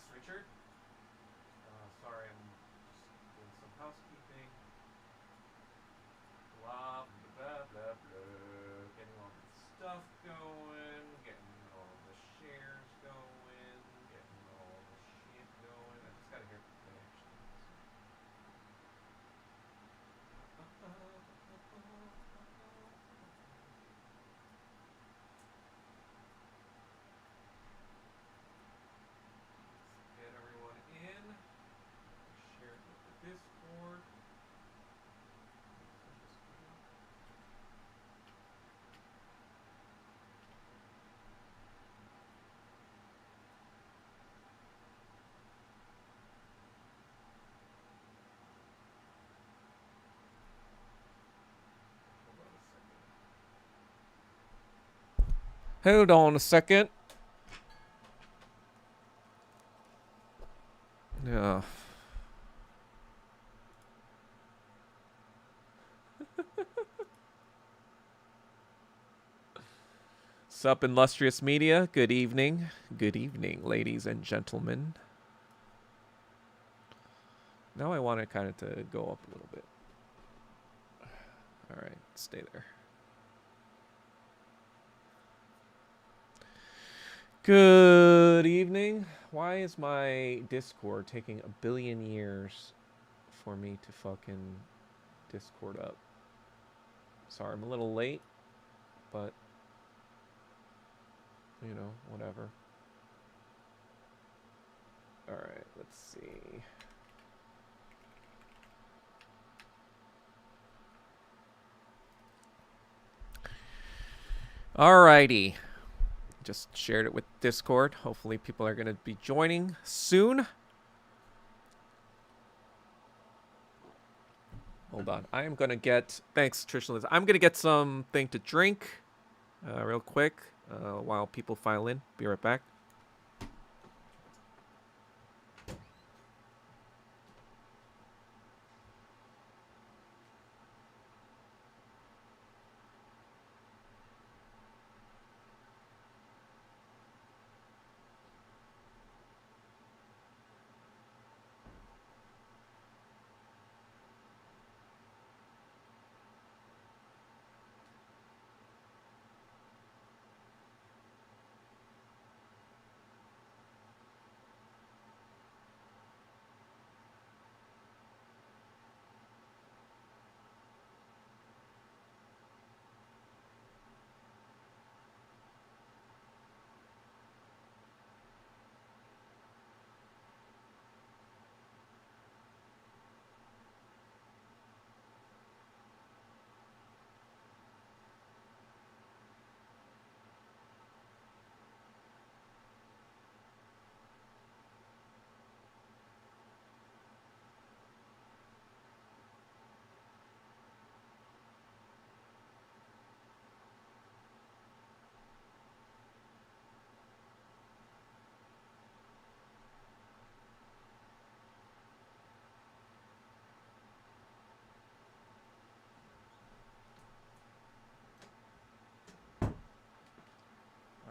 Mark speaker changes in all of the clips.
Speaker 1: Thanks, Richard. Sorry, I'm just doing some housekeeping. Blah, blah, blah, blah. Getting all the stuff going. Getting all the shares going. Getting all the shit going. I just got a haircut today, actually. Let's get everyone in. Share it with the Discord. Hold on a second. Yeah. Sup, illustrious media. Good evening. Good evening, ladies and gentlemen. Now I want it kind of to go up a little bit. All right, stay there. Good evening. Why is my Discord taking a billion years for me to fucking Discord up? Sorry, I'm a little late, but you know, whatever. All right, let's see. Alrighty. Just shared it with Discord. Hopefully people are going to be joining soon. Hold on. I am going to get... Thanks, Trish Liz. I'm going to get something to drink real quick while people file in. Be right back.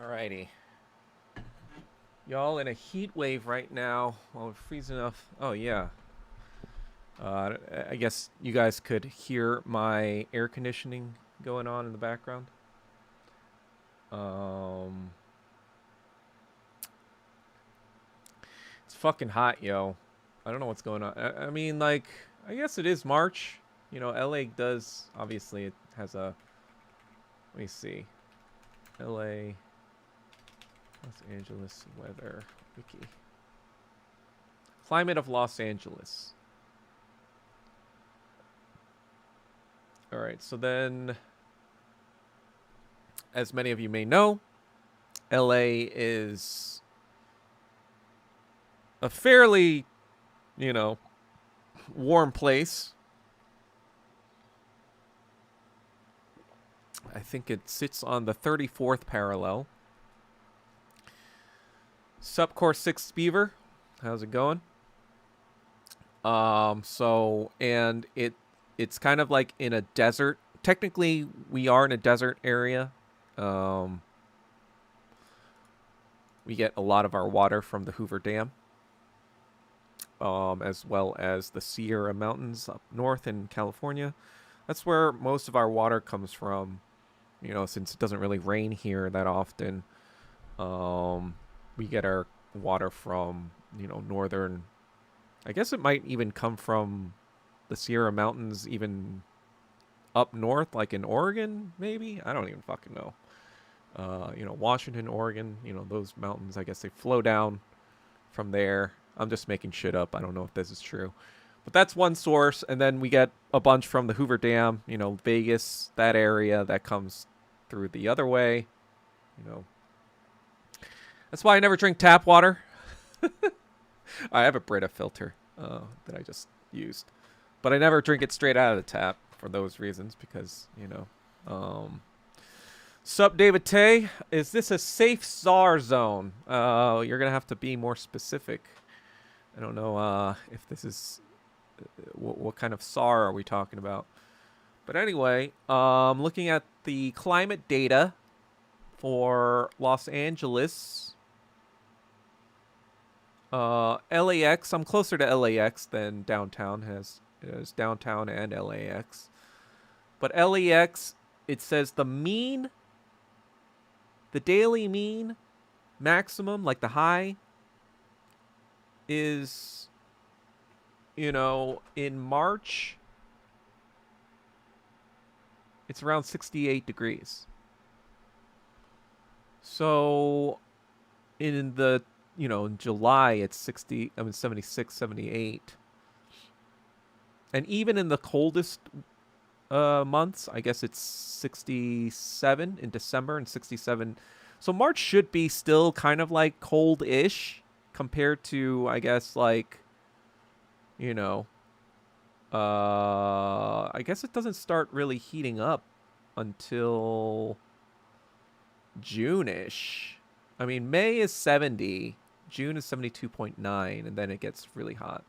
Speaker 1: Alrighty. Y'all in a heat wave right now while we're freezing enough. Oh, yeah. I guess you guys could hear my air conditioning going on in the background. It's fucking hot, yo. I don't know what's going on. I mean, like, I guess it is March. You know, LA does, obviously, it has a, let me see. LA, Los Angeles weather wiki. Climate of Los Angeles. All right, so then, as many of you may know, LA is a fairly, you know, warm place. I think it sits on the 34th parallel. Subcore 6 Beaver, how's it going? And it's kind of like in a desert. Technically, we are in a desert area. We get a lot of our water from the Hoover Dam. as well as the Sierra Mountains up north in California. That's where most of our water comes from. You know, since it doesn't really rain here that often, we get our water from, you know, northern. I guess it might even come from the Sierra Mountains, even up north, like in Oregon, maybe. I don't even fucking know. You know, Washington, Oregon, you know, those mountains, I guess they flow down from there. I'm just making shit up. I don't know if this is true. But that's one source. And then we get a bunch from the Hoover Dam, you know, Vegas, that area that comes through the other way. You know, that's why I never drink tap water. I have a Brita filter that I just used. But I never drink it straight out of the tap for those reasons because, you know. Sup, David Tay? Is this a safe SAR zone? You're going to have to be more specific. I don't know if this is... what kind of SAR are we talking about? But anyway, looking at the climate data for Los Angeles... LAX, I'm closer to LAX than downtown has downtown and LAX. But LAX, it says the daily mean maximum, like the high, is, you know, in March, it's around 68 degrees. So in the, you know, in July, it's 76, 78. And even in the coldest months, I guess it's 67 in December and 67. So March should be still kind of like cold-ish compared to, I guess, like, you know, I guess it doesn't start really heating up until June-ish. I mean, May is 70, June is 72.9, and then it gets really hot.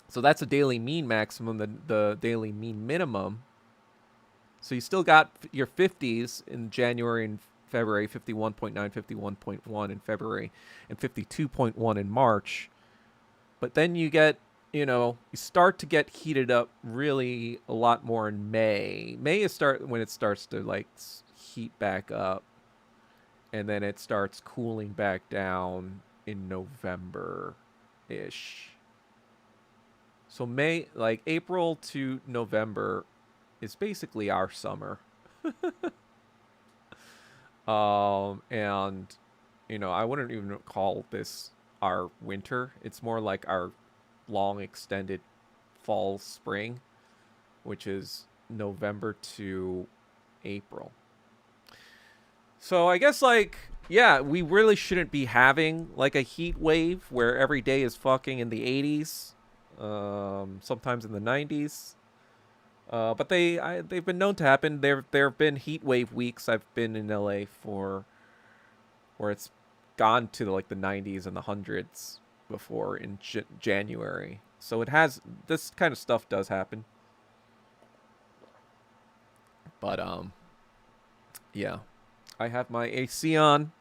Speaker 1: So that's a daily mean maximum, the daily mean minimum. So you still got your 50s in January and February, 51.9, 51.1 in February, and 52.1 in March. But then you get, you know, you start to get heated up really a lot more in May. May is when it starts to like heat back up. And then it starts cooling back down in November-ish. So May, like April to November is basically our summer. And, you know, I wouldn't even call this our winter. It's more like our long extended fall, spring, which is November to April. So I guess, like, yeah, we really shouldn't be having like a heat wave where every day is fucking in the 80s, sometimes in the 90s. But they've been known to happen. There have been heat wave weeks I've been in LA for where it's gone to like the 90s and the hundreds before in January. So it has, this kind of stuff does happen. But yeah. I have my AC on.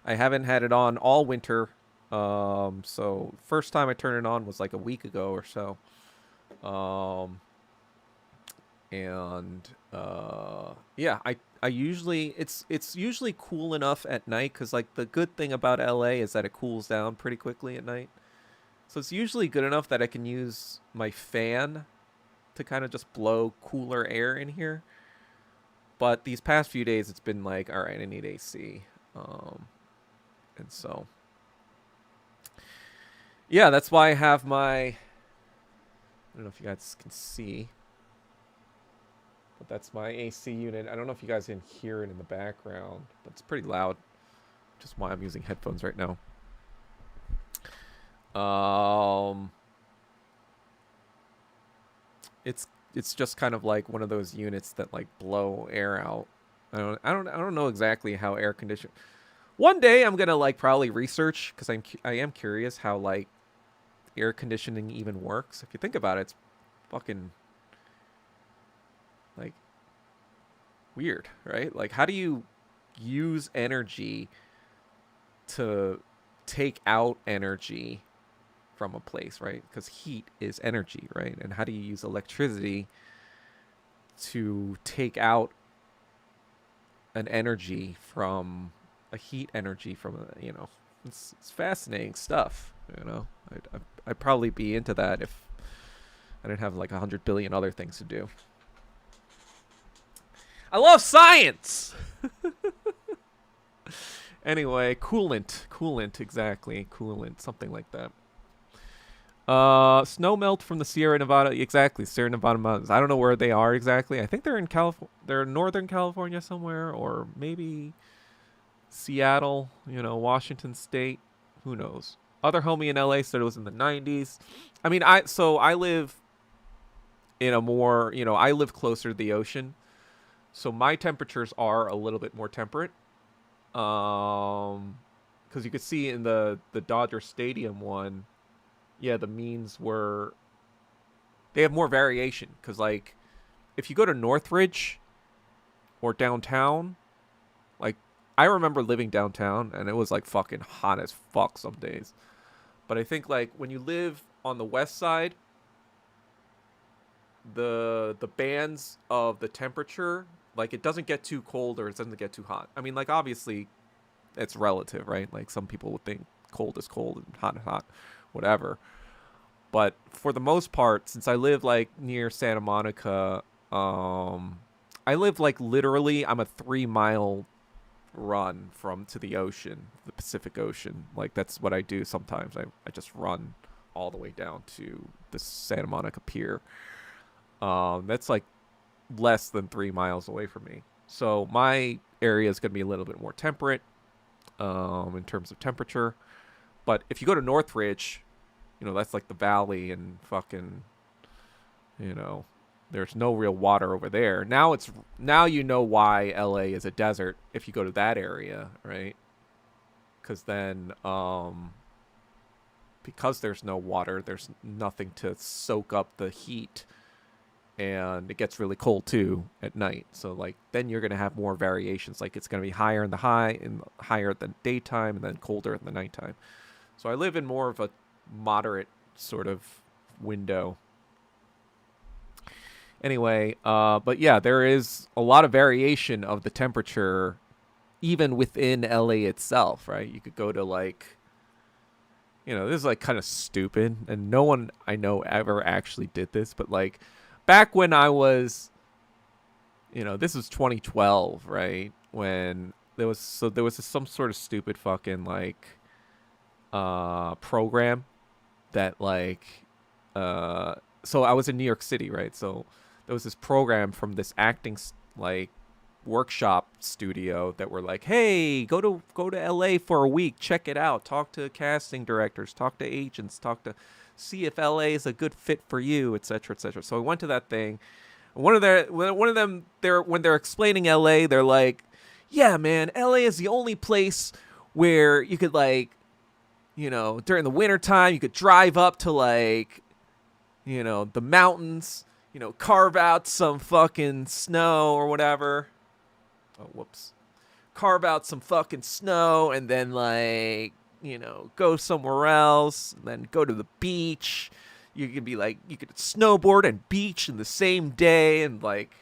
Speaker 1: I haven't had it on all winter. So first time I turned it on was like a week ago or so. Yeah, I usually, it's usually cool enough at night because like the good thing about LA is that it cools down pretty quickly at night. So it's usually good enough that I can use my fan to kind of just blow cooler air in here. But these past few days, it's been like, all right, I need AC. And so, yeah, that's why I have my, I don't know if you guys can see, but that's my AC unit. I don't know if you guys can hear it in the background, but it's pretty loud. Just why I'm using headphones right now. It's just kind of like one of those units that like blow air out. I don't know exactly how air condition. One day I'm gonna like probably research because I am curious how like air conditioning even works. If you think about it, it's fucking like weird, right? Like how do you use energy to take out energy from a place, right? Because heat is energy, right? And how do you use electricity to take out an energy from a heat energy from a, it's fascinating stuff. I'd probably be into that if I didn't have like 100 billion other things to do. I love science. Anyway, coolant, exactly, coolant, something like that. Snow melt from the Sierra Nevada, exactly, Sierra Nevada mountains. I don't know where they are exactly. I think they're in California. They're in Northern California somewhere, or maybe Seattle. Washington State. Who knows? Other homie in LA said it was in the 90s. I mean, I live in a more, I live closer to the ocean, so my temperatures are a little bit more temperate. Because you could see in the Dodger Stadium one, yeah, the means were, they have more variation. Because like, if you go to Northridge or downtown, like I remember living downtown and it was like fucking hot as fuck some days. But I think like when you live on the west side, the bands of the temperature, like it doesn't get too cold or it doesn't get too hot. I mean, like obviously it's relative, right? Like some people would think cold is cold and hot is hot, whatever. But for the most part, since I live like near Santa Monica, I live like literally, I'm a 3 mile run to the ocean, the Pacific Ocean. Like that's what I do sometimes. I just run all the way down to the Santa Monica Pier. That's like less than 3 miles away from me. So my area is going to be a little bit more temperate in terms of temperature. But if you go to Northridge, that's like the valley and fucking, there's no real water over there. Now you know why LA is a desert if you go to that area, right? Because then, because there's no water, there's nothing to soak up the heat. And it gets really cold too at night. So like then you're gonna have more variations. Like it's gonna be higher in the high and higher at the daytime and then colder in the nighttime. So I live in more of a moderate sort of window. Anyway, but yeah, there is a lot of variation of the temperature even within LA itself, right? You could go to like, this is like kind of stupid and no one I know ever actually did this, but like back when I was, this was 2012, right? When there was some sort of stupid fucking like program that like so I was in New York City, right? So there was this program from this acting like workshop studio that were like, hey, go to LA for a week, check it out, talk to casting directors, talk to agents, see if LA is a good fit for you, etc., etc. So I went to that thing. One of them, when they're explaining LA, they're like, yeah, man, LA is the only place where you could like, during the wintertime, you could drive up to like, the mountains, carve out some fucking snow or whatever. Oh, whoops. Carve out some fucking snow and then like, go somewhere else and then go to the beach. You could snowboard and beach in the same day and like,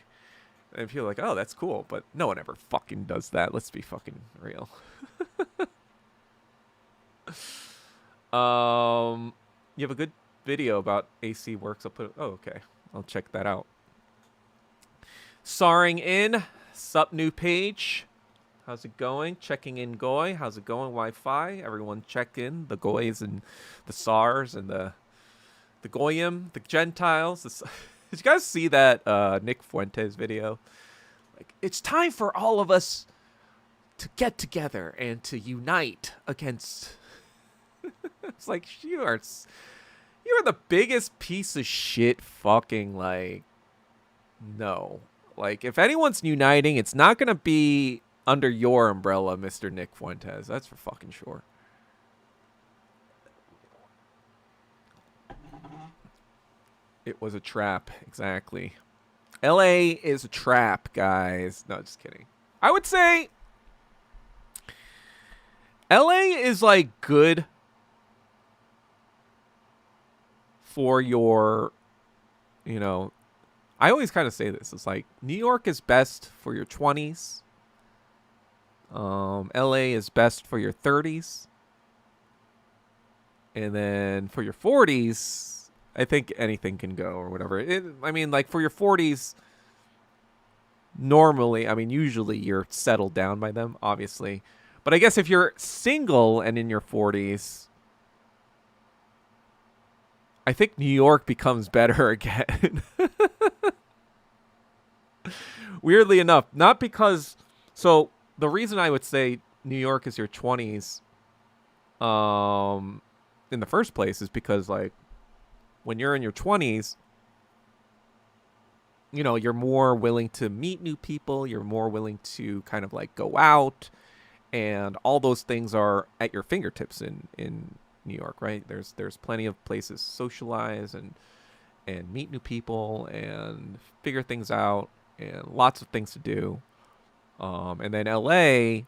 Speaker 1: and people are like, oh, that's cool. But no one ever fucking does that. Let's be fucking real. You have a good video about AC works. Okay. I'll check that out. Sarring in. Sup, new page. How's it going? Checking in Goy. How's it going? Wi-Fi. Everyone check in. The Goys and the SARS and the Goyim, the Gentiles. Did you guys see that Nick Fuentes video? Like, it's time for all of us to get together and to unite against. It's like you're the biggest piece of shit. Fucking like, no. Like, if anyone's uniting, it's not gonna be under your umbrella, Mr. Nick Fuentes. That's for fucking sure. It was a trap, exactly. LA is a trap, guys. No, just kidding. I would say LA is like good for your, you know, I always kind of say this. It's like New York is best for your 20s. LA is best for your 30s. And then for your 40s, I think anything can go or whatever. I mean, like for your 40s, normally, I mean, usually you're settled down by them, obviously. But I guess if you're single and in your 40s, I think New York becomes better again. Weirdly enough, not because. So the reason I would say New York is your 20s, in the first place is because like when you're in your 20s, you know, you're more willing to meet new people. You're more willing to kind of like go out, and all those things are at your fingertips in New York, right? There's plenty of places to socialize and meet new people and figure things out, and lots of things to do. And then LA,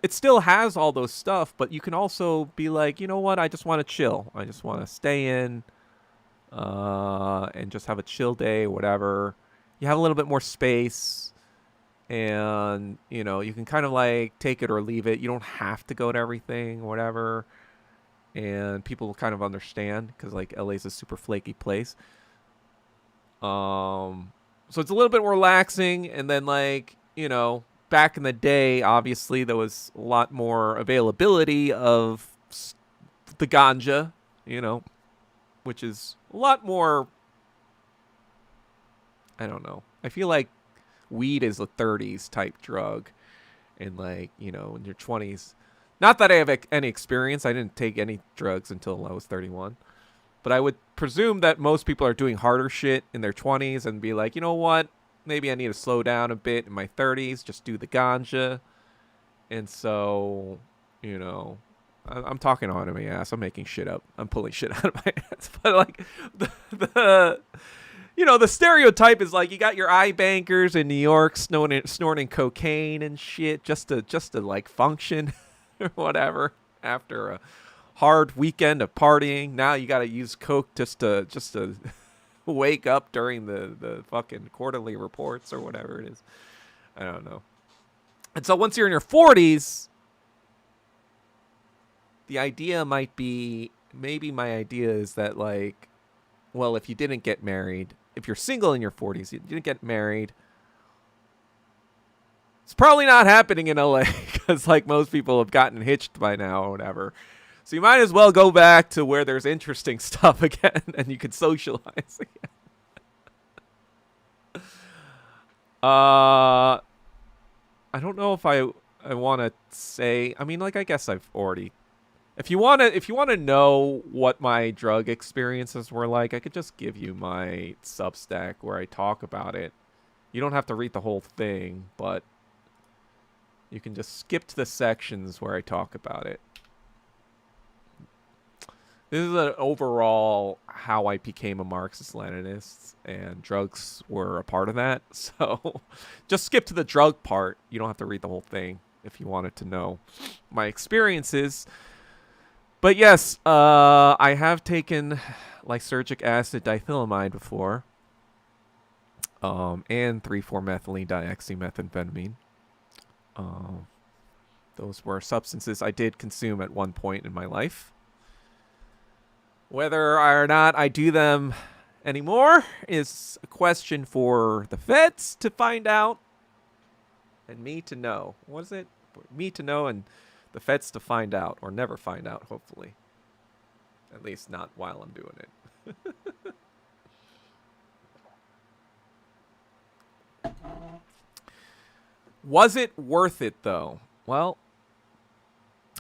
Speaker 1: it still has all those stuff, but you can also be like, you know what? I just want to chill. I just want to stay in, and just have a chill day, whatever. You have a little bit more space, and you know you can kind of like take it or leave it. You don't have to go to everything, whatever. And people will kind of understand because like LA's a super flaky place. So it's a little bit more relaxing, and then like you know back in the day, obviously there was a lot more availability of the ganja, you know, which is a lot more. I don't know. I feel like weed is a 30s type drug, and like you know in your 20s. Not that I have any experience. I didn't take any drugs until I was 31. But I would presume that most people are doing harder shit in their 20s and be like, you know what? Maybe I need to slow down a bit in my 30s. Just do the ganja. And so, you know, I'm talking out of my ass. I'm making shit up. I'm pulling shit out of my ass. But like the you know, the stereotype is like you got your eye bankers in New York snorting cocaine and shit just to like function or whatever after a hard weekend of partying. Now you got to use coke just to wake up during the fucking quarterly reports or whatever it is. I don't know. And so once you're in your 40s, the idea might be, maybe my idea is that like, well, if you didn't get married, if you're single in your 40s, you didn't get married, it's probably not happening in LA because like most people have gotten hitched by now or whatever. So you might as well go back to where there's interesting stuff again and you can socialize again. I don't know if I want to say, I mean, like, I guess I've already, if you want to know what my drug experiences were like, I could just give you my Substack where I talk about it. You don't have to read the whole thing, but you can just skip to the sections where I talk about it. This is an overall how I became a Marxist-Leninist, and drugs were a part of that. So just skip to the drug part. You don't have to read the whole thing if you wanted to know my experiences. But yes, I have taken lysergic acid dithylamide before, and 3,4-methylene dioxymethamphetamine. Those were substances I did consume at one point in my life. Whether or not I do them anymore is a question for the feds to find out and me to know. What is it? Me to know and the feds to find out, or never find out, hopefully. At least not while I'm doing it. Was it worth it, though? Well,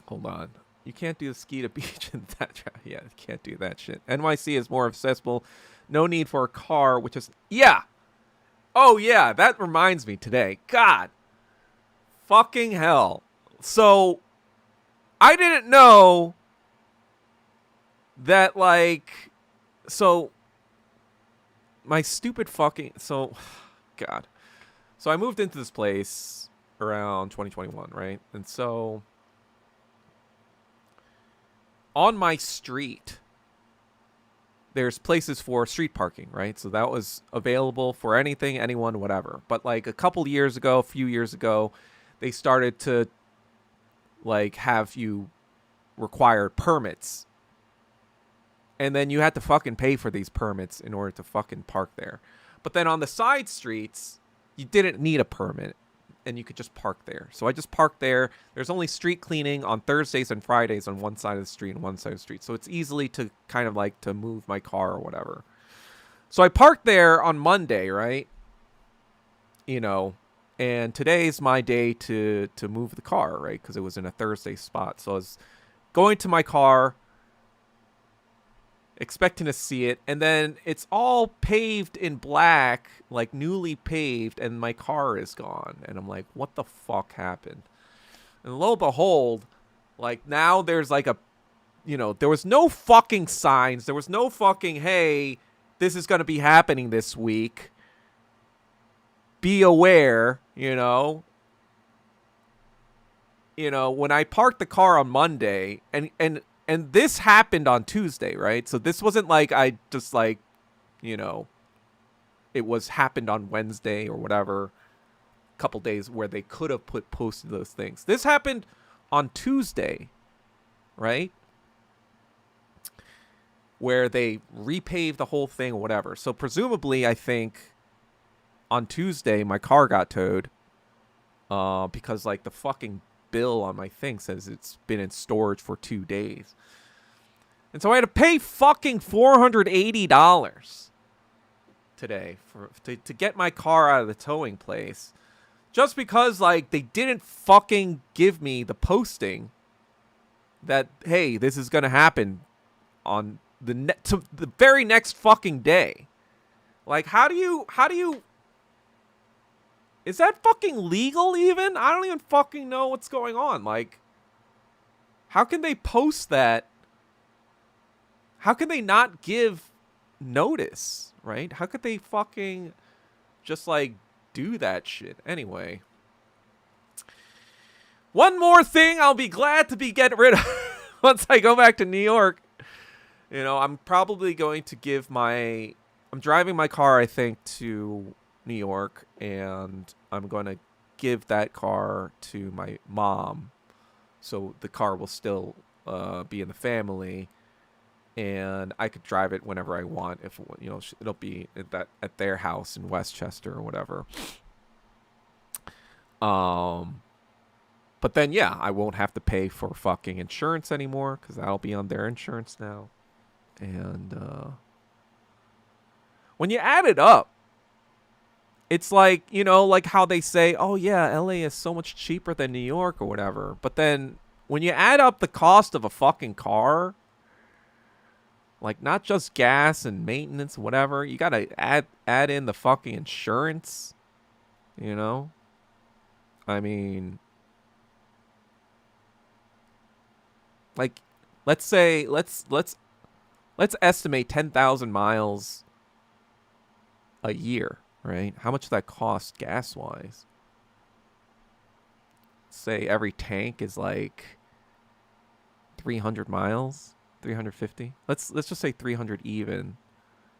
Speaker 1: hold on. You can't do the ski to beach and that. Yeah, you can't do that shit. NYC is more accessible. No need for a car, which is... Yeah! Oh, yeah, that reminds me today. God. Fucking hell. So, I didn't know that, like... So, my stupid fucking... So, God. So, I moved into this place around 2021, right? And so... On my street, there's places for street parking, right? So that was available for anything, anyone, whatever. But like a few years ago, they started to like have you require permits. And then you had to fucking pay for these permits in order to fucking park there. But then on the side streets, you didn't need a permit and you could just park there. So I just parked there. There's only street cleaning on Thursdays and Fridays on one side of the street and one side of the street. So it's easily to kind of like to move my car or whatever. So I parked there on Monday, right? You know, and today's my day to move the car, right? Because it was in a Thursday spot. So I was going to my car, expecting to see it, and then it's all paved in black, like newly paved, and my car is gone. And I'm like, what the fuck happened? And lo and behold, like now there's like a, you know, there was no fucking signs. There was no fucking, hey, this is going to be happening this week. Be aware, you know. You know, when I parked the car on Monday, and this happened on Tuesday, right? So this wasn't like I just like, you know, it was happened on Wednesday or whatever, a couple days where they could have posted those things. This happened on Tuesday, right? Where they repaved the whole thing or whatever. So presumably, I think on Tuesday my car got towed because like the fucking bill on my thing says it's been in storage for 2 days. And so I had to pay fucking $480 today to get my car out of the towing place. Just because like they didn't fucking give me the posting that, hey, this is going to happen on the very next fucking day. Like how do you is that fucking legal even? I don't even fucking know what's going on. Like, how can they post that? How can they not give notice, right? How could they fucking just, like, do that shit? Anyway. One more thing I'll be glad to get rid of once I go back to New York. You know, I'm probably going to give I'm driving my car, I think, to New York, and I'm going to give that car to my mom, so the car will still be in the family, and I could drive it whenever I want. If you know, it'll be at their house in Westchester or whatever. But then yeah, I won't have to pay for fucking insurance anymore because that'll be on their insurance now. And when you add it up, it's like, you know, like how they say, oh yeah, LA is so much cheaper than New York or whatever. But then when you add up the cost of a fucking car, like not just gas and maintenance, whatever, you gotta add in the fucking insurance, you know? I mean, like, let's estimate 10,000 miles a year. Right? How much does that cost gas-wise? Say every tank is like 300 miles, 350. Let's just say 300 even.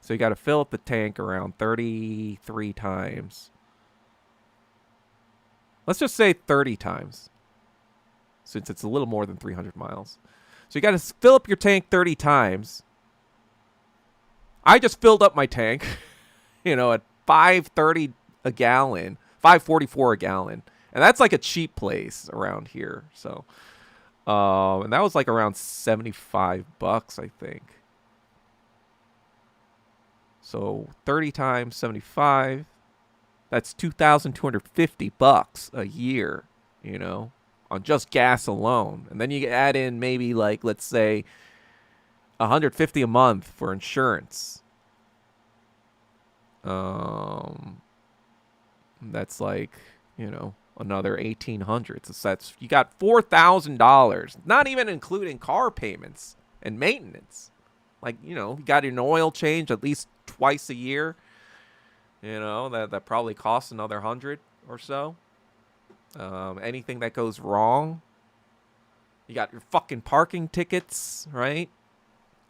Speaker 1: So you got to fill up the tank around 33 times. Let's just say 30 times, since it's a little more than 300 miles. So you got to fill up your tank 30 times. I just filled up my tank, you know, at $5.30 a gallon, $5.44 a gallon, and that's like a cheap place around here. So, and that was like around $75, I think. So 30 times 75, that's $2,250 a year, you know, on just gas alone. And then you add in maybe like, let's say, $150 a month for insurance. That's like, you know, another $1,800. So that's, you got $4,000, not even including car payments and maintenance. Like, you know, you got an oil change at least twice a year. You know, that probably costs another $100 or so. Anything that goes wrong, you got your fucking parking tickets, right?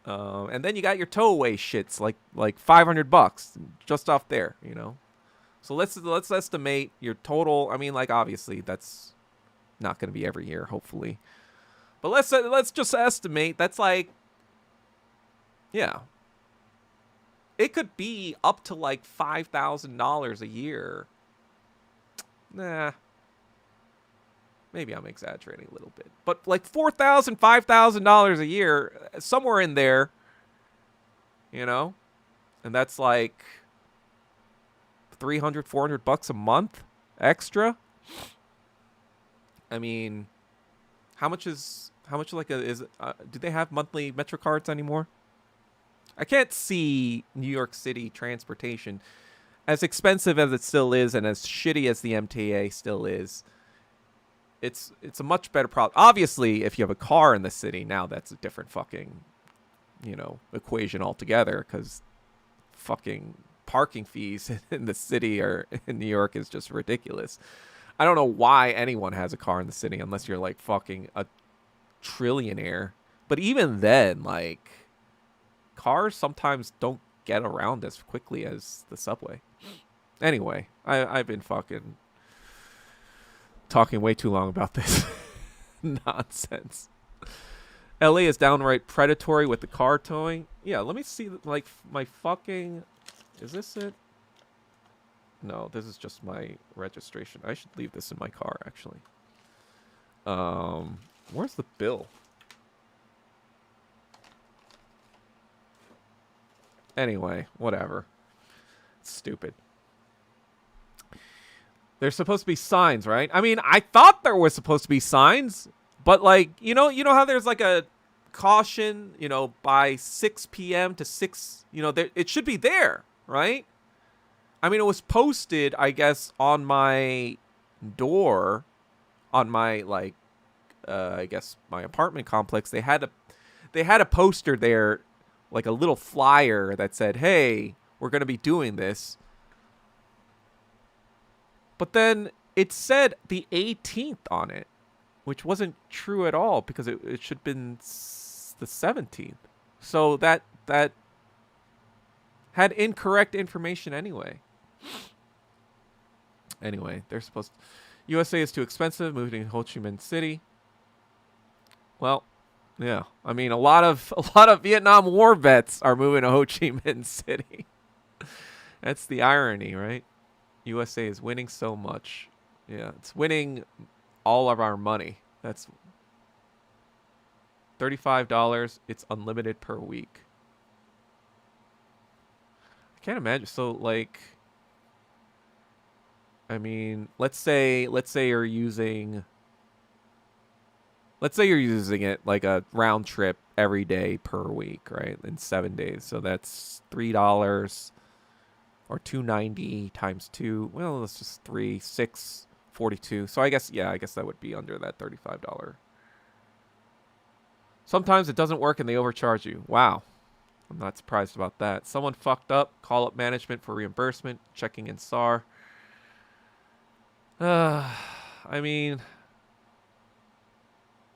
Speaker 1: And then you got your towaway shits like $500 just off there, you know. So let's estimate your total. I mean, like obviously that's not going to be every year, hopefully, but let's just estimate that's like, yeah, it could be up to like $5,000 a year. Nah, maybe I'm exaggerating a little bit, but like $4,000, $5,000 a year, somewhere in there, you know, and that's like 300, $400 a month extra. I mean, how much like do they have monthly Metro cards anymore? I can't see New York City transportation, as expensive as it still is and as shitty as the MTA still is. It's a much better product. Obviously, if you have a car in the city, now that's a different fucking, you know, equation altogether, because fucking parking fees in the city or in New York is just ridiculous. I don't know why anyone has a car in the city unless you're like fucking a trillionaire. But even then, like, cars sometimes don't get around as quickly as the subway. Anyway, I've been fucking talking way too long about this nonsense. LA is downright predatory with the car towing. Yeah, let me see, like, my fucking... Is this it? No, this is just my registration. I should leave this in my car, actually. Where's the bill? Anyway, whatever. It's stupid. There's supposed to be signs, right? I mean, I thought there was supposed to be signs, but like, you know how there's like a caution, you know, by 6 p.m. to 6, you know, there, it should be there, right? I mean, it was posted, I guess, on my door, on my, like, I guess my apartment complex. They had a poster there, like a little flyer that said, "Hey, we're going to be doing this." But then it said the 18th on it, which wasn't true at all, because it should have been the 17th. So that had incorrect information anyway. Anyway, they're supposed to... USA is too expensive, moving to Ho Chi Minh City. Well, yeah. I mean, a lot of Vietnam War vets are moving to Ho Chi Minh City. That's the irony, right? USA is winning so much. Yeah, it's winning all of our money. That's $35. It's unlimited per week. I can't imagine. So, like, I mean, let's say you're using it like a round trip every day per week, right? In 7 days. So that's $3 or $2.90 times 2. Well, that's just 6.42. So I guess that would be under that $35. Sometimes it doesn't work and they overcharge you. Wow. I'm not surprised about that. Someone fucked up. Call up management for reimbursement. Checking in SAR. I mean,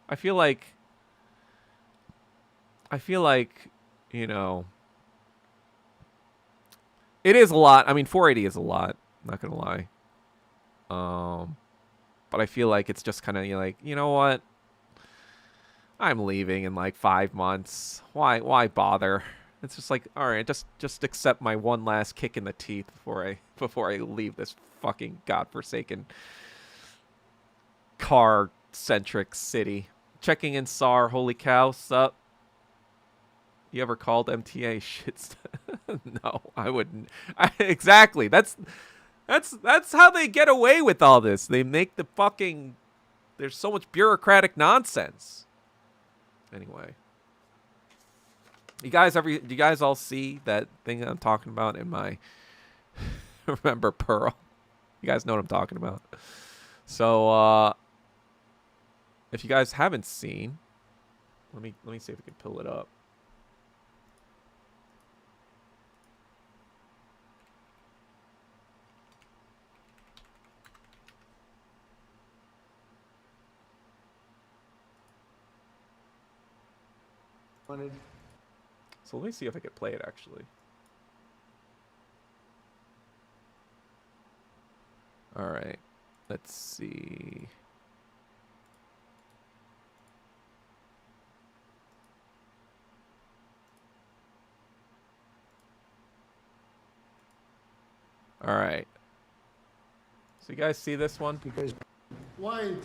Speaker 1: I feel like, you know, it is a lot. I mean, 480 is a lot. Not gonna lie. But I feel like it's just kind of, like, you know what? I'm leaving in like 5 months. Why bother? It's just like, all right, just accept my one last kick in the teeth before I leave this fucking godforsaken car-centric city. Checking in SAR, holy cow, sup? You ever called MTA? Shit. No, I wouldn't. Exactly. That's how they get away with all this. They make the fucking... There's so much bureaucratic nonsense. Anyway. Do you guys all see that thing I'm talking about in my... Remember Pearl? You guys know what I'm talking about. So, if you guys haven't seen... Let me see if we can pull it up. So let me see if I can play it actually. All right. Let's see. All right. So you guys see this one?
Speaker 2: Because why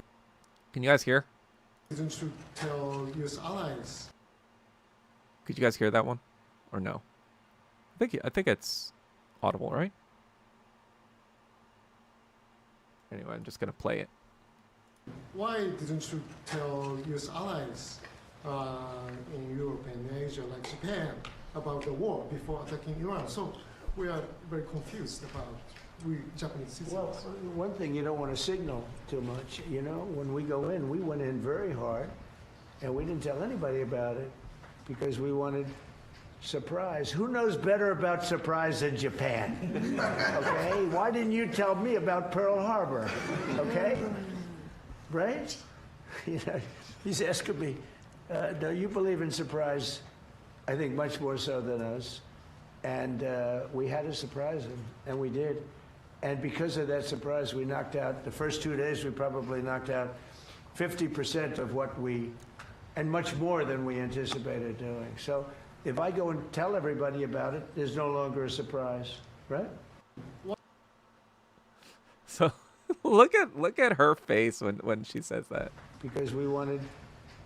Speaker 1: Can you guys hear?
Speaker 2: didn't you tell US allies?
Speaker 1: Could you guys hear that one? Or no? I think it's audible, right? Anyway, I'm just gonna play it.
Speaker 2: Why didn't you tell US allies in Europe and Asia, like Japan, about the war before attacking Iran? So we are very confused about we Japanese citizens.
Speaker 3: Well, one thing, you don't want to signal too much. You know, when we go in, we went in very hard, and we didn't tell anybody about it because we wanted surprise. Who knows better about surprise than Japan? Okay? Why didn't you tell me about Pearl Harbor? Okay? Right? You know, he's asking me, no, you believe in surprise, I think much more so than us. And we had to surprise him, and we did. And because of that surprise, we knocked out, the first 2 days, we probably knocked out 50% of what we, and much more than we anticipated doing. So if I go and tell everybody about it, there's no longer a surprise, right?
Speaker 1: So look at her face when she says that.
Speaker 3: Because we wanted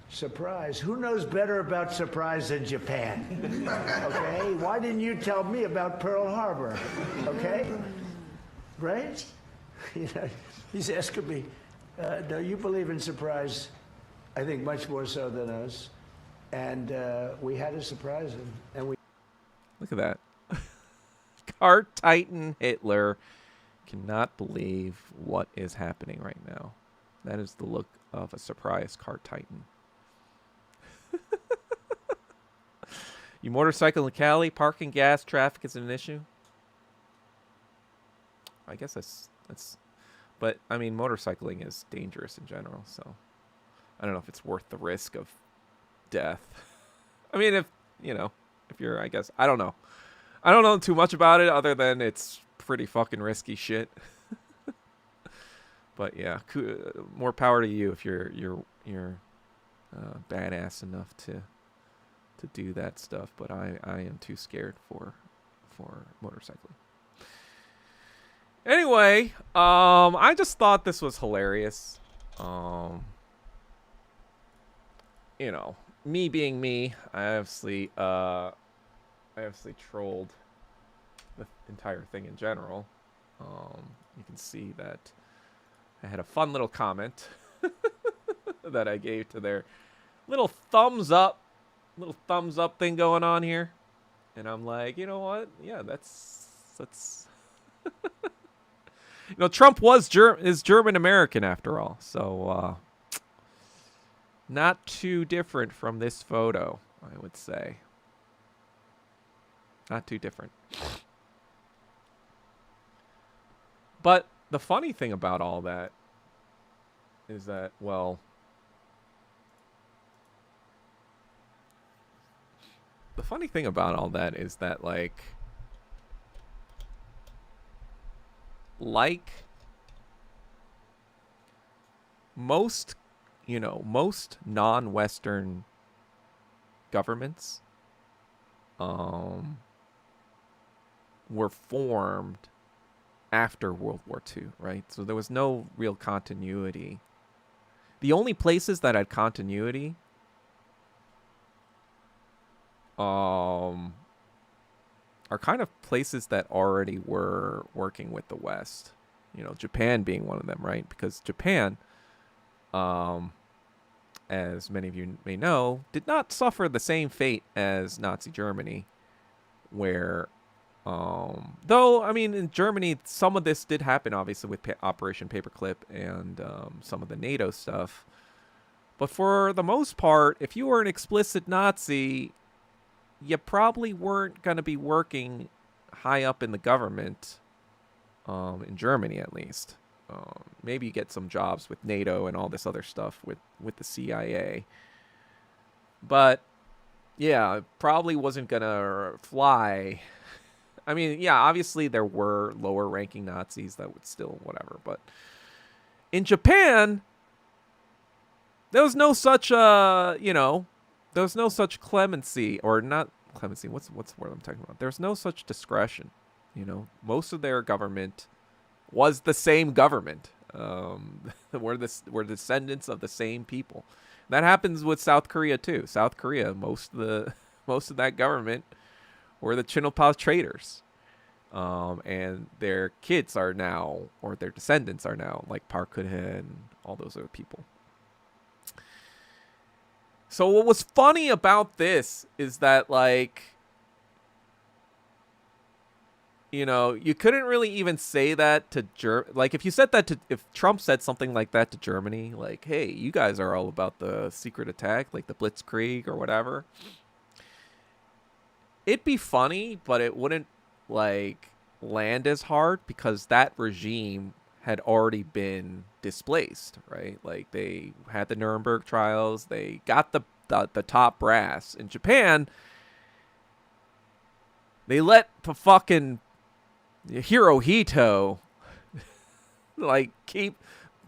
Speaker 3: surprise. Who knows better about surprise than Japan? Okay? Why didn't you tell me about Pearl Harbor? Okay? Right? You know, he's asking me, no, you believe in surprise, I think much more so than us. And we had to surprise him. And we
Speaker 1: Look at that. Car Titan Hitler cannot believe what is happening right now. That is the look of a surprise Car Titan. You motorcycle in Cali, parking, gas, traffic is an issue. I guess that's but I mean motorcycling is dangerous in general, so I don't know if it's worth the risk of death. I mean, if you're, I guess, I don't know. I don't know too much about it other than it's pretty fucking risky shit. But yeah, more power to you if you're badass enough to do that stuff. But I am too scared for motorcycling. Anyway, I just thought this was hilarious. You know, me being me, I obviously trolled the entire thing in general. You can see that I had a fun little comment that I gave to their little thumbs up thing going on here, and I'm like, you know what? Yeah, that's. You know, Trump is German American after all, so not too different from this photo, I would say. Not too different. But the funny thing about all that is that, well, the funny thing about all that is that, like most non-Western governments were formed after World War II, right? So there was no real continuity. The only places that had continuity are kind of places that already were working with the West. You know, Japan being one of them, right? Because Japan, as many of you may know, did not suffer the same fate as Nazi Germany, where, though, I mean, in Germany, some of this did happen, obviously, with Operation Paperclip and some of the NATO stuff. But for the most part, if you were an explicit Nazi, you probably weren't going to be working high up in the government, in Germany at least. Maybe you get some jobs with NATO and all this other stuff with the CIA. But yeah, it probably wasn't gonna fly. I mean, yeah, obviously there were lower ranking Nazis that would still whatever, but in Japan, there was no such there was no such clemency, or not clemency. What's the word I'm talking about? There's no such discretion. Most of their government was the same government. We're descendants of the same people. That happens with South Korea too. South Korea, most of that government were the Chinopao traders, and their kids are now, or their descendants are now, like Park Geun-hye and all those other people. So what was funny about this is that, like, you couldn't really even say that to like, if Trump said something like that to Germany, like, hey, you guys are all about the secret attack, like the Blitzkrieg or whatever, it'd be funny, but it wouldn't, like, land as hard because that regime had already been displaced, right? Like, they had the Nuremberg trials, they got the top brass. In Japan, they let the fucking Hirohito like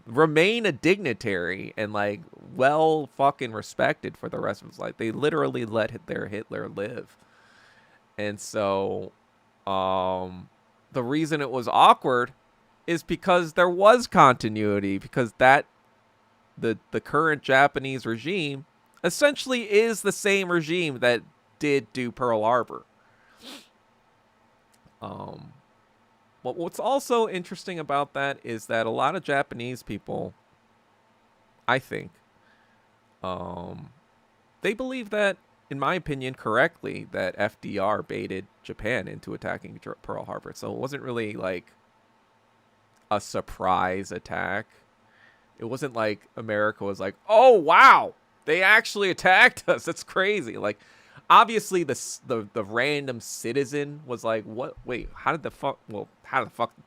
Speaker 1: remain a dignitary and, like, well fucking respected for the rest of his life. They literally let their Hitler live. And so the reason it was awkward is because there was continuity, because the current Japanese regime essentially is the same regime that did do Pearl Harbor. But what's also interesting about that is that a lot of Japanese people, I think, they believe that, in my opinion, correctly, that FDR baited Japan into attacking Pearl Harbor. So it wasn't really like a surprise attack. It wasn't like America was like, oh, wow, they actually attacked us. That's crazy. Like, obviously the random citizen was like, what? Wait, how did the fuck did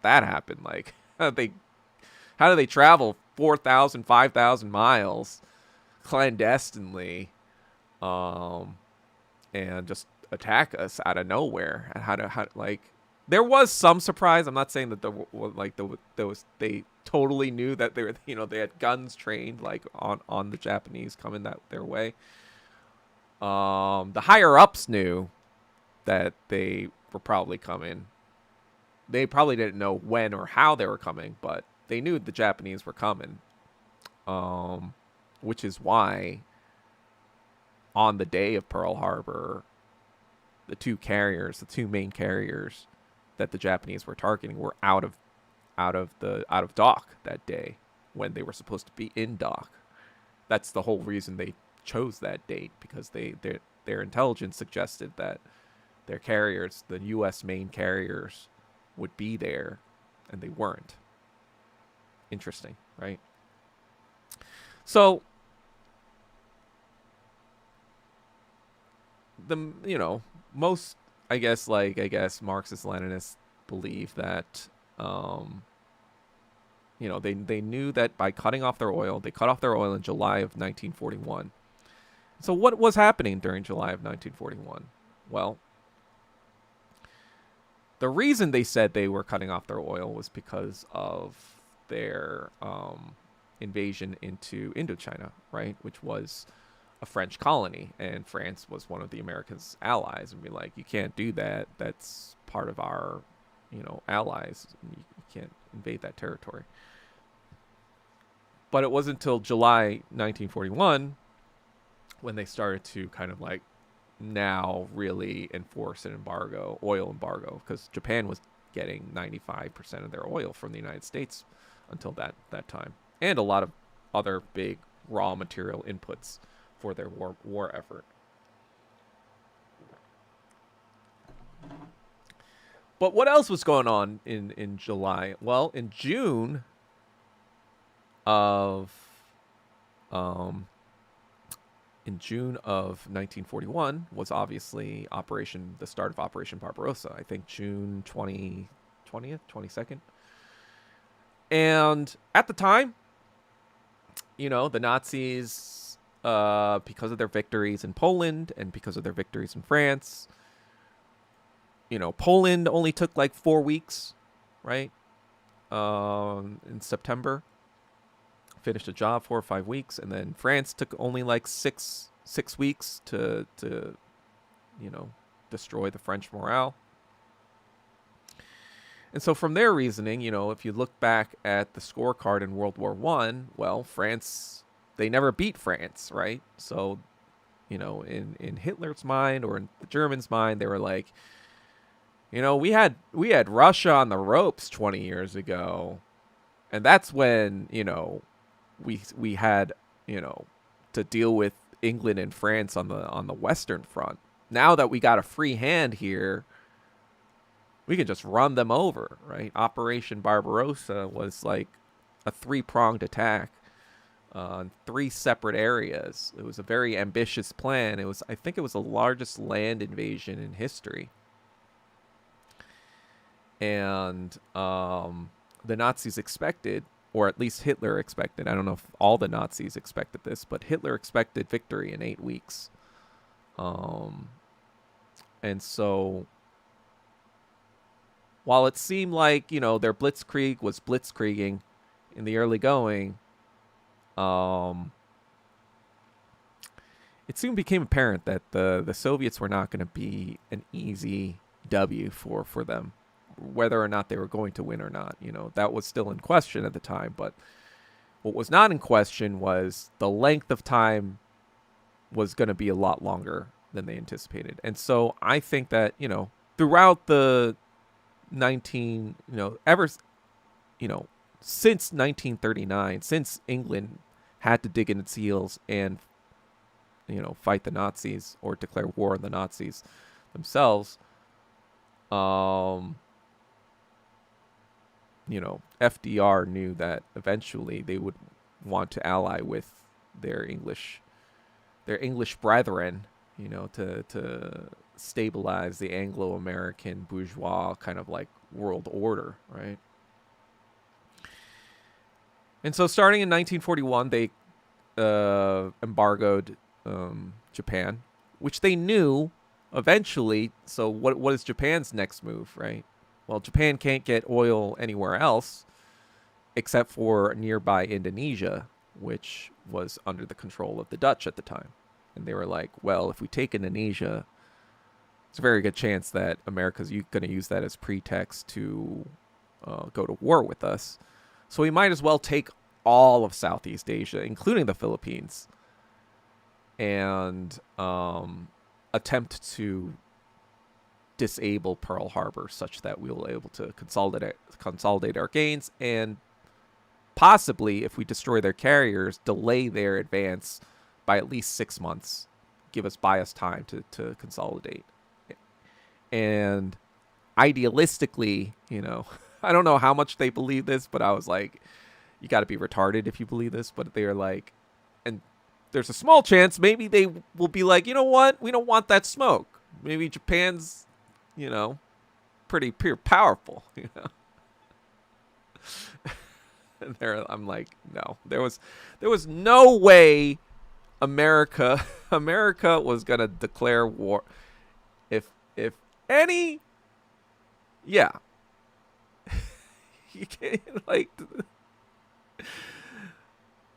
Speaker 1: that happen? Like, how did they travel 4,000, 5,000 miles clandestinely, and just attack us out of nowhere? And like, there was some surprise. I'm not saying that they totally knew that they had guns trained, like, on the Japanese coming their way. The higher ups knew that they were probably coming. They probably didn't know when or how they were coming, but they knew the Japanese were coming. Which is why on the day of Pearl Harbor, the two main carriers that the Japanese were targeting were out of dock that day when they were supposed to be in dock. That's the whole reason they chose that date, because their intelligence suggested that their carriers, the U.S. main carriers, would be there, and they weren't. Interesting, right? So most, I guess Marxist Leninists believe that they knew that by cutting off their oil, they cut off their oil in July of 1941. So what was happening during July of 1941? Well, the reason they said they were cutting off their oil was because of their invasion into Indochina, right? Which was a French colony, and France was one of the Americans' allies, and be like, you can't do that. That's part of our, allies. You can't invade that territory. But it wasn't until July 1941 when they started to kind of, like, now really enforce an oil embargo, because Japan was getting 95% of their oil from the United States until that time, and a lot of other big raw material inputs for their war effort. But what else was going on in July? Well, in June of 1941 was obviously the start of Operation Barbarossa. I think June 20th, 22nd. And at the time, the Nazis because of their victories in Poland and because of their victories in France. Poland only took like 4 weeks, right? In September, finished a job 4 or 5 weeks, and then France took only like six weeks to destroy the French morale. And so from their reasoning, if you look back at the scorecard in World War One, well, France, they never beat France, right? So, in Hitler's mind or in the Germans' mind, they were like, we had Russia on the ropes 20 years ago, and that's when we had to deal with England and France on the Western Front. Now that we got a free hand here, we can just run them over, right? Operation Barbarossa was like a 3-pronged attack on 3 separate areas. It was a very ambitious plan. I think it was the largest land invasion in history. And the Nazis expected, or at least Hitler expected, I don't know if all the Nazis expected this, but Hitler expected victory in 8 weeks. And so, while it seemed like, their blitzkrieg was blitzkrieging in the early going, it soon became apparent that the Soviets were not going to be an easy W for them, whether or not they were going to win or not. That was still in question at the time. But what was not in question was the length of time was going to be a lot longer than they anticipated. And so I think that, throughout the since 1939, since England had to dig in its heels and, fight the Nazis or declare war on the Nazis themselves, FDR knew that eventually they would want to ally with their English brethren, to stabilize the Anglo-American bourgeois kind of like world order, right? And so starting in 1941, they embargoed Japan, which they knew eventually. So what is Japan's next move, right? Well, Japan can't get oil anywhere else except for nearby Indonesia, which was under the control of the Dutch at the time. And they were like, well, if we take Indonesia, it's a very good chance that America's going to use that as pretext to go to war with us. So we might as well take all of Southeast Asia, including the Philippines, and attempt to disable Pearl Harbor such that we will be able to consolidate our gains, and possibly, if we destroy their carriers, delay their advance by at least 6 months, buy us time to consolidate. And idealistically, I don't know how much they believe this, but I was like, you got to be retarded if you believe this. But they are like, and there's a small chance maybe they will be like, you know what? We don't want that smoke. Maybe Japan's, pretty powerful, And I'm like, no, there was no way America was gonna declare war. If any, yeah, you can't like.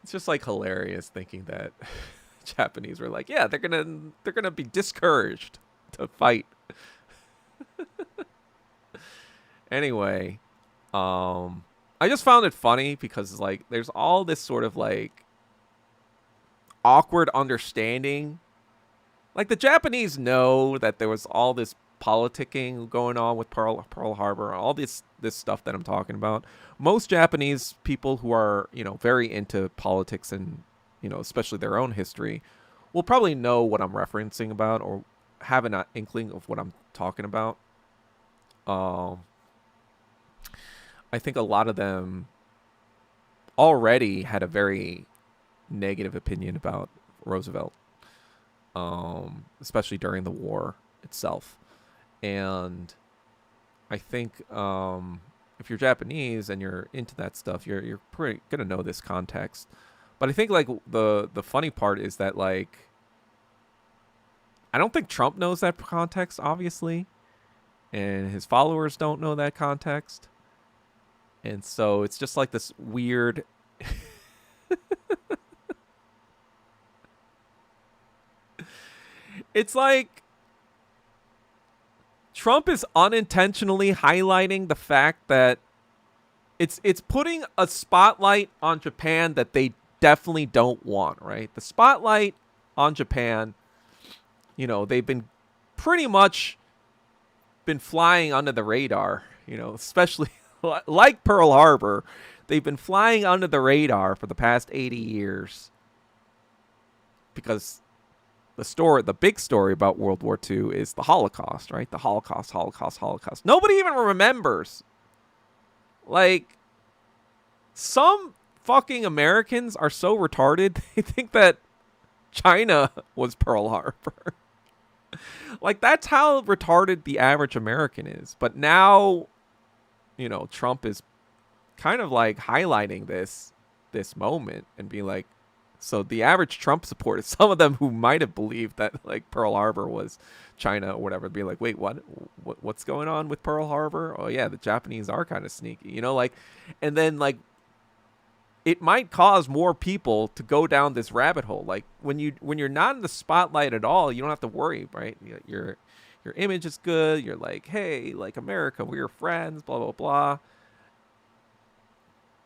Speaker 1: It's just like hilarious thinking that Japanese were like, yeah, they're gonna be discouraged to fight. Anyway, I just found it funny because like there's all this sort of like awkward understanding. Like the Japanese know that there was all this politicking going on with Pearl Harbor, all this stuff that I'm talking about. Most Japanese people who are, very into politics and, especially their own history, will probably know what I'm referencing about or have an inkling of what I'm talking about. I think a lot of them already had a very negative opinion about Roosevelt, especially during the war itself. And I think if you're Japanese and you're into that stuff, you're pretty gonna know this context. But I think like the funny part is that like I don't think Trump knows that context, obviously, and his followers don't know that context, and so it's just like this weird. It's like Trump is unintentionally highlighting the fact that it's putting a spotlight on Japan that they definitely don't want, right? The spotlight on Japan, they've been pretty much been flying under the radar, especially like Pearl Harbor. They've been flying under the radar for the past 80 years because the big story about World War II is the Holocaust, right? The Holocaust. Nobody even remembers. Like, some fucking Americans are so retarded, they think that China was Pearl Harbor. Like, that's how retarded the average American is. But now, Trump is kind of like highlighting this moment and being like, so the average Trump supporter, some of them who might have believed that like Pearl Harbor was China or whatever, be like, wait, what's going on with Pearl Harbor? Oh yeah, the Japanese are kind of sneaky, like, and then like it might cause more people to go down this rabbit hole. Like when you're not in the spotlight at all, you don't have to worry, right? Your image is good. You're like, hey, like America, we're friends, blah blah blah.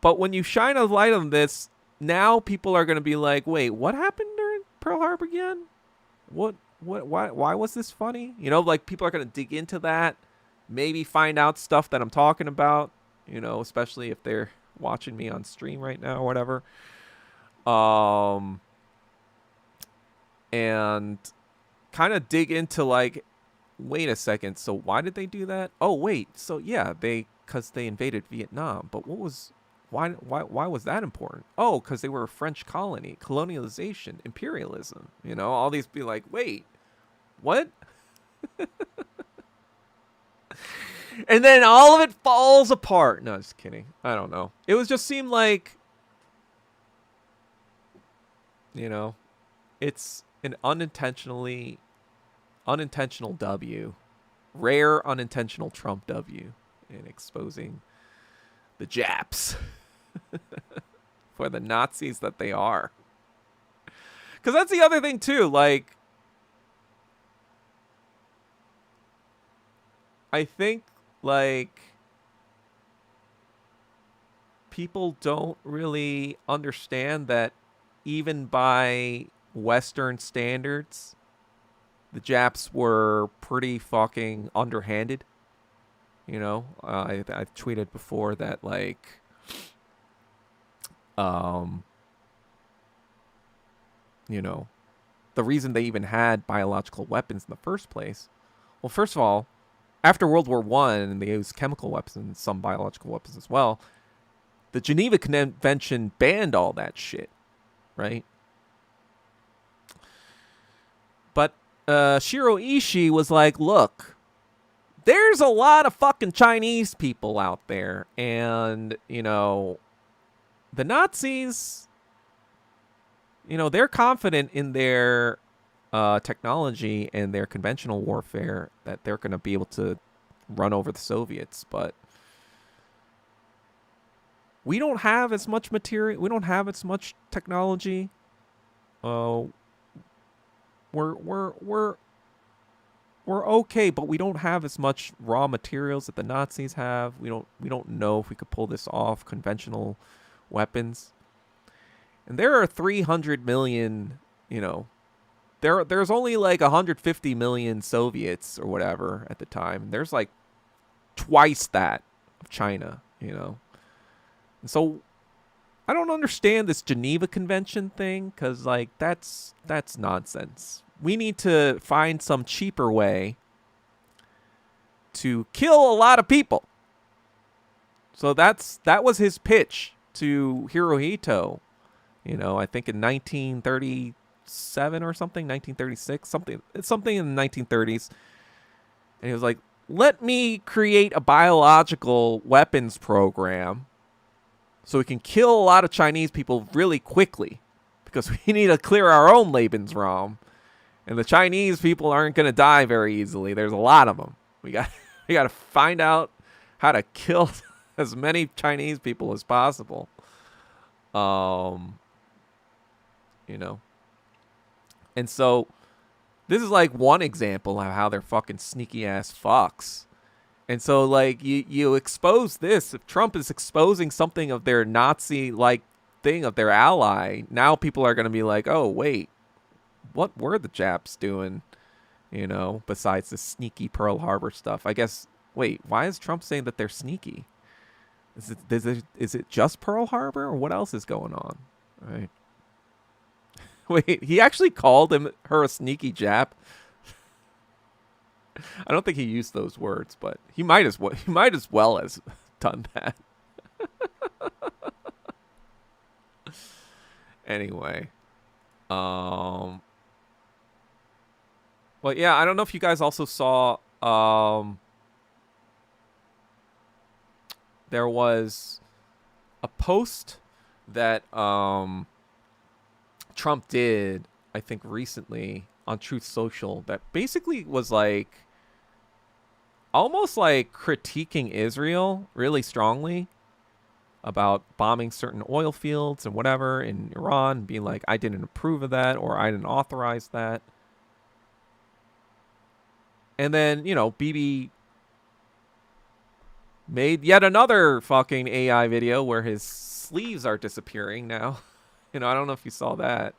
Speaker 1: But when you shine a light on this, now people are going to be like, wait, what happened during Pearl Harbor again? Why was this funny? Like people are going to dig into that, maybe find out stuff that I'm talking about, especially if they're watching me on stream right now or whatever. And kind of dig into like, wait a second, so why did they do that? Oh, wait, so yeah, because they invaded Vietnam, but why was that important? Oh, because they were a French colony, colonialization, imperialism. All these be like, wait, what? And then all of it falls apart. No, just kidding. I don't know. It was just seemed like, it's an unintentional W, rare unintentional Trump W in exposing the Japs. For the Nazis that they are. Because that's the other thing too, like I think like people don't really understand that even by Western standards, the Japs were pretty fucking underhanded. I've tweeted before that like the reason they even had biological weapons in the first place. Well, first of all, after World War I, they used chemical weapons and some biological weapons as well. The Geneva Convention banned all that shit, right? But Shiro Ishii was like, look, there's a lot of fucking Chinese people out there, and, the Nazis, they're confident in their technology and their conventional warfare that they're going to be able to run over the Soviets, but we don't have as much material. We don't have as much technology. We're okay, but we don't have as much raw materials that the Nazis have. We don't know if we could pull this off, conventional weapons. And there are 300 million, there's only like 150 million Soviets or whatever at the time. There's like twice that of China, And so I don't understand this Geneva Convention thing, because like that's nonsense. We need to find some cheaper way to kill a lot of people. So that was his pitch to Hirohito, I think in 1937 or something, 1936, something in the 1930s. And he was like, let me create a biological weapons program so we can kill a lot of Chinese people really quickly. because we need to clear our own Lebensraum. And the Chinese people aren't going to die very easily. There's a lot of them. We got to find out how to kill as many Chinese people as possible. You know. And so this is like one example of how they're fucking sneaky ass fucks. And so like you expose this. If Trump is exposing something of their Nazi like thing of their ally, now people are going to be like, "Oh, wait. What were the Japs doing, you know, besides the sneaky Pearl Harbor stuff?" I guess, wait, why is Trump saying that they're sneaky? Is it just Pearl Harbor, or what else is going on? Right. Wait, he actually called her a sneaky Jap? I don't think he used those words, but he might as well has done that. Anyway. Well, yeah, I don't know if you guys also saw, there was a post that Trump did, I think recently, on Truth Social that basically was like, almost like critiquing Israel really strongly about bombing certain oil fields and whatever in Iran, being like, I didn't approve of that, or I didn't authorize that. And then, you know, Bibi made yet another fucking AI video where his sleeves are disappearing now. You know, I don't know if you saw that.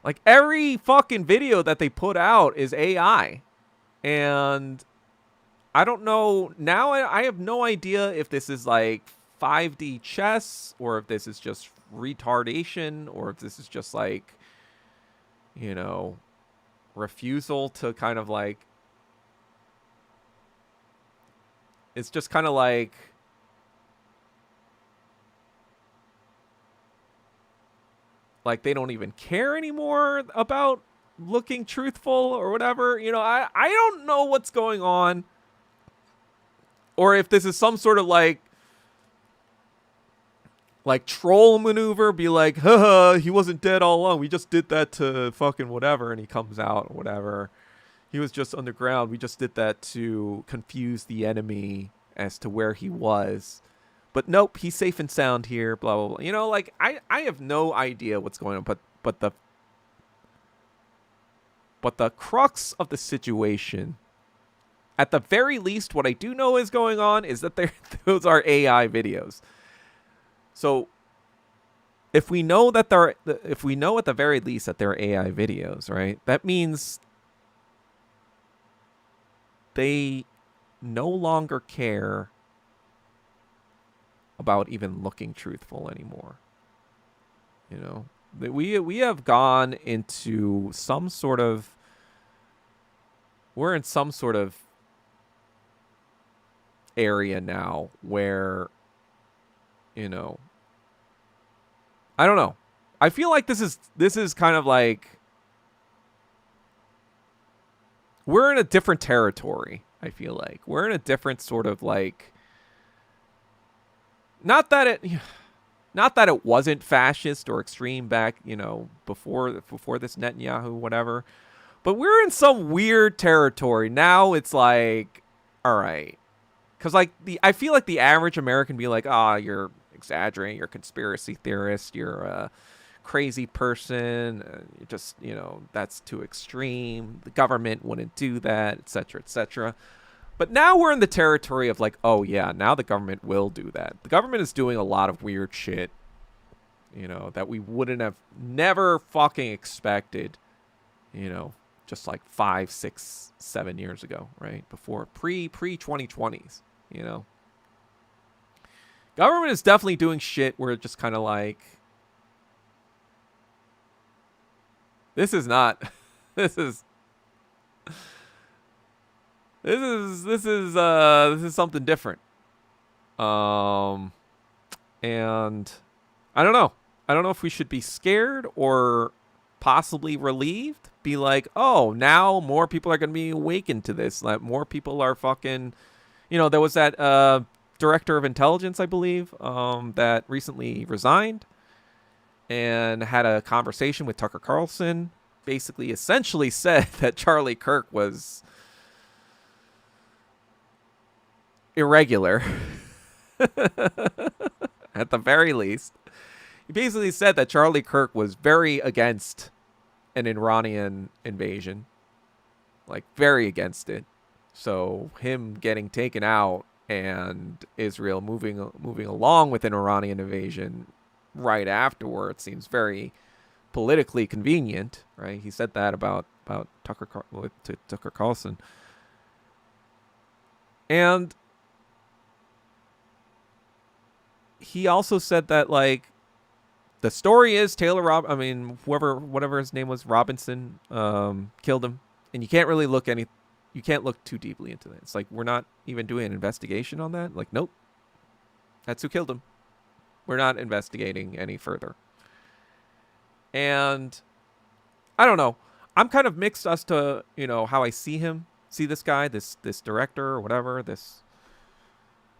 Speaker 1: Like, every fucking video that they put out is AI. And I don't know. Now I have no idea if this is like 5D chess, or if this is just retardation, or if this is just like, you know, refusal to kind of like, it's just kind of like, they don't even care anymore about looking truthful or whatever. You know, I don't know what's going on. Or if this is some sort of like troll maneuver, be like, haha, he wasn't dead all along. We just did that to fucking whatever. And he comes out or whatever. He was just underground. We just did that to confuse the enemy as to where he was. But nope, he's safe and sound here, blah, blah, blah. You know, like, I have no idea what's going on. But the crux of the situation, at the very least, what I do know is going on is that those are AI videos. So if we know at the very least that they're AI videos, right? That means they no longer care about even looking truthful anymore. You know, we have gone into some sort of, we're in some sort of area now where, you know, I don't know. I feel like this is kind of like, we're in a different territory. I feel like we're in a different sort of like, not that it wasn't fascist or extreme back, you know, before this Netanyahu, whatever, but we're in some weird territory now. It's like, all right, because like I feel like the average American be like, you're exaggerating, you're a conspiracy theorist, you're a crazy person, you just, you know, that's too extreme, the government wouldn't do that, etc., etc. But now we're in the territory of like, oh yeah, now the government will do that. The government is doing a lot of weird shit, you know, that we wouldn't have never fucking expected, you know, just like 5, 6, 7 years ago, right? Before pre 2020s, you know. Government is definitely doing shit where it's just kind of like, this is something different. And I don't know. I don't know if we should be scared or possibly relieved. Be like, oh, now more people are going to be awakened to this. Like, more people are fucking, you know, there was that director of intelligence, I believe, that recently resigned. and had a conversation with Tucker Carlson. Basically, essentially said that Charlie Kirk was irregular, at the very least. He basically said that Charlie Kirk was very against an Iranian invasion, like very against it. So him getting taken out and Israel moving along with an Iranian invasion right afterwards seems very politically convenient, right? He said that about Tucker Carlson, and he also said that like the story is whatever his name was, Robinson, killed him, and you can't look too deeply into it. It's like we're not even doing an investigation on that. Like, nope, that's who killed him. We're not investigating any further. And I don't know. I'm kind of mixed as to, how I see this guy, this director or whatever.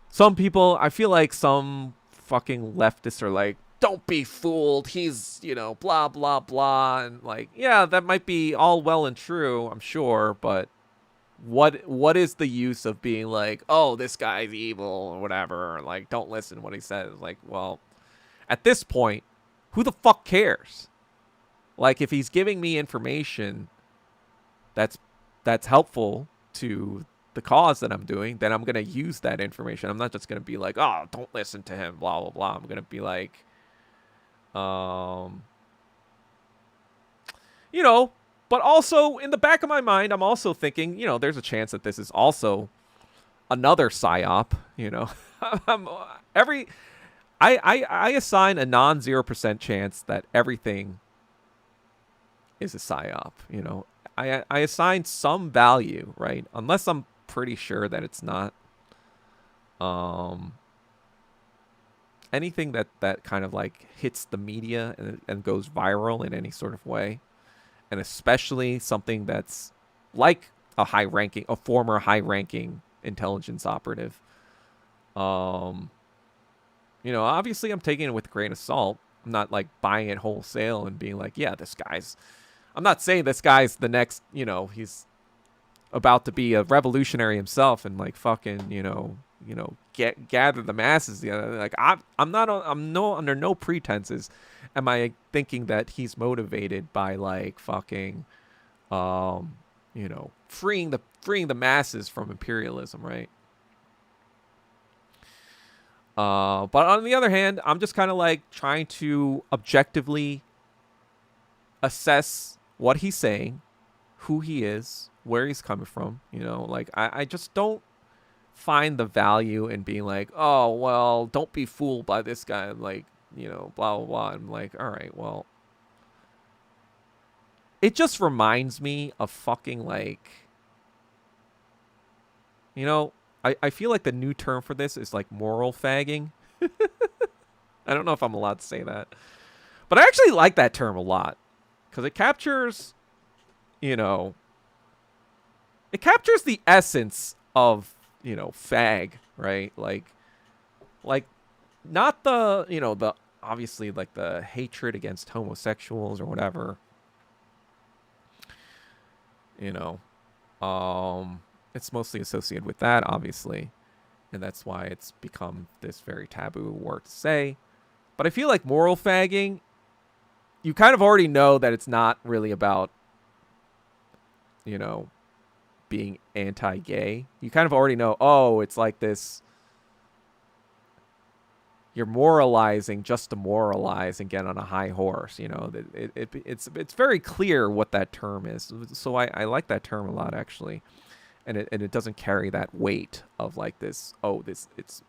Speaker 1: Some people, I feel like some fucking leftists are like, don't be fooled. He's, blah, blah, blah. And like, yeah, that might be all well and true, I'm sure. But what is the use of being like, oh, this guy's evil or whatever? Or like, don't listen to what he says. Like, well, at this point, who the fuck cares? Like, if he's giving me information that's helpful to the cause that I'm doing, then I'm going to use that information. I'm not just going to be like, oh, don't listen to him, blah, blah, blah. I'm going to be like, but also in the back of my mind, I'm also thinking, there's a chance that this is also another psyop, I assign a non-0% chance that everything is a psyop, I assign some value, right? Unless I'm pretty sure that it's not. Anything that kind of like hits the media and goes viral in any sort of way, and especially something that's like a former high-ranking intelligence operative. Obviously I'm taking it with a grain of salt. I'm not like buying it wholesale and being like, yeah, I'm not saying this guy's the next, he's about to be a revolutionary himself and like fucking, gather the masses. Like I'm under no pretenses am I thinking that he's motivated by like fucking, freeing the masses from imperialism, right? But on the other hand, I'm just kind of like trying to objectively assess what he's saying, who he is, where he's coming from. Like I just don't find the value in being like, oh, well, don't be fooled by this guy. Like, blah, blah, blah. I'm like, all right, well, it just reminds me of fucking like, I feel like the new term for this is like moral fagging. I don't know if I'm allowed to say that, but I actually like that term a lot because it captures, it captures the essence of, fag, right? Like not the, the obviously like the hatred against homosexuals or whatever, it's mostly associated with that, obviously. And that's why it's become this very taboo word to say. But I feel like moral fagging, you kind of already know that it's not really about, being anti-gay. You kind of already know, oh, it's like this, you're moralizing just to moralize and get on a high horse. It's very clear what that term is. So I like that term a lot, actually. And it doesn't carry that weight of like this,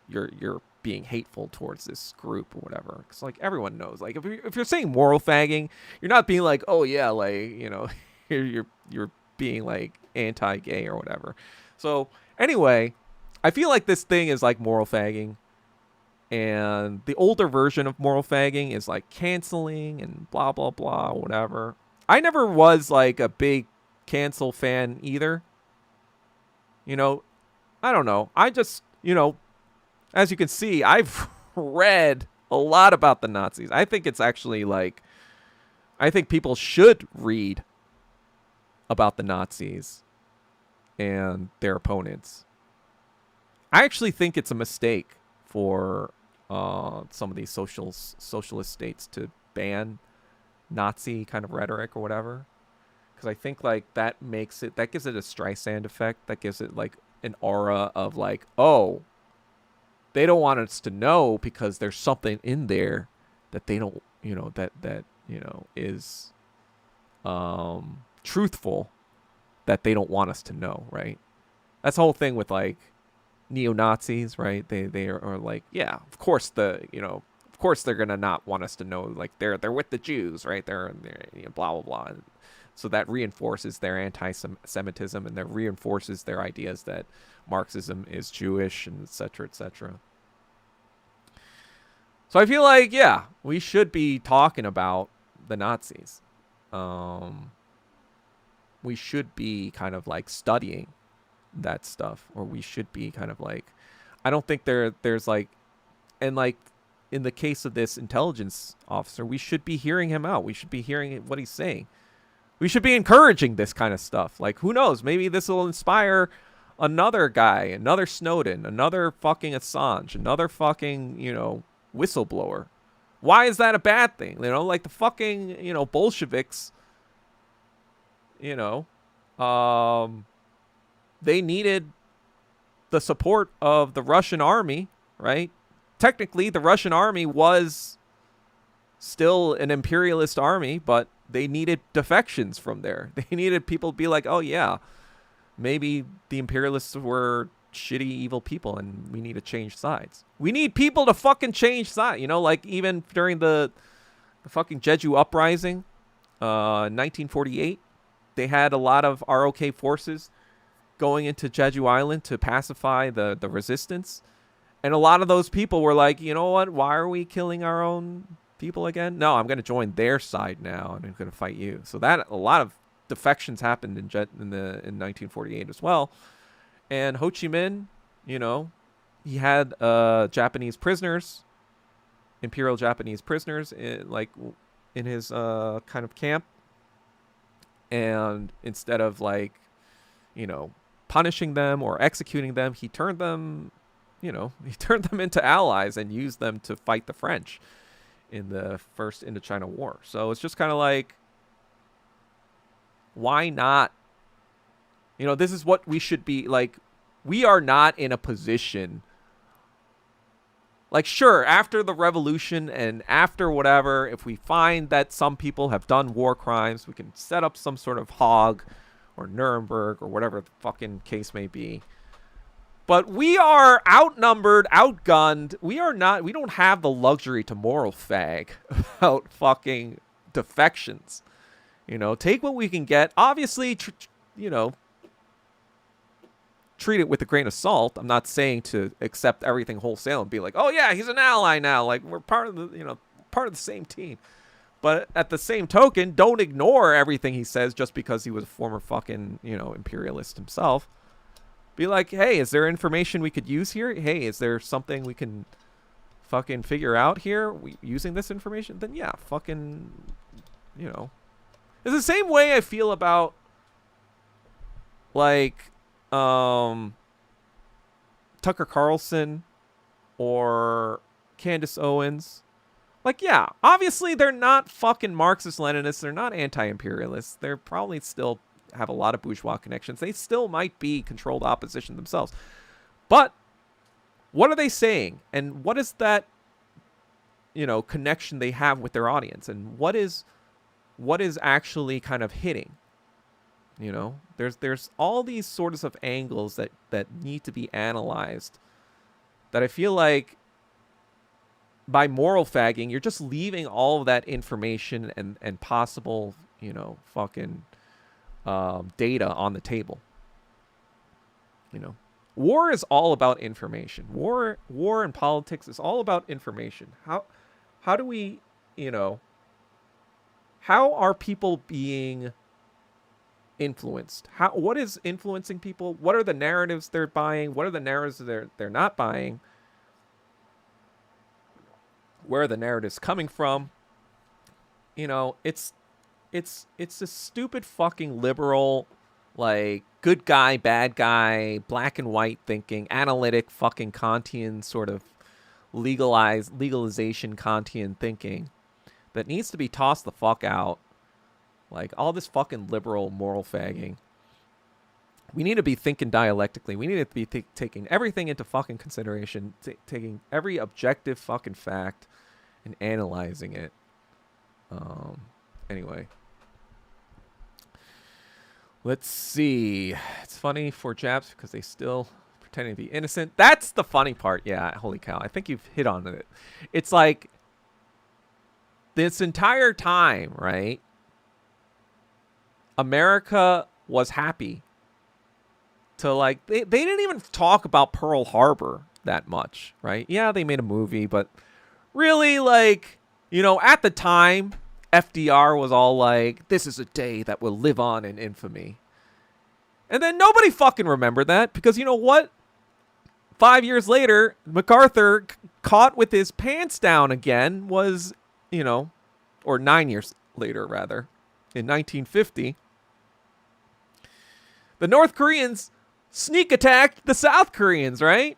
Speaker 1: you're being hateful towards this group or whatever. It's like everyone knows. Like if you're saying moral fagging, you're not being like, oh yeah, like, you're being like anti-gay or whatever. So anyway, I feel like this thing is like moral fagging. And the older version of moral fagging is like canceling and blah, blah, blah, whatever. I never was like a big cancel fan either. I don't know. I just, as you can see, I've read a lot about the Nazis. I think it's actually like, I think people should read about the Nazis and their opponents. I actually think it's a mistake for some of these socialist states to ban Nazi kind of rhetoric or whatever, because I think like that gives it a Streisand effect. That gives it like an aura of like, oh, they don't want us to know because there's something in there that they don't, that is truthful, that they don't want us to know, right? That's the whole thing with like neo-Nazis, right? They are like, yeah, of course of course they're gonna not want us to know, like they're with the Jews, right? They're blah blah blah. So that reinforces their anti-Semitism, and that reinforces their ideas that Marxism is Jewish, and et cetera, et cetera. So I feel like, yeah, we should be talking about the Nazis. We should be kind of like studying that stuff, or we should be kind of like, I don't think there's like, and like in the case of this intelligence officer, we should be hearing him out. We should be hearing what he's saying. We should be encouraging this kind of stuff. Like, who knows? Maybe this will inspire another guy, another Snowden, another fucking Assange, another fucking, whistleblower. Why is that a bad thing? Like the fucking, Bolsheviks, they needed the support of the Russian army, right? Technically, the Russian army was still an imperialist army, but they needed defections from there. They needed people to be like, oh yeah, maybe the imperialists were shitty, evil people, and we need to change sides. We need people to fucking change sides. Like even during the fucking Jeju uprising, 1948, they had a lot of ROK forces going into Jeju Island to pacify the resistance. And a lot of those people were like, you know what? Why are we killing our own people again? No, I'm going to join their side now, and I'm going to fight you. So that a lot of defections happened in 1948 as well. And Ho Chi Minh, he had Japanese prisoners, imperial Japanese prisoners, in his kind of camp. And instead of like, punishing them or executing them, he turned them into allies and used them to fight the French in the First Indochina War. So it's just kind of like, why not? This is what we should be like. We are not in a position, like, sure, after the revolution and after whatever, if we find that some people have done war crimes, we can set up some sort of Hague or Nuremberg or whatever the fucking case may be. But we are outnumbered, outgunned. We don't have the luxury to moral fag about fucking defections. Take what we can get. Obviously, treat it with a grain of salt. I'm not saying to accept everything wholesale and be like, oh yeah, he's an ally now. Like, we're part of the same team. But at the same token, don't ignore everything he says just because he was a former fucking, imperialist himself. Be like, hey, is there information we could use here? Hey, is there something we can fucking figure out here using this information? Then yeah, fucking, It's the same way I feel about, like, Tucker Carlson or Candace Owens. Like, yeah, obviously they're not fucking Marxist-Leninists. They're not anti-imperialists. They're probably still have a lot of bourgeois connections. They still might be controlled opposition themselves. But what are they saying? And what is that, connection they have with their audience? And what is actually kind of hitting? There's all these sorts of angles that need to be analyzed, that I feel like by moral fagging, you're just leaving all of that information and possible, fucking data on the table. War is all about information. War and politics is all about information. How do we, how are people being influenced? What is influencing people? What are the narratives they're buying? What are the narratives they're not buying? where the narrative's coming from. You know, it's a stupid fucking liberal, like, good guy, bad guy, black and white thinking, analytic fucking Kantian sort of legalization Kantian thinking that needs to be tossed the fuck out. Like, all this fucking liberal moral fagging. We need to be thinking dialectically. We need to be taking everything into fucking consideration, taking every objective fucking fact and analyzing it. Anyway. Let's see. It's funny for Japs because they still pretending to be innocent. That's the funny part. Yeah, holy cow. I think you've hit on it. It's like this entire time, right? America was happy to, like, they didn't even talk about Pearl Harbor that much, right? Yeah, they made a movie, but really, like, you know, at the time, FDR was all like, this is a day that will live on in infamy. And then nobody fucking remembered that because, you know what? 5 years later, MacArthur, caught with his pants down again, was, you know, or 9 years later, rather, in 1950, the North Koreans sneak attacked the South Koreans, right?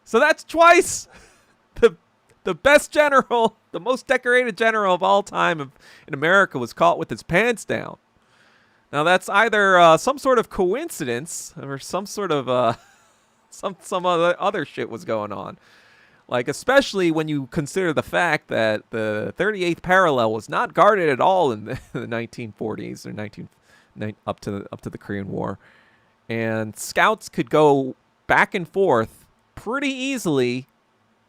Speaker 1: So that's twice the best general, the most decorated general of all time in America was caught with his pants down. Now that's either some sort of coincidence or some sort of some other shit was going on. Like, especially when you consider the fact that the 38th parallel was not guarded at all in the 1940s or up to the Korean War, and scouts could go back and forth pretty easily.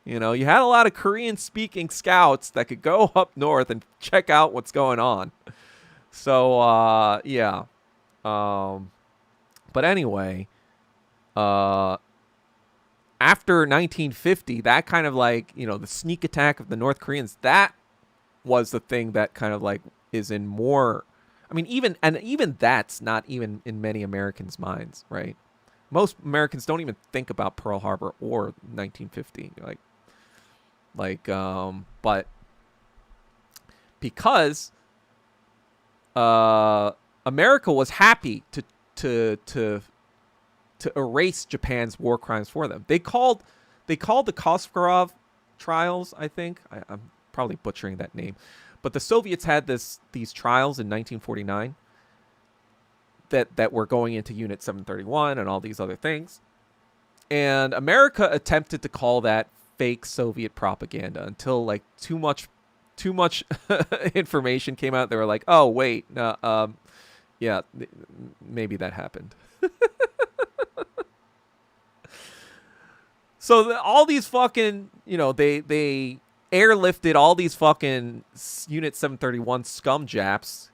Speaker 1: You know, you had a lot of Korean-speaking scouts that could go up north and check out what's going on. So, yeah. But anyway, after 1950, that kind of, like, you know, the sneak attack of the North Koreans, that was the thing that kind of, like, is in more... I mean, even that's not even in many Americans' minds, right? Most Americans don't even think about Pearl Harbor or 1950. But because America was happy to erase Japan's war crimes for them. They called the Kasparov trials, I think. I'm probably butchering that name. But the Soviets had these trials in 1949 that were going into Unit 731 and all these other things. And America attempted to call that fake Soviet propaganda until, like, too much information came out. They were like, oh, wait, yeah, maybe that happened. So all these fucking, you know, they airlifted all these fucking Unit 731 scum Japs,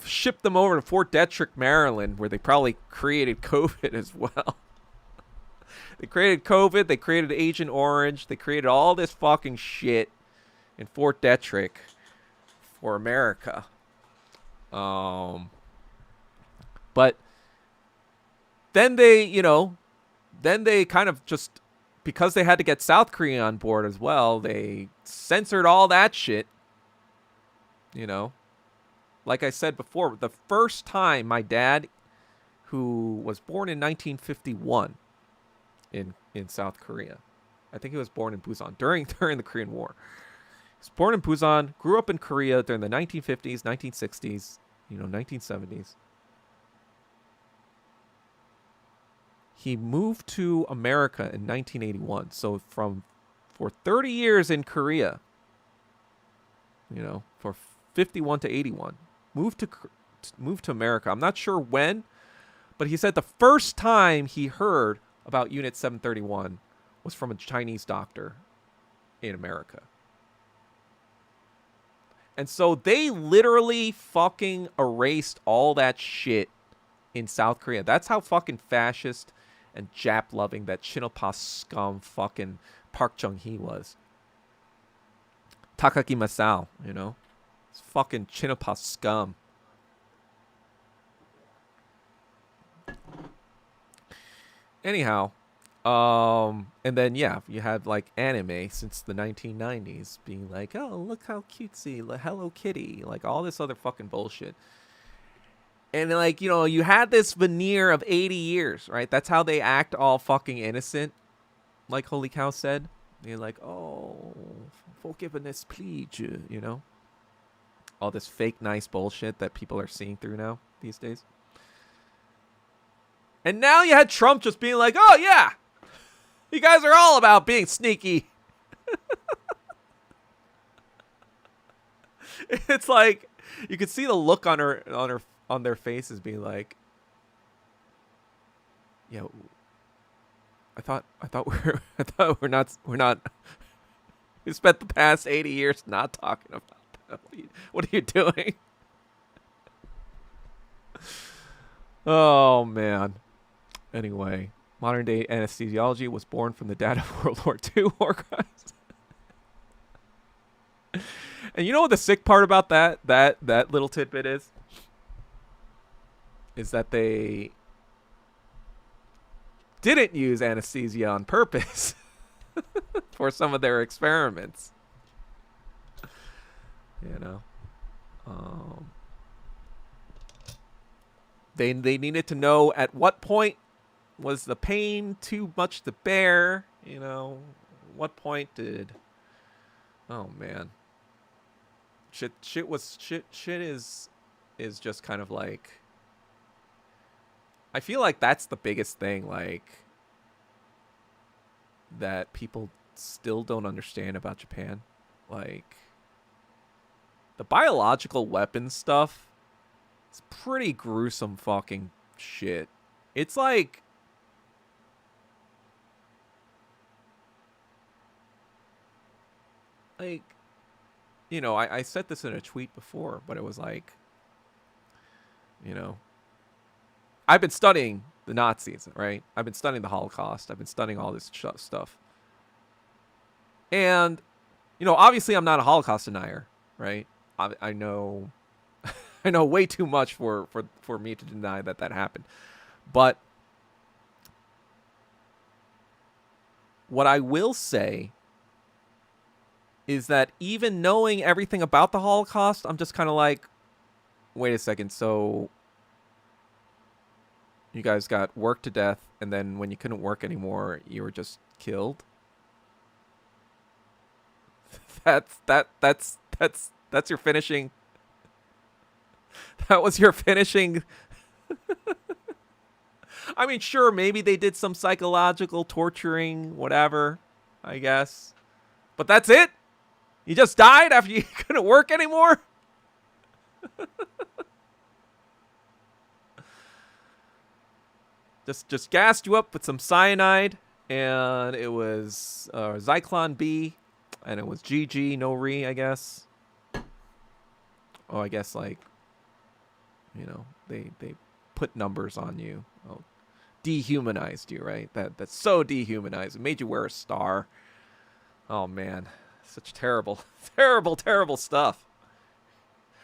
Speaker 1: shipped them over to Fort Detrick, Maryland, where they probably created COVID as well. They created COVID, they created Agent Orange, they created all this fucking shit in Fort Detrick for America. But then they kind of just, because they had to get South Korea on board as well, they censored all that shit. You know, like I said before, the first time my dad, who was born in 1951 in South Korea, I think he was born in Busan during the Korean War. He was born in Busan, grew up in Korea during the 1950s, 1960s, 1970s. He moved to America in 1981. So for 30 years in Korea, for 51 to 81, moved to America. I'm not sure when, but he said the first time he heard about Unit 731 was from a Chinese doctor in America. And so they literally fucking erased all that shit in South Korea. That's how fucking fascist and Jap-loving that Chinopa scum fucking Park Chung-hee was. Takaki Masao, It's fucking Chinopa scum. Anyhow, And then yeah, you had like anime since the 1990s being like, oh, look how cutesy, Hello Kitty, like all this other fucking bullshit. And like, you had this veneer of 80 years, right? That's how they act all fucking innocent, like Holy Cow said. You're like, oh, forgiveness, please, all this fake nice bullshit that people are seeing through now these days. And now you had Trump just being like, oh yeah, you guys are all about being sneaky. It's like you could see the look on their faces being like, yeah, I thought we're not we spent the past 80 years not talking about that. What are you doing? Oh man. Anyway, modern day anesthesiology was born from the data of World War II war crimes. And you know what the sick part about that little tidbit is? Is that they didn't use anesthesia on purpose for some of their experiments. They needed to know at what point was the pain too much to bear. What point did? Oh man, shit is just kind of like. I feel like that's the biggest thing, like, that people still don't understand about Japan. Like, the biological weapons stuff is pretty gruesome fucking shit. It's like, I said this in a tweet before, but it was like, I've been studying the Nazis, right? I've been studying the Holocaust. I've been studying all this stuff. And, obviously I'm not a Holocaust denier, right? I know I know way too much for me to deny that happened. But what I will say is that even knowing everything about the Holocaust, I'm just kind of like, wait a second, so you guys got worked to death, and then when you couldn't work anymore, you were just killed? That's your finishing. That was your finishing. I mean, sure, maybe they did some psychological torturing, whatever, I guess. But that's it? You just died after you couldn't work anymore? Just gassed you up with some cyanide, and it was Zyklon B, and it was GG, no re, I guess. Oh, I guess, like, they put numbers on you. Oh, dehumanized you, right? That's so dehumanized. It made you wear a star. Oh, man. Such terrible, terrible, terrible stuff.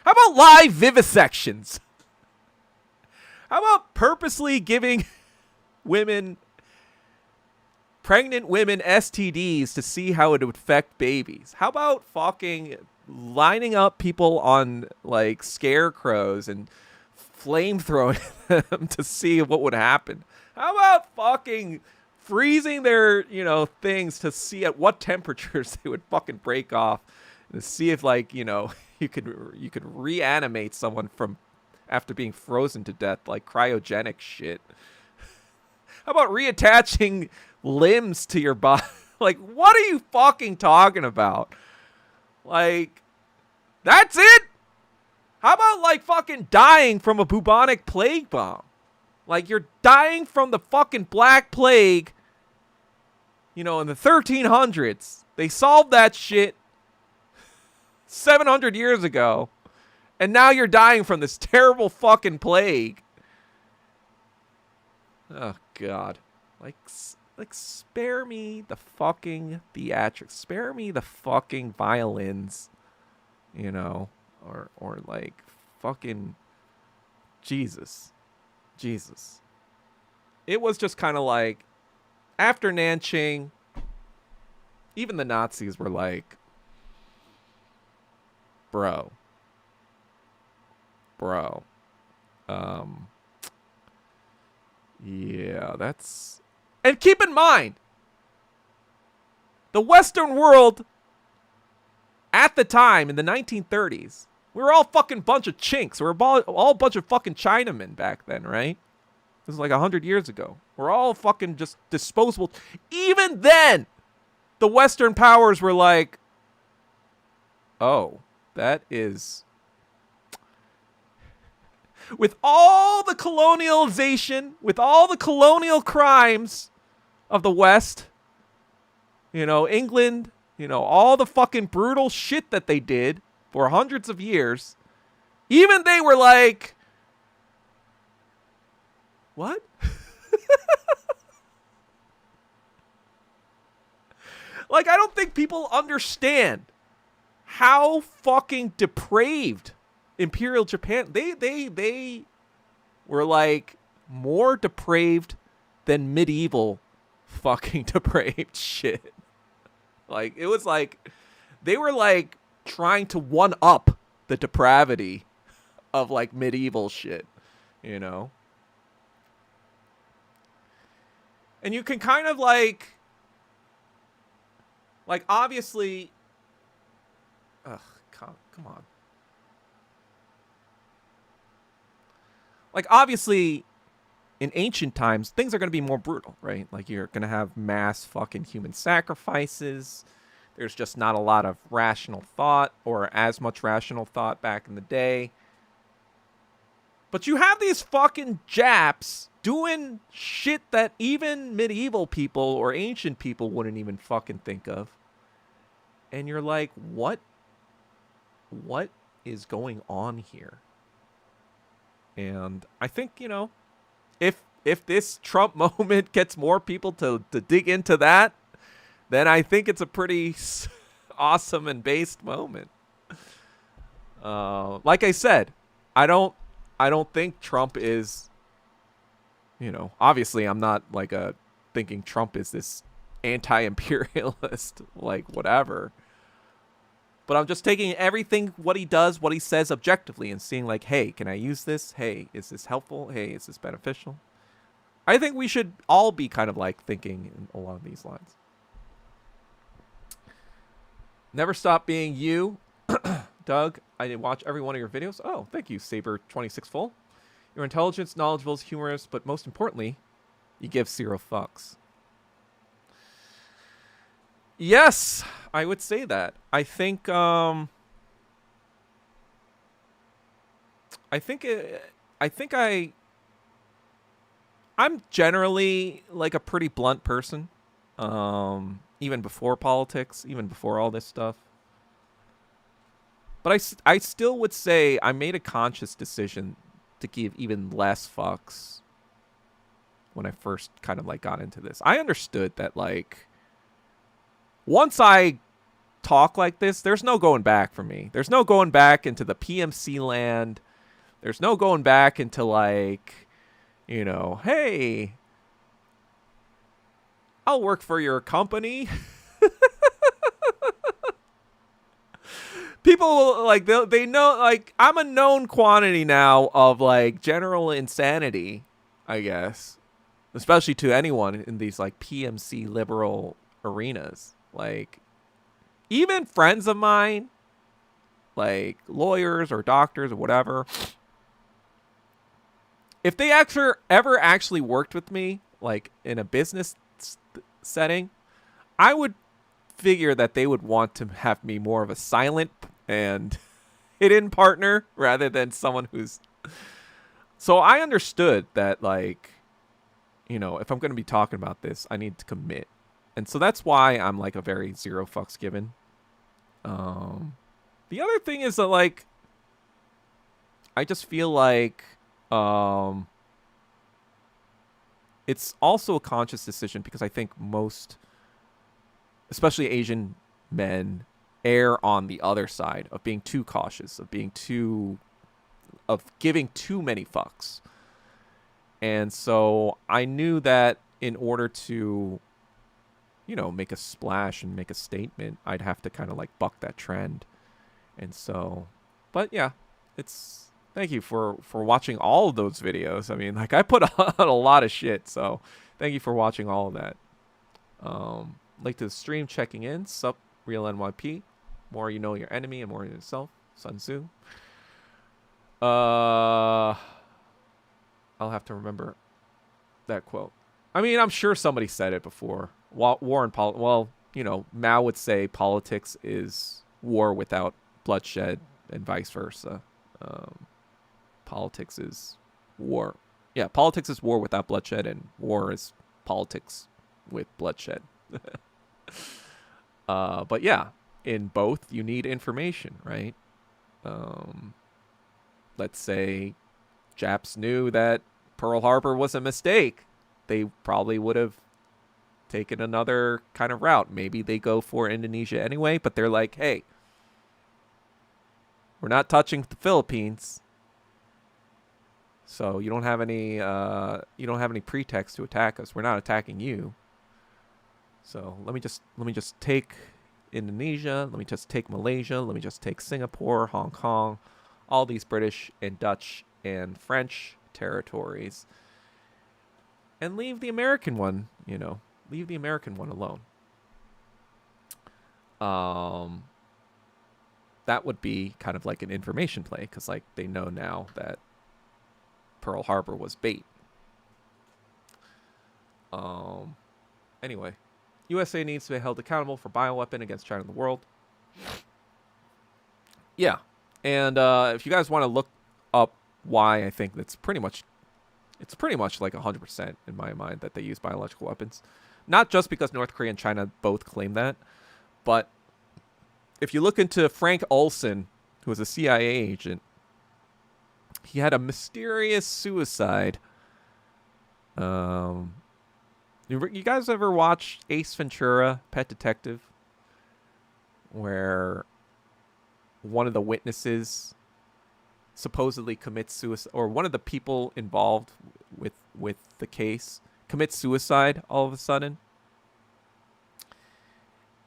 Speaker 1: How about live vivisections? How about purposely giving pregnant women STDs to see how it would affect babies? How about fucking lining up people on, like, scarecrows and flamethrowing them to see what would happen? How about fucking freezing their, things to see at what temperatures they would fucking break off, and to see if, like, you could reanimate someone from after being frozen to death, like cryogenic shit. How about reattaching limbs to your body? Like, what are you fucking talking about? Like, that's it? How about, like, fucking dying from a bubonic plague bomb? Like, you're dying from the fucking Black Plague, in the 1300s. They solved that shit 700 years ago. And now you're dying from this terrible fucking plague. Oh, God. Like, spare me the fucking theatrics. Spare me the fucking violins, or like, fucking Jesus. It was just kind of like, after Nanjing, even the Nazis were like, bro. Yeah, that's... And keep in mind, the Western world at the time in the 1930s, we were all fucking bunch of chinks. We were all a bunch of fucking Chinamen back then, right? This was like 100 years ago. We're all fucking just disposable. Even then, the Western powers were like, oh, that is... With all the colonialization, with all the colonial crimes of the West, you know, England, you know, all the fucking brutal shit that they did for hundreds of years, even they were like, what? Like, I don't think people understand how fucking depraved Imperial Japan, they were like more depraved than medieval fucking depraved shit. Like, it was like they were like trying to one up the depravity of like medieval shit, you know? And you can kind of like obviously, ugh, come on. Like, obviously, in ancient times, things are going to be more brutal, right? Like, you're going to have mass fucking human sacrifices. There's just not a lot of rational thought, or as much rational thought back in the day. But you have these fucking Japs doing shit that even medieval people or ancient people wouldn't even fucking think of. And you're like, what is going on here? And I think, you know, if this Trump moment gets more people to dig into that, then I think it's a pretty awesome and based moment. Like I said, I don't think Trump is, you know, obviously I'm not like thinking Trump is this anti-imperialist, like whatever. But I'm just taking everything, what he does, what he says objectively and seeing like, hey, can I use this? Hey, is this helpful? Hey, is this beneficial? I think we should all be kind of like thinking along these lines. Never stop being you, Doug. I did watch every one of your videos. Oh, thank you, Saber26 Full. You're intelligent, knowledgeable, humorous, but most importantly, you give 0 fucks. Yes, I would say that. I think I'm generally like a pretty blunt person. Even before politics, even before all this stuff. But I still would say I made a conscious decision to give even less fucks when I first kind of like got into this. I understood that like once I talk like this, there's no going back for me. There's no going back into the PMC land. There's no going back into like, you know, hey, I'll work for your company. People like they know, like I'm a known quantity now of like general insanity, I guess, especially to anyone in these like PMC liberal arenas. Like even friends of mine, like lawyers or doctors or whatever, if they ever actually worked with me, like in a business setting, I would figure that they would want to have me more of a silent and hidden partner rather than someone who's... So I understood that, like, you know, if I'm going to be talking about this, I need to commit. And so that's why I'm like a very 0 fucks given. The other thing is that, like, I just feel like it's also a conscious decision because I think most, especially Asian men, err on the other side of being too cautious, of giving too many fucks. And so I knew that in order to make a splash and make a statement, I'd have to kind of like buck that trend. And so, but yeah, thank you for watching all of those videos. I mean, like I put out a lot of shit, so thank you for watching all of that. Link to the stream, checking in, sup, real NYP. More you know your enemy and more yourself. Sun Tzu. I'll have to remember that quote. I mean, I'm sure somebody said it before. War and Mao would say politics is war without bloodshed and vice versa. Politics is war. Yeah, politics is war without bloodshed, and war is politics with bloodshed. But yeah, in both, you need information, right? Let's say Japs knew that Pearl Harbor was a mistake. They probably would have taken another kind of route. Maybe they go for Indonesia anyway, but they're like, hey, we're not touching the Philippines. So you don't have any pretext to attack us. We're not attacking you. So let me just take Indonesia. Let me just take Malaysia. Let me just take Singapore, Hong Kong, all these British and Dutch and French territories, and leave the American one, leave the American one alone. That would be kind of like an information play, because like they know now that Pearl Harbor was bait. Anyway, USA needs to be held accountable for bioweapon against China in the world. Yeah, and if you guys want to look up why I think it's pretty much like 100% in my mind that they use biological weapons. Not just because North Korea and China both claim that, but if you look into Frank Olson, who was a CIA agent, he had a mysterious suicide. You guys ever watch Ace Ventura, Pet Detective? Where one of the witnesses supposedly commits suicide, or one of the people involved with the case commits suicide all of a sudden.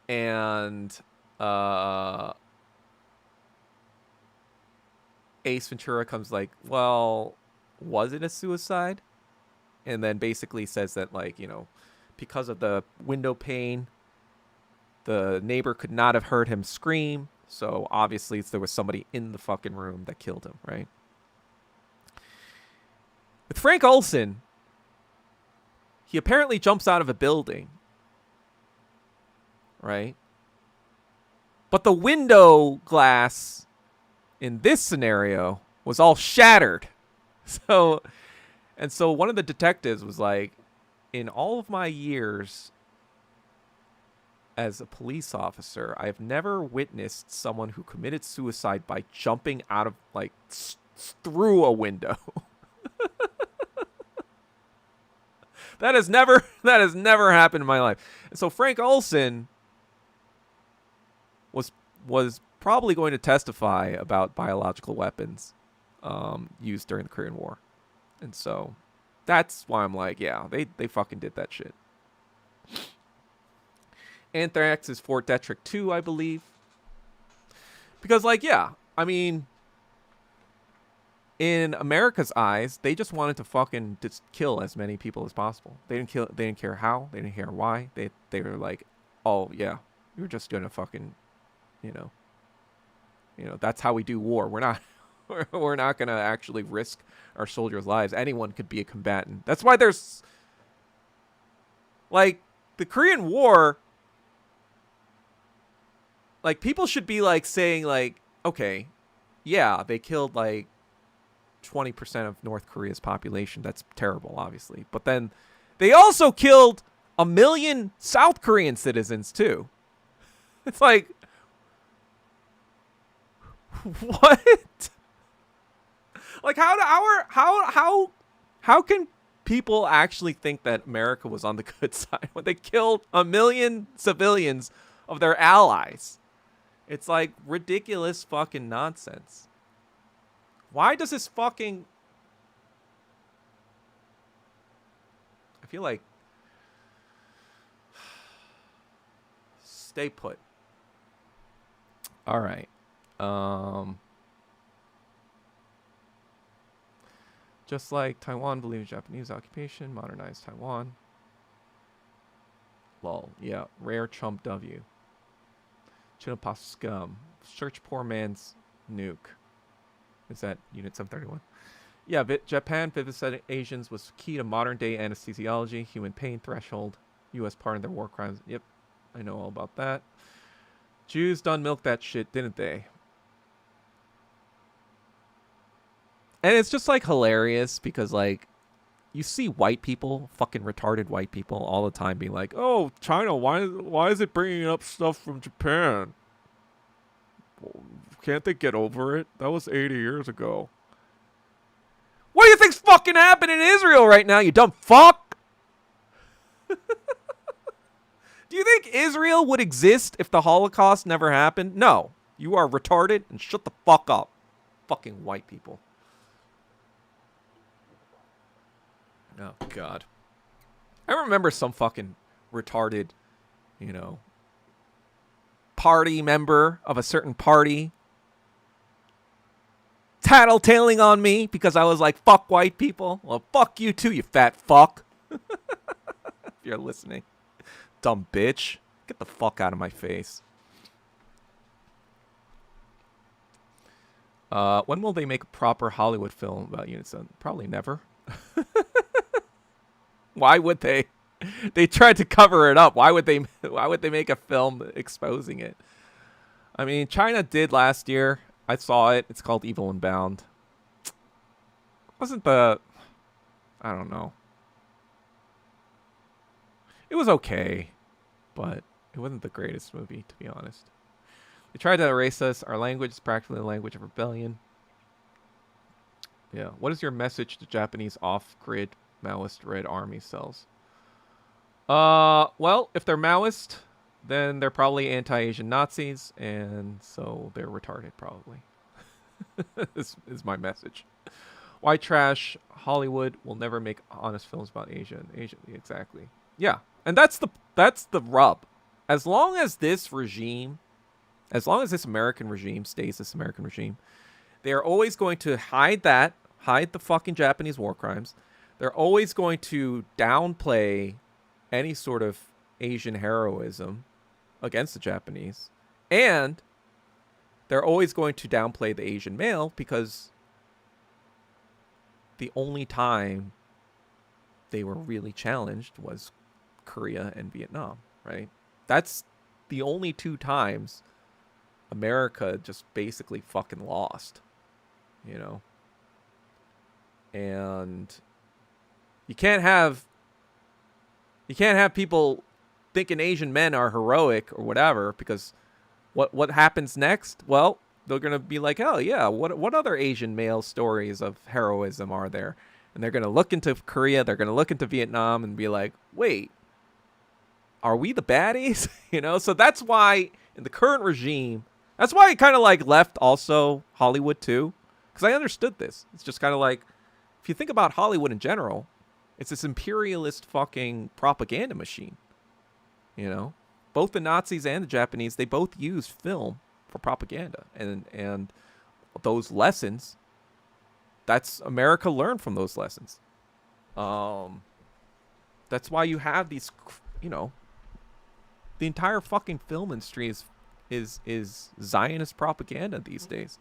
Speaker 1: And Ace Ventura comes like, well, was it a suicide? And then basically says that, like, because of the window pane, the neighbor could not have heard him scream. So obviously there was somebody in the fucking room that killed him, right? With Frank Olson, he apparently jumps out of a building, right? But the window glass in this scenario was all shattered. So one of the detectives was like, in all of my years as a police officer, I've never witnessed someone who committed suicide by jumping out of, like, through a window. That has never happened in my life. And so Frank Olson was probably going to testify about biological weapons used during the Korean War. And so that's why I'm like, yeah, they fucking did that shit. Anthrax is Fort Detrick 2, I believe. Because, like, yeah, I mean, in America's eyes, they just wanted to fucking just kill as many people as possible. They didn't care how. They didn't care why. They were like, oh, yeah, you're just gonna fucking, that's how we do war. We're not gonna actually risk our soldiers' lives. Anyone could be a combatant. That's why there's, like, the Korean War. Like, people should be, like, saying, like, okay, yeah, they killed, like, 20% of North Korea's population. That's terrible, obviously. But then they also killed 1 million South Korean citizens, too. It's like, what? Like, how can people actually think that America was on the good side when they killed 1 million civilians of their allies? It's like ridiculous fucking nonsense. Why does this fucking... I feel like... Stay put. All right. Just like Taiwan believes Japanese occupation, modernized Taiwan. Lol. Yeah. Rare chump W. Chinapa scum. Search poor man's nuke. Is that Unit 731? Yeah, Japan vivisection Asians was key to modern day anesthesiology, human pain threshold, U.S. pardoned their war crimes. Yep, I know all about that. Jews done milk that shit, didn't they? And it's just like hilarious because like you see white people, fucking retarded white people, all the time being like, "Oh, China, why is it bringing up stuff from Japan? Can't they get over it? That was 80 years ago." What do you think's fucking happening in Israel right now, you dumb fuck? Do you think Israel would exist if the Holocaust never happened? No. You are retarded and shut the fuck up. Fucking white people. Oh, God. I remember some fucking retarded, party member of a certain party tattletaling on me because I was like, fuck white people. Well, fuck you too, you fat fuck. If you're listening. Dumb bitch. Get the fuck out of my face. When will they make a proper Hollywood film about Unit 7? Probably never. Why would they? They tried to cover it up. Why would they make a film exposing it? I mean, China did last year. I saw it. It's called Evil and Bound. I don't know. It was okay, but it wasn't the greatest movie, to be honest. They tried to erase us. Our language is practically the language of rebellion. Yeah. What is your message to Japanese off-grid Maoist Red Army cells? Well, if they're Maoist, then they're probably anti-Asian Nazis, and so they're retarded, probably. This is my message. Why trash Hollywood will never make honest films about Asia and Asia? Exactly. Yeah, and that's the rub. As long as this American regime stays this American regime, they are always going to hide the fucking Japanese war crimes. They're always going to downplay any sort of Asian heroism against the Japanese. And they're always going to downplay the Asian male because the only time they were really challenged was Korea and Vietnam, right? That's the only two times America just basically fucking lost, And you can't have people thinking Asian men are heroic or whatever, because what happens next? Well, they're going to be like, oh yeah, what other Asian male stories of heroism are there? And they're going to look into Korea, they're going to look into Vietnam and be like, wait, are we the baddies? So that's why in the current regime, that's why I kind of like left also Hollywood too, because I understood this. It's just kind of like, if you think about Hollywood in general, it's this imperialist fucking propaganda machine. Both the Nazis and the Japanese, they both used film for propaganda. And those lessons, that's America learned from those lessons. That's why you have these, the entire fucking film industry is Zionist propaganda these days.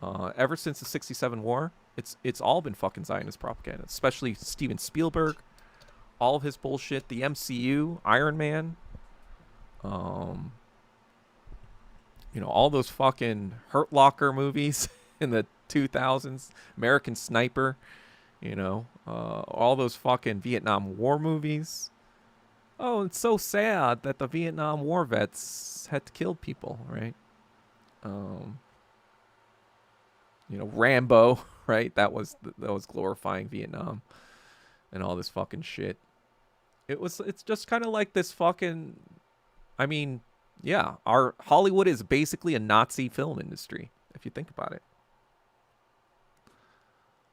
Speaker 1: Ever since the 67 war, it's all been fucking Zionist propaganda, especially Steven Spielberg, all of his bullshit, the MCU, Iron Man, all those fucking Hurt Locker movies in the 2000s, American Sniper, all those fucking Vietnam War movies. Oh, it's so sad that the Vietnam War vets had to kill people, right? Rambo, right? That was glorifying Vietnam and all this fucking shit. It's just kind of like this fucking, I mean, yeah, our Hollywood is basically a Nazi film industry, if you think about it.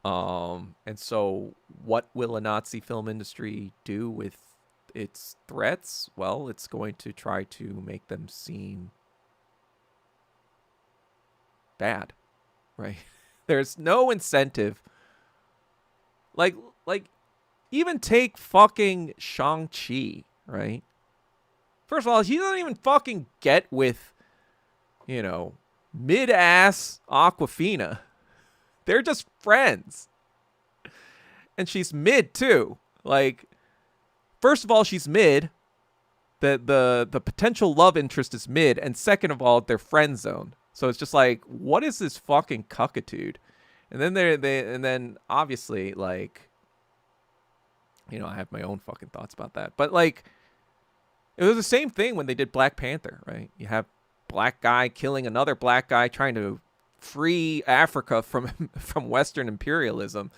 Speaker 1: And so what will a Nazi film industry do with its threats, well, it's going to try to make them seem bad, right? There's no incentive. Like even take fucking Shang-Chi, right? First of all, he doesn't even fucking get with, mid-ass Aquafina. They're just friends. And she's mid too. Like, first of all, she's mid. The potential love interest is mid, and second of all, they're friend zoned. So it's just like, what is this fucking cuckitude? And then and then obviously, like, I have my own fucking thoughts about that. But like, it was the same thing when they did Black Panther, right? You have black guy killing another black guy trying to free Africa from Western imperialism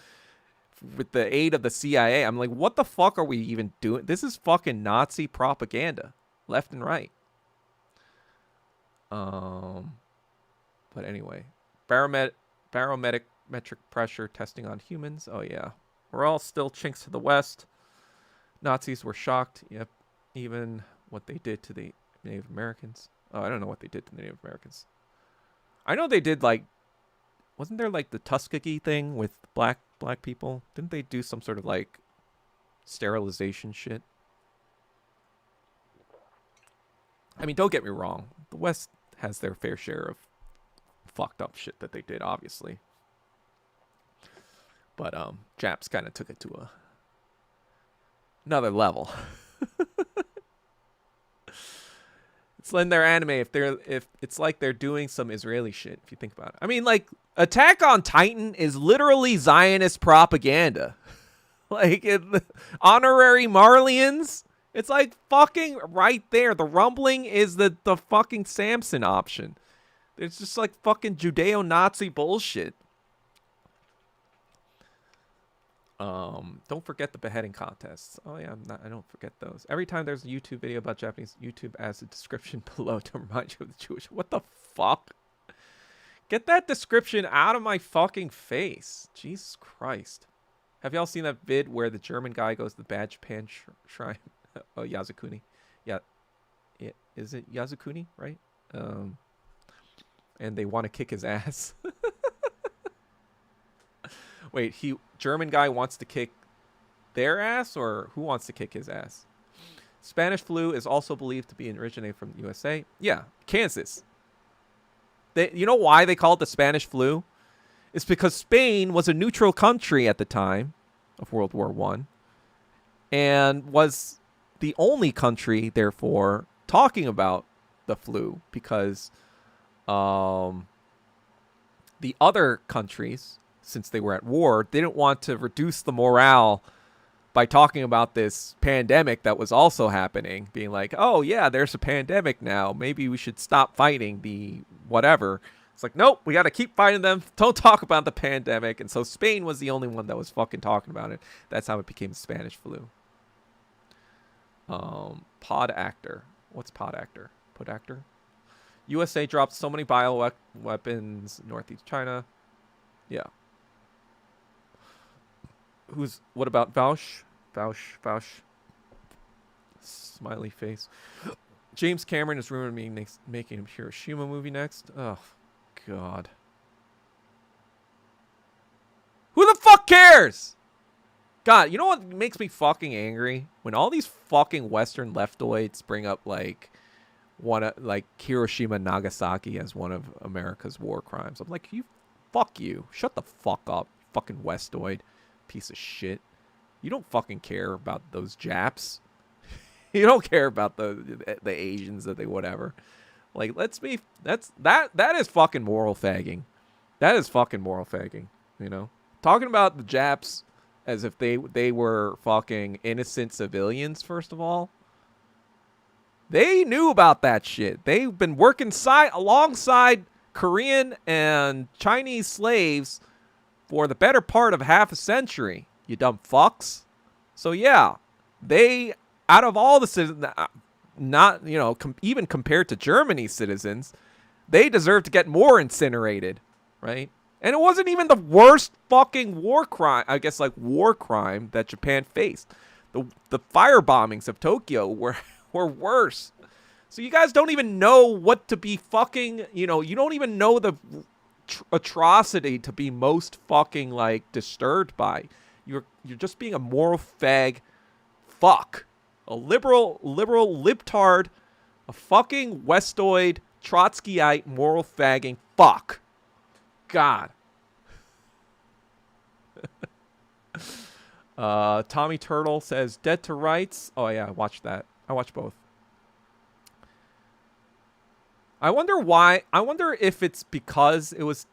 Speaker 1: with the aid of the CIA. I'm like, what the fuck are we even doing? This is fucking Nazi propaganda, left and right. But anyway, barometric pressure testing on humans. Oh yeah, we're all still chinks to the west. Nazis were shocked. Yep, even what they did to the Native Americans. Oh, I don't know what they did to the Native Americans. I know they did, like, wasn't there like the Tuskegee thing with black people? Didn't they do some sort of like sterilization shit? I mean, don't get me wrong. The West has their fair share of fucked up shit that they did, obviously. But Japs kind of took it to another level. It's in their anime if it's like they're doing some Israeli shit, if you think about it. I mean, like, Attack on Titan is literally Zionist propaganda. Like, honorary Marlians, it's like fucking right there. The rumbling is the fucking Samson option. It's just like fucking Judeo-Nazi bullshit. Don't forget the beheading contests. Oh yeah, I don't forget those. Every time there's a YouTube video about Japanese, YouTube adds a description below to remind you of the Jewish. What the fuck? Get that description out of my fucking face. Jesus Christ. Have y'all seen that vid where the German guy goes to the Bad Japan shrine? Oh, Yasukuni. Yeah. Is it Yasukuni, right? And they want to kick his ass. Wait, German guy wants to kick their ass, or who wants to kick his ass? Spanish flu is also believed to be originated from the USA. Yeah, Kansas. You know why they call it the Spanish flu? It's because Spain was a neutral country at the time of World War I, and was the only country, therefore, talking about the flu, because the other countries, since they were at war, didn't want to reduce the morale by talking about this pandemic that was also happening, being like, oh yeah, there's a pandemic now, maybe we should stop fighting the whatever. It's like, nope, we got to keep fighting them, don't talk about the pandemic. And so Spain was the only one that was fucking talking about it. That's how it became the Spanish flu. Pod actor. What's pod actor? Pod actor? USA dropped so many bioweapons northeast China. Yeah. What about Vaush? Vaush. Smiley face. James Cameron is rumored to be making a Hiroshima movie next. Oh, God. Who the fuck cares? God, you know what makes me fucking angry? When all these fucking Western leftoids bring up, like, Hiroshima, Nagasaki as one of America's war crimes. I'm like, fuck you. Shut the fuck up, fucking Westoid. Piece of shit. You don't fucking care about those Japs. You don't care about the Asians that they whatever. Like, that is fucking moral fagging. That is fucking moral fagging, you know? Talking about the Japs as if they were fucking innocent civilians, first of all. They knew about that shit. They've been working alongside Korean and Chinese slaves for the better part of half a century, you dumb fucks. So yeah, they, out of all the citizens, not, even compared to Germany's citizens, they deserve to get more incinerated, right? And it wasn't even the worst fucking war crime, I guess, like war crime that Japan faced. The fire bombings of Tokyo were worse. So you guys don't even know what to be fucking, you don't even know the atrocity to be most fucking like disturbed by. You're just being a moral fag fuck. A liberal libtard, a fucking Westoid Trotskyite moral fagging fuck. God. Tommy Turtle says Dead to Rights. Oh yeah, I watched that. I watched both. I wonder why. I wonder if it's because it was,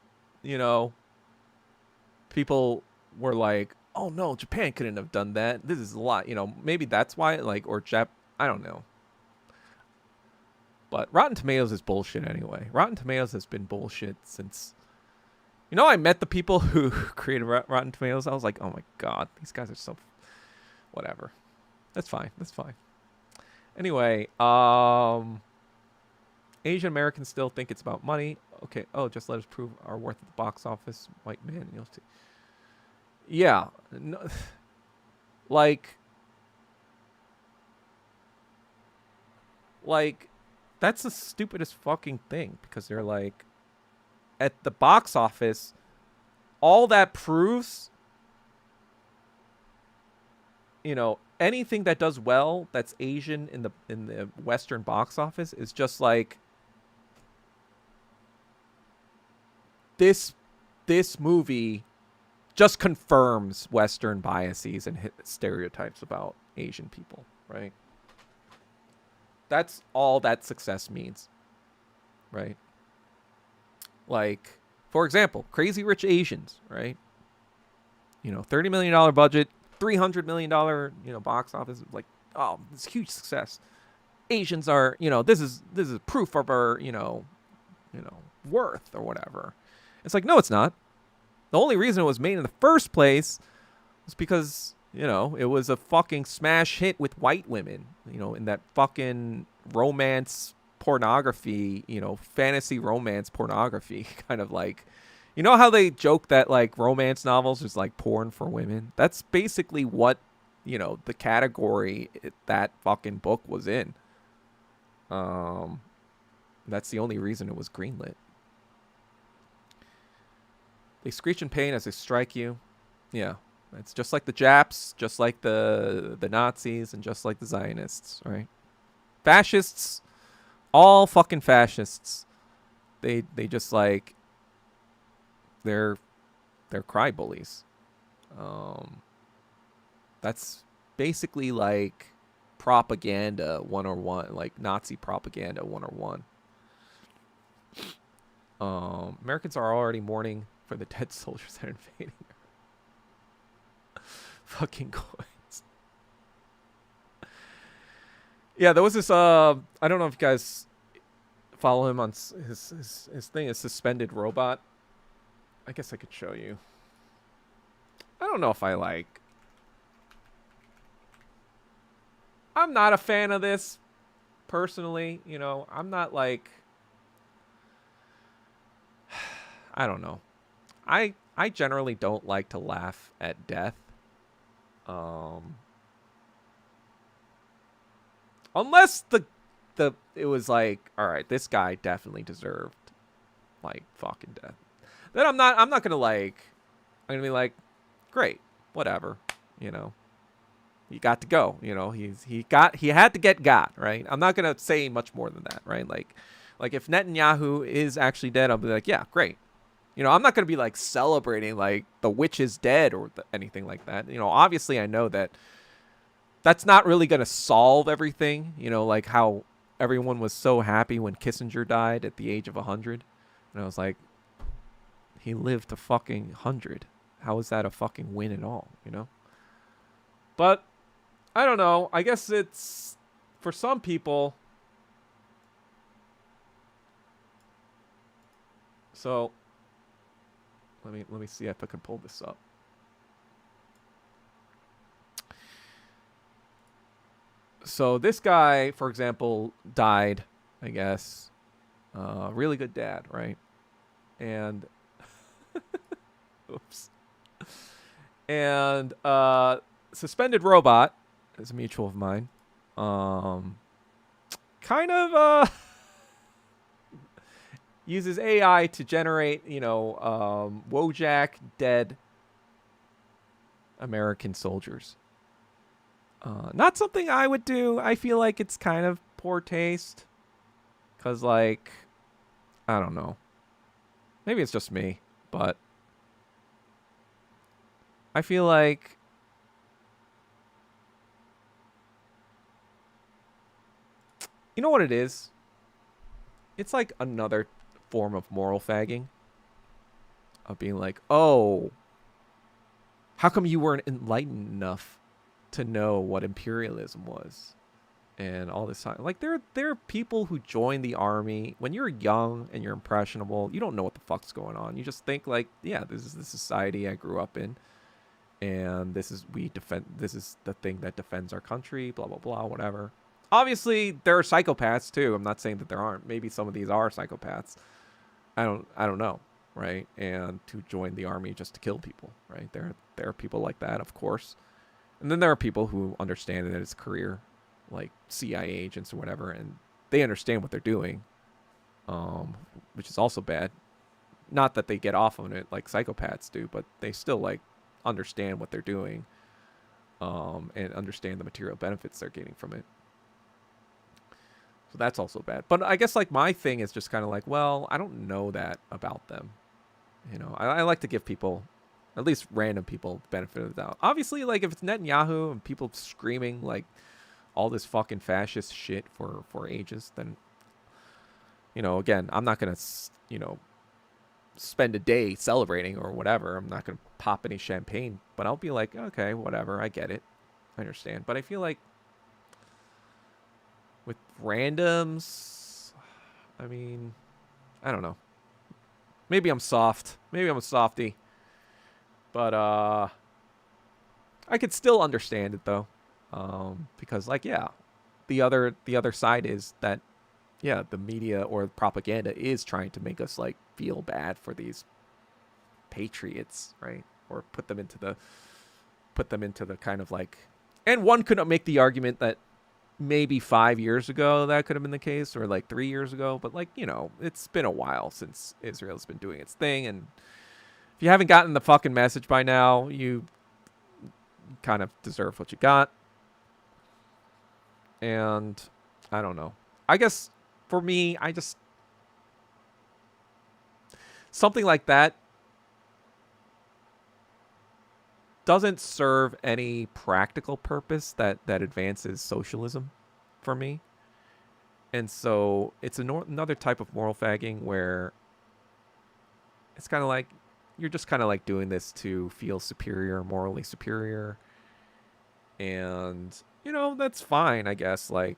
Speaker 1: people were like, oh no, Japan couldn't have done that. This is a lot. Maybe that's why, I don't know. But Rotten Tomatoes is bullshit anyway. Rotten Tomatoes has been bullshit since, I met the people who created Rotten Tomatoes. I was like, oh my God, these guys are so, whatever. That's fine. Anyway, Asian Americans still think it's about money. Okay. Oh, just let us prove our worth at the box office. White man, you'll see. Yeah. No, that's the stupidest fucking thing, because they're like, at the box office, all that proves, anything that does well that's Asian in the Western box office is just like, this movie just confirms Western biases and stereotypes about Asian people, right? That's all that success means, right? Like, for example, Crazy Rich Asians, right? $30 million budget, $300 million, box office. Like, oh, it's a huge success. Asians are, this is proof of our, worth or whatever. It's like, no, it's not. The only reason it was made in the first place was because, it was a fucking smash hit with white women, in that fucking romance pornography, fantasy romance pornography kind of like, how they joke that like romance novels is like porn for women? That's basically what, the category that fucking book was in. That's the only reason it was greenlit. They screech in pain as they strike you. Yeah. It's just like the Japs, just like the Nazis, and just like the Zionists, right? Fascists, all fucking fascists. They just like, they're cry bullies. That's basically like propaganda 101, like Nazi propaganda 101. Americans are already mourning for the dead soldiers that are invading. Fucking coins. Yeah, there was this, I don't know if you guys follow him on his thing, is Suspended Robot. I guess I could show you. I don't know if I'm not a fan of this, personally. I'm not like, I don't know. I generally don't like to laugh at death. Unless it was like, all right, this guy definitely deserved like fucking death. Then I'm not gonna I'm gonna be like, great, whatever, he got to go, he had to get got, right? I'm not gonna say much more than that, right? Like if Netanyahu is actually dead, I'll be like, yeah, great. I'm not going to be like celebrating like the witch is dead or anything like that. Obviously I know that that's not really going to solve everything. Like how everyone was so happy when Kissinger died at the age of 100. And I was like, he lived to fucking 100. How is that a fucking win at all, But I don't know. I guess it's, for some people. So let me see if I can pull this up. So this guy, for example, died, I guess. Really good dad, right? And oops. And Suspended Robot is a mutual of mine. Kind of uses AI to generate, Wojak dead American soldiers. Not something I would do. I feel like it's kind of poor taste. Because, like, I don't know. Maybe it's just me, but I feel like you know what it is? It's like another form of moral fagging. Of being like, oh, how come you weren't enlightened enough to know what imperialism was? And all this time. Like, there are people who join the army. When you're young and you're impressionable, you don't know what the fuck's going on. You just think, like, yeah, this is the society I grew up in. And this is the thing that defends our country, blah, blah, blah, whatever. Obviously, there are psychopaths, too. I'm not saying that there aren't. Maybe some of these are psychopaths. I don't know, right? And to join the army just to kill people, right? There are people like that, of course. And then there are people who understand that it's a career, like CIA agents or whatever, and they understand what they're doing, which is also bad. Not that they get off on it like psychopaths do, but they still, like, understand what they're doing, and understand the material benefits they're getting from it. So that's also bad. But I guess, like, my thing is just kind of like, well, I don't know that about them. I like to give people, at least random people, the benefit of the doubt. Obviously, like, if it's Netanyahu and people screaming, like, all this fucking fascist shit for ages, then, again, I'm not going to, spend a day celebrating or whatever. I'm not going to pop any champagne, but I'll be like, okay, whatever. I get it. I understand. But I feel like with randoms, I mean, I don't know. Maybe I'm soft. Maybe I'm a softie. But I could still understand it, though. Because, like, yeah, the other side is that, yeah, the media or propaganda is trying to make us, like, feel bad for these patriots, right? Or put them into the kind of, like, and one could make the argument that maybe 5 years ago that could have been the case, or like 3 years ago, but, like, it's been a while since Israel's been doing its thing, and if you haven't gotten the fucking message by now, you kind of deserve what you got. And I don't know. I guess for me, something like that doesn't serve any practical purpose that advances socialism for me. And so it's another type of moral fagging where it's kind of like you're just kind of like doing this to feel superior, morally superior. And, that's fine, I guess. Like,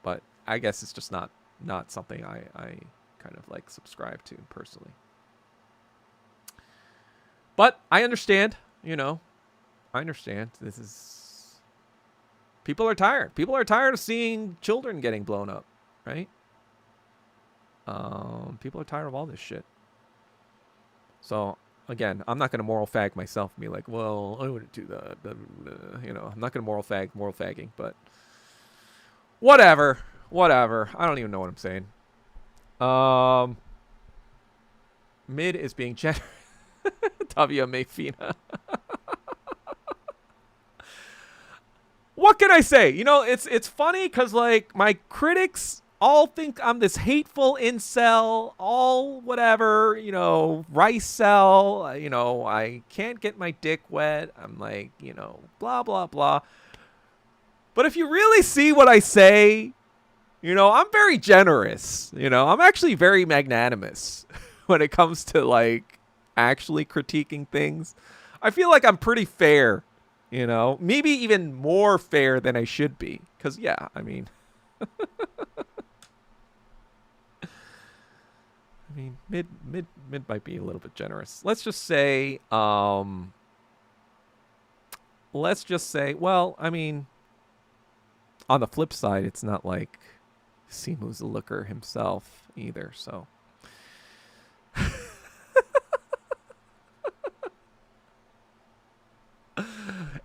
Speaker 1: but I guess it's just not something I kind of like subscribe to personally. But I understand, I understand. People are tired. People are tired of seeing children getting blown up, right? People are tired of all this shit. So, again, I'm not going to moral fag myself and be like, well, I wouldn't do that. I'm not going to moral fagging, but whatever. I don't even know what I'm saying. Mid is being generous. WMA Fina. What can I say? It's funny because, like, my critics all think I'm this hateful incel, all whatever, rice cell, I can't get my dick wet. I'm like, blah, blah, blah. But if you really see what I say, I'm very generous. I'm actually very magnanimous when it comes to, like, actually critiquing things. I feel like I'm pretty fair, maybe even more fair than I should be. Because, yeah, I mean, mid might be a little bit generous. Let's just say, well, I mean, on the flip side, it's not like Simu's a looker himself either, so.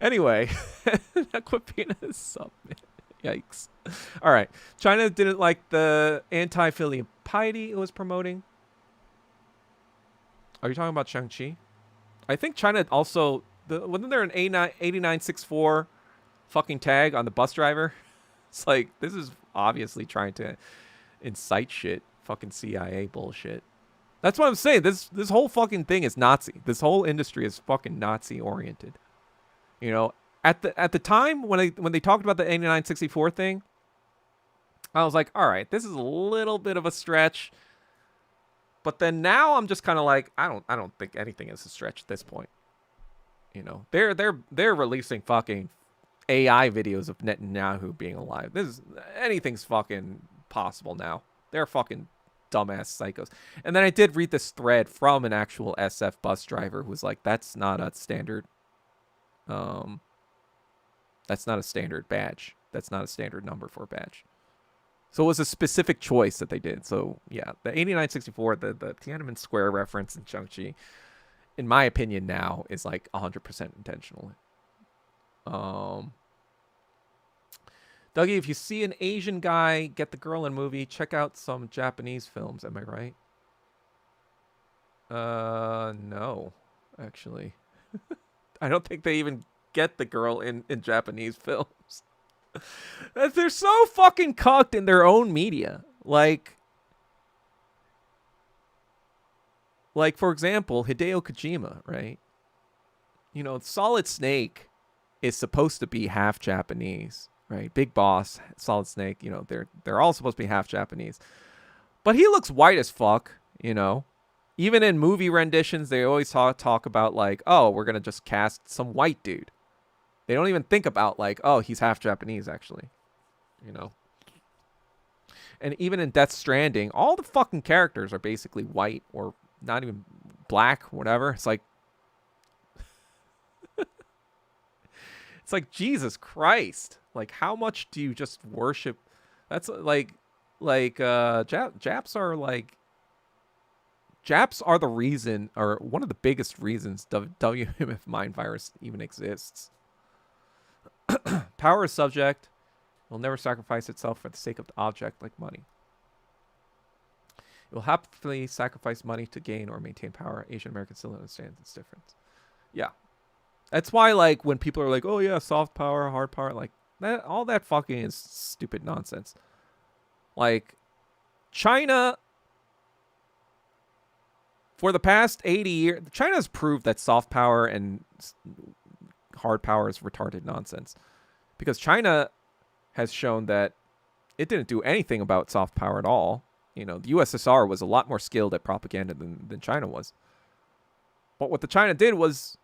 Speaker 1: Anyway, Aquafina is sub. Yikes. All right. China didn't like the anti-filial piety it was promoting. Are you talking about Shang-Chi? I think China also... wasn't there an 8964 fucking tag on the bus driver? It's like, this is obviously trying to incite shit. Fucking CIA bullshit. That's what I'm saying. This whole fucking thing is Nazi. This whole industry is fucking Nazi oriented. You know, at the time when they talked about the 8964 thing, I was like, all right, this is a little bit of a stretch. But then now I'm just kind of like, I don't think anything is a stretch at this point. You know, they're releasing fucking AI videos of Netanyahu being alive. Anything's fucking possible now. They're fucking dumbass psychos. And then I did read this thread from an actual SF bus driver who was like, that's not a standard that's not a standard badge. That's not a standard number for a badge. So it was a specific choice that they did. So yeah, the 8964, the Tiananmen Square reference in Shang-Chi, in my opinion now, is like 100% intentional. Dougie, if you see an Asian guy get the girl in a movie, check out some Japanese films. Am I right? No, actually. I don't think they even get the girl in Japanese films. They're so fucking cucked in their own media. Like, for example, Hideo Kojima, right? You know, Solid Snake is supposed to be half Japanese, right? Big Boss, Solid Snake, you know, they're all supposed to be half Japanese. But he looks white as fuck, you know? Even in movie renditions, they always talk about like, oh, we're going to just cast some white dude. They don't even think about like, oh, he's half Japanese actually, you know? And even in Death Stranding, all the fucking characters are basically white or not even black, whatever. It's like, Jesus Christ. Like, how much do you just worship? That's Japs are the reason, or one of the biggest reasons WMF Mind Virus even exists. Power is subject. Will never sacrifice itself for the sake of the object like money. It will happily sacrifice money to gain or maintain power. Asian Americans still understand this difference. Yeah. That's why, like, when people are like, oh yeah, soft power, hard power, like, that, all that fucking is stupid nonsense. Like, China, for the past 80 years, China has proved that soft power and hard power is retarded nonsense. Because China has shown that it didn't do anything about soft power at all. You know, the USSR was a lot more skilled at propaganda than China was. But what the China did was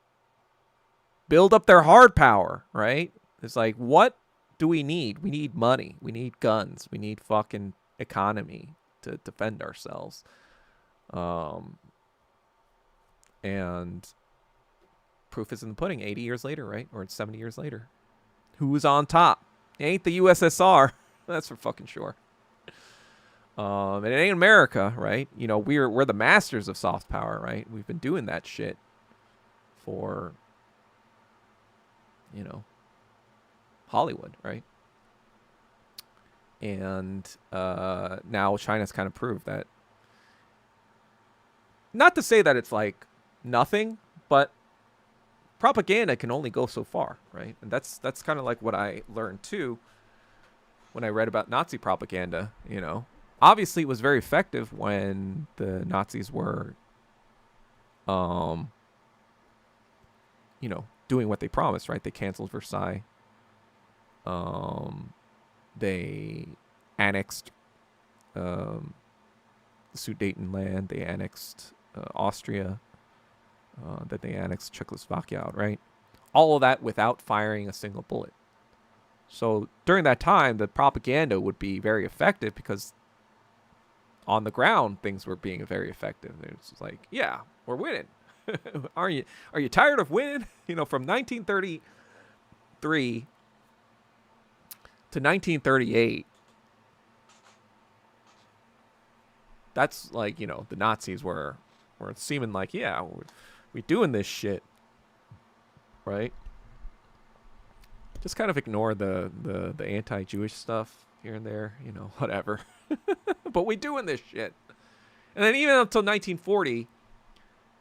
Speaker 1: build up their hard power, right? It's like, what do we need? We need money. We need guns. We need fucking economy to defend ourselves. And proof is in the pudding 80 years later, right? Or 70 years later. Who's on top? It ain't the USSR. That's for fucking sure. And it ain't America, right? You know, we're the masters of soft power, right? We've been doing that shit for, you know, Hollywood, right? And now China's kind of proved that. Not to say that it's like nothing, but propaganda can only go so far, right? And that's kind of like what I learned too when I read about Nazi propaganda, you know. Obviously, it was very effective when the Nazis were, you know, doing what they promised, right? They canceled Versailles. They annexed the Sudetenland. They annexed Austria. That they annexed Czechoslovakia out, right? All of that without firing a single bullet. So during that time, the propaganda would be very effective because on the ground, things were being very effective. It's just like, yeah, we're winning. Are you tired of winning? You know, from 1933 to 1938, that's like, you know, the Nazis were seeming like, yeah, we're doing this shit, right? Just kind of ignore the anti-Jewish stuff here and there, you know, whatever. But we doing this shit. And then even until 1940,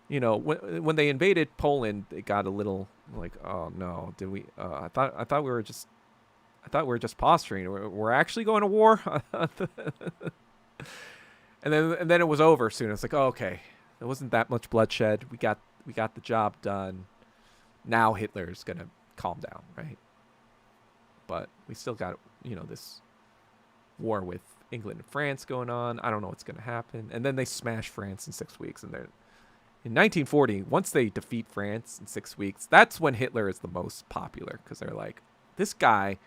Speaker 1: you know, when they invaded Poland, it got a little like, oh no, did we? I thought we were just posturing. We're actually going to war. And then it was over soon. It's like, oh, okay, there wasn't that much bloodshed. We got the job done. Now Hitler's gonna calm down, right? But we still got, you know, this war with England and France going on. I don't know what's gonna happen. And then they smash France in 6 weeks, and they're in 1940. Once they defeat France in 6 weeks, that's when Hitler is the most popular, because they're like, this guy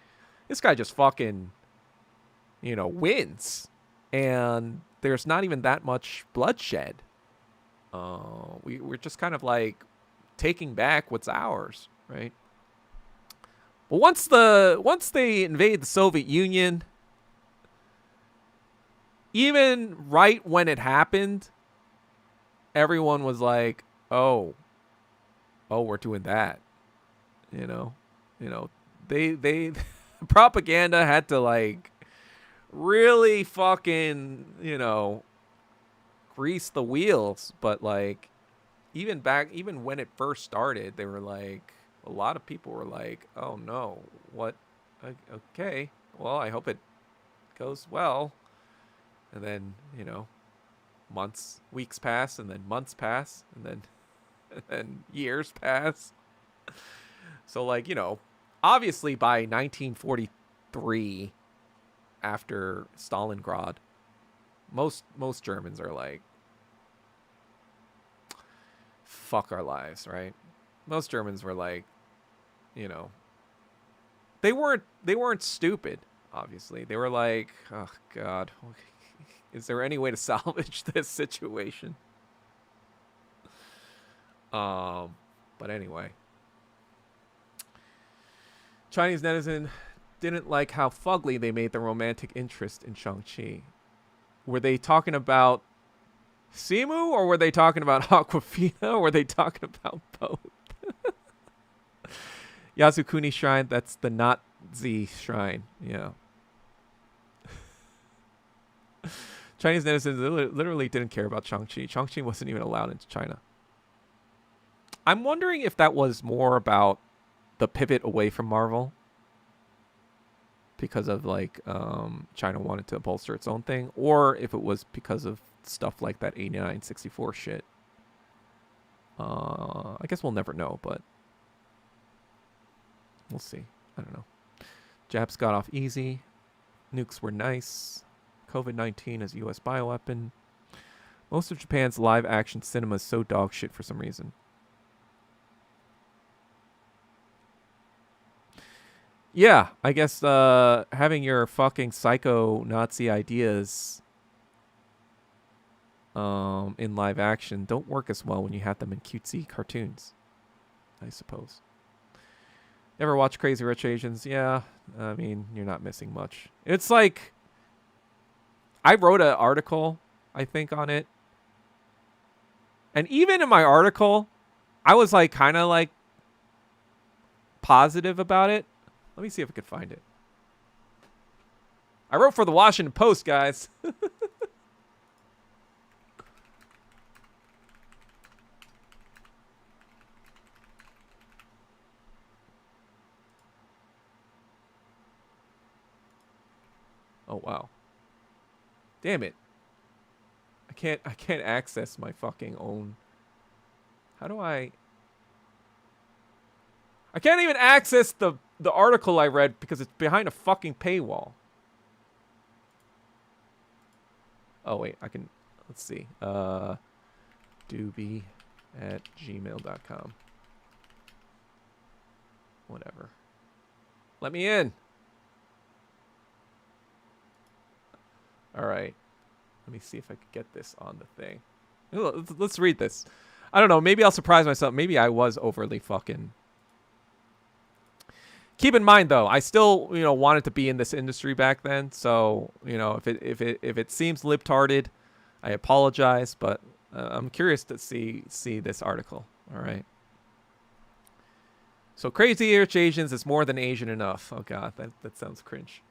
Speaker 1: just fucking, you know, wins, and there's not even that much bloodshed. We're just kind of like taking back what's ours, right? But once they invade the Soviet Union, even right when it happened, everyone was like, oh, we're doing that. You know, they propaganda had to like really fucking, you know, grease the wheels. But like, even when it first started, they were like, a lot of people were like, oh no, what? Okay, well, I hope it goes well. And then, you know, weeks pass, and then months pass, and then years pass. So like, you know, obviously by 1943, after Stalingrad, most Germans are like, fuck our lives, right? Most Germans were like, you know, they weren't stupid, obviously. They were like, oh God, is there any way to salvage this situation? But anyway, Chinese netizen didn't like how fugly they made the romantic interest in Shang-Chi. Were they talking about Simu, or were they talking about Aquafina, or were they talking about both? Yasukuni Shrine, that's the Nazi shrine. Yeah. Chinese netizens literally didn't care about Shang-Chi. Shang-Chi wasn't even allowed into China. I'm wondering if that was more about the pivot away from Marvel, because of like China wanted to bolster its own thing, or if it was because of stuff like that 89-64 shit. I guess we'll never know, but we'll see. I don't know. Japs got off easy. Nukes were nice. COVID-19 as U.S. bioweapon. Most of Japan's live-action cinema is so dog shit for some reason. Yeah, I guess having your fucking psycho Nazi ideas in live action don't work as well when you have them in cutesy cartoons, I suppose. Never watch Crazy Rich Asians? Yeah, I mean, you're not missing much. It's like, I wrote an article, I think, on it. And even in my article, I was like kind of like positive about it. Let me see if I could find it. I wrote for the Washington Post, guys. Oh wow. Damn it. I can't access my fucking own. How do I can't even access the article I read because it's behind a fucking paywall. Oh wait, I can, let's see. doobie@gmail.com. Whatever. Let me in. All right. Let me see if I could get this on the thing. Let's read this. I don't know. Maybe I'll surprise myself. Maybe I was overly fucking. Keep in mind, though, I still, you know, wanted to be in this industry back then. So, you know, if it seems libtarded, I apologize. But I'm curious to see this article. All right. So Crazy Rich Asians is more than Asian enough. Oh god, that sounds cringe.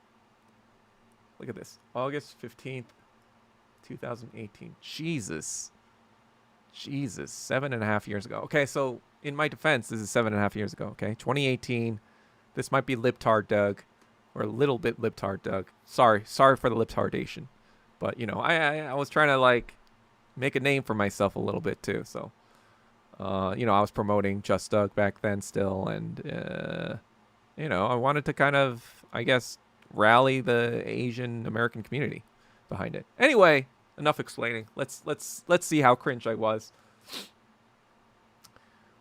Speaker 1: Look at this. August 15th, 2018. Jesus. 7.5 years ago. Okay, so in my defense, this is 7.5 years ago, okay? 2018. This might be Libtard Doug. Or a little bit Libtard Doug. Sorry for the Libtardation. But, you know, I was trying to, like, make a name for myself a little bit, too. So, you know, I was promoting Just Doug back then still. And, you know, I wanted to kind of, I guess, rally the Asian American community behind it. Anyway, enough explaining. Let's see how cringe I was.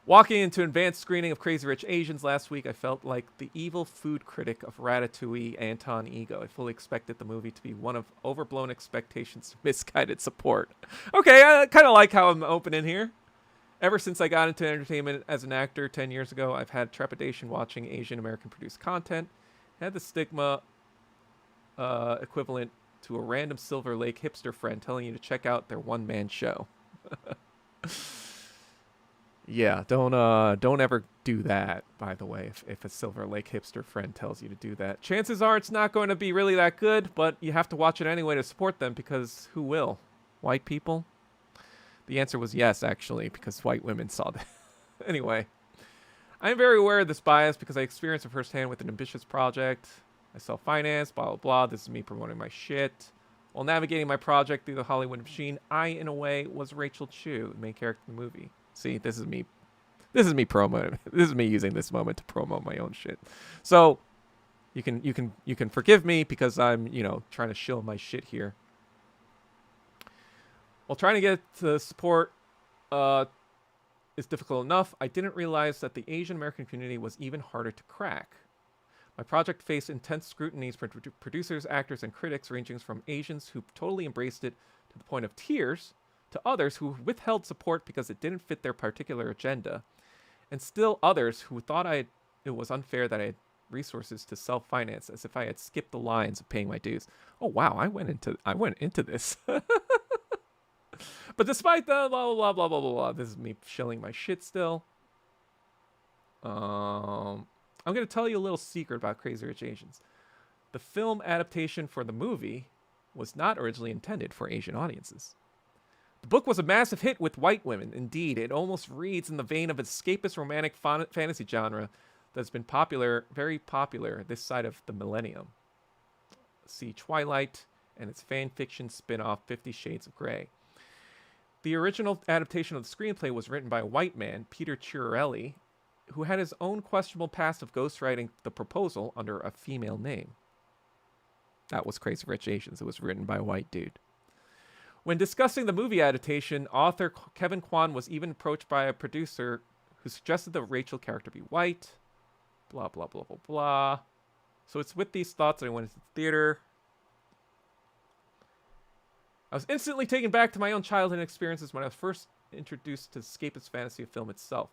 Speaker 1: Walking into an advanced screening of Crazy Rich Asians last week, I felt like the evil food critic of Ratatouille, Anton Ego. I fully expected the movie to be one of overblown expectations to misguided support. Okay, I kind of like how I'm opening here. Ever since I got into entertainment as an actor 10 years ago, I've had trepidation watching Asian American produced content. I had the stigma equivalent to a random Silver Lake hipster friend telling you to check out their one-man show. Yeah, don't ever do that, by the way, if a Silver Lake hipster friend tells you to do that. Chances are it's not going to be really that good, but you have to watch it anyway to support them, because who will? White people? The answer was yes, actually, because white women saw that. Anyway, I am very aware of this bias because I experienced it firsthand with an ambitious project. I self-finance, blah, blah, blah. This is me promoting my shit. While navigating my project through the Hollywood machine, I, in a way, was Rachel Chu, the main character in the movie. See, this is me promoting. This is me using this moment to promote my own shit. So you can forgive me because I'm, you know, trying to shill my shit here. While trying to get the support is difficult enough, I didn't realize that the Asian American community was even harder to crack. My project faced intense scrutinies from producers, actors, and critics, ranging from Asians who totally embraced it to the point of tears, to others who withheld support because it didn't fit their particular agenda, and still others who thought it was unfair that I had resources to self-finance, as if I had skipped the lines of paying my dues. Oh wow, I went into this. But despite the blah blah blah blah blah blah, this is me shilling my shit still. I'm gonna tell you a little secret about Crazy Rich Asians. The film adaptation for the movie was not originally intended for Asian audiences. The book was a massive hit with white women. Indeed, it almost reads in the vein of escapist romantic fantasy genre that's been very popular this side of the millennium. See Twilight and its fan fiction spin-off 50 Shades of Grey. The original adaptation of the screenplay was written by a white man, Peter Chiarelli, who had his own questionable past of ghostwriting the proposal under a female name. That was Crazy Rich Asians. It was written by a white dude. When discussing the movie adaptation, author Kevin Kwan was even approached by a producer who suggested the Rachel character be white. Blah, blah, blah, blah, blah. So it's with these thoughts that I went into the theater. I was instantly taken back to my own childhood experiences when I was first introduced to the escapist fantasy of film itself.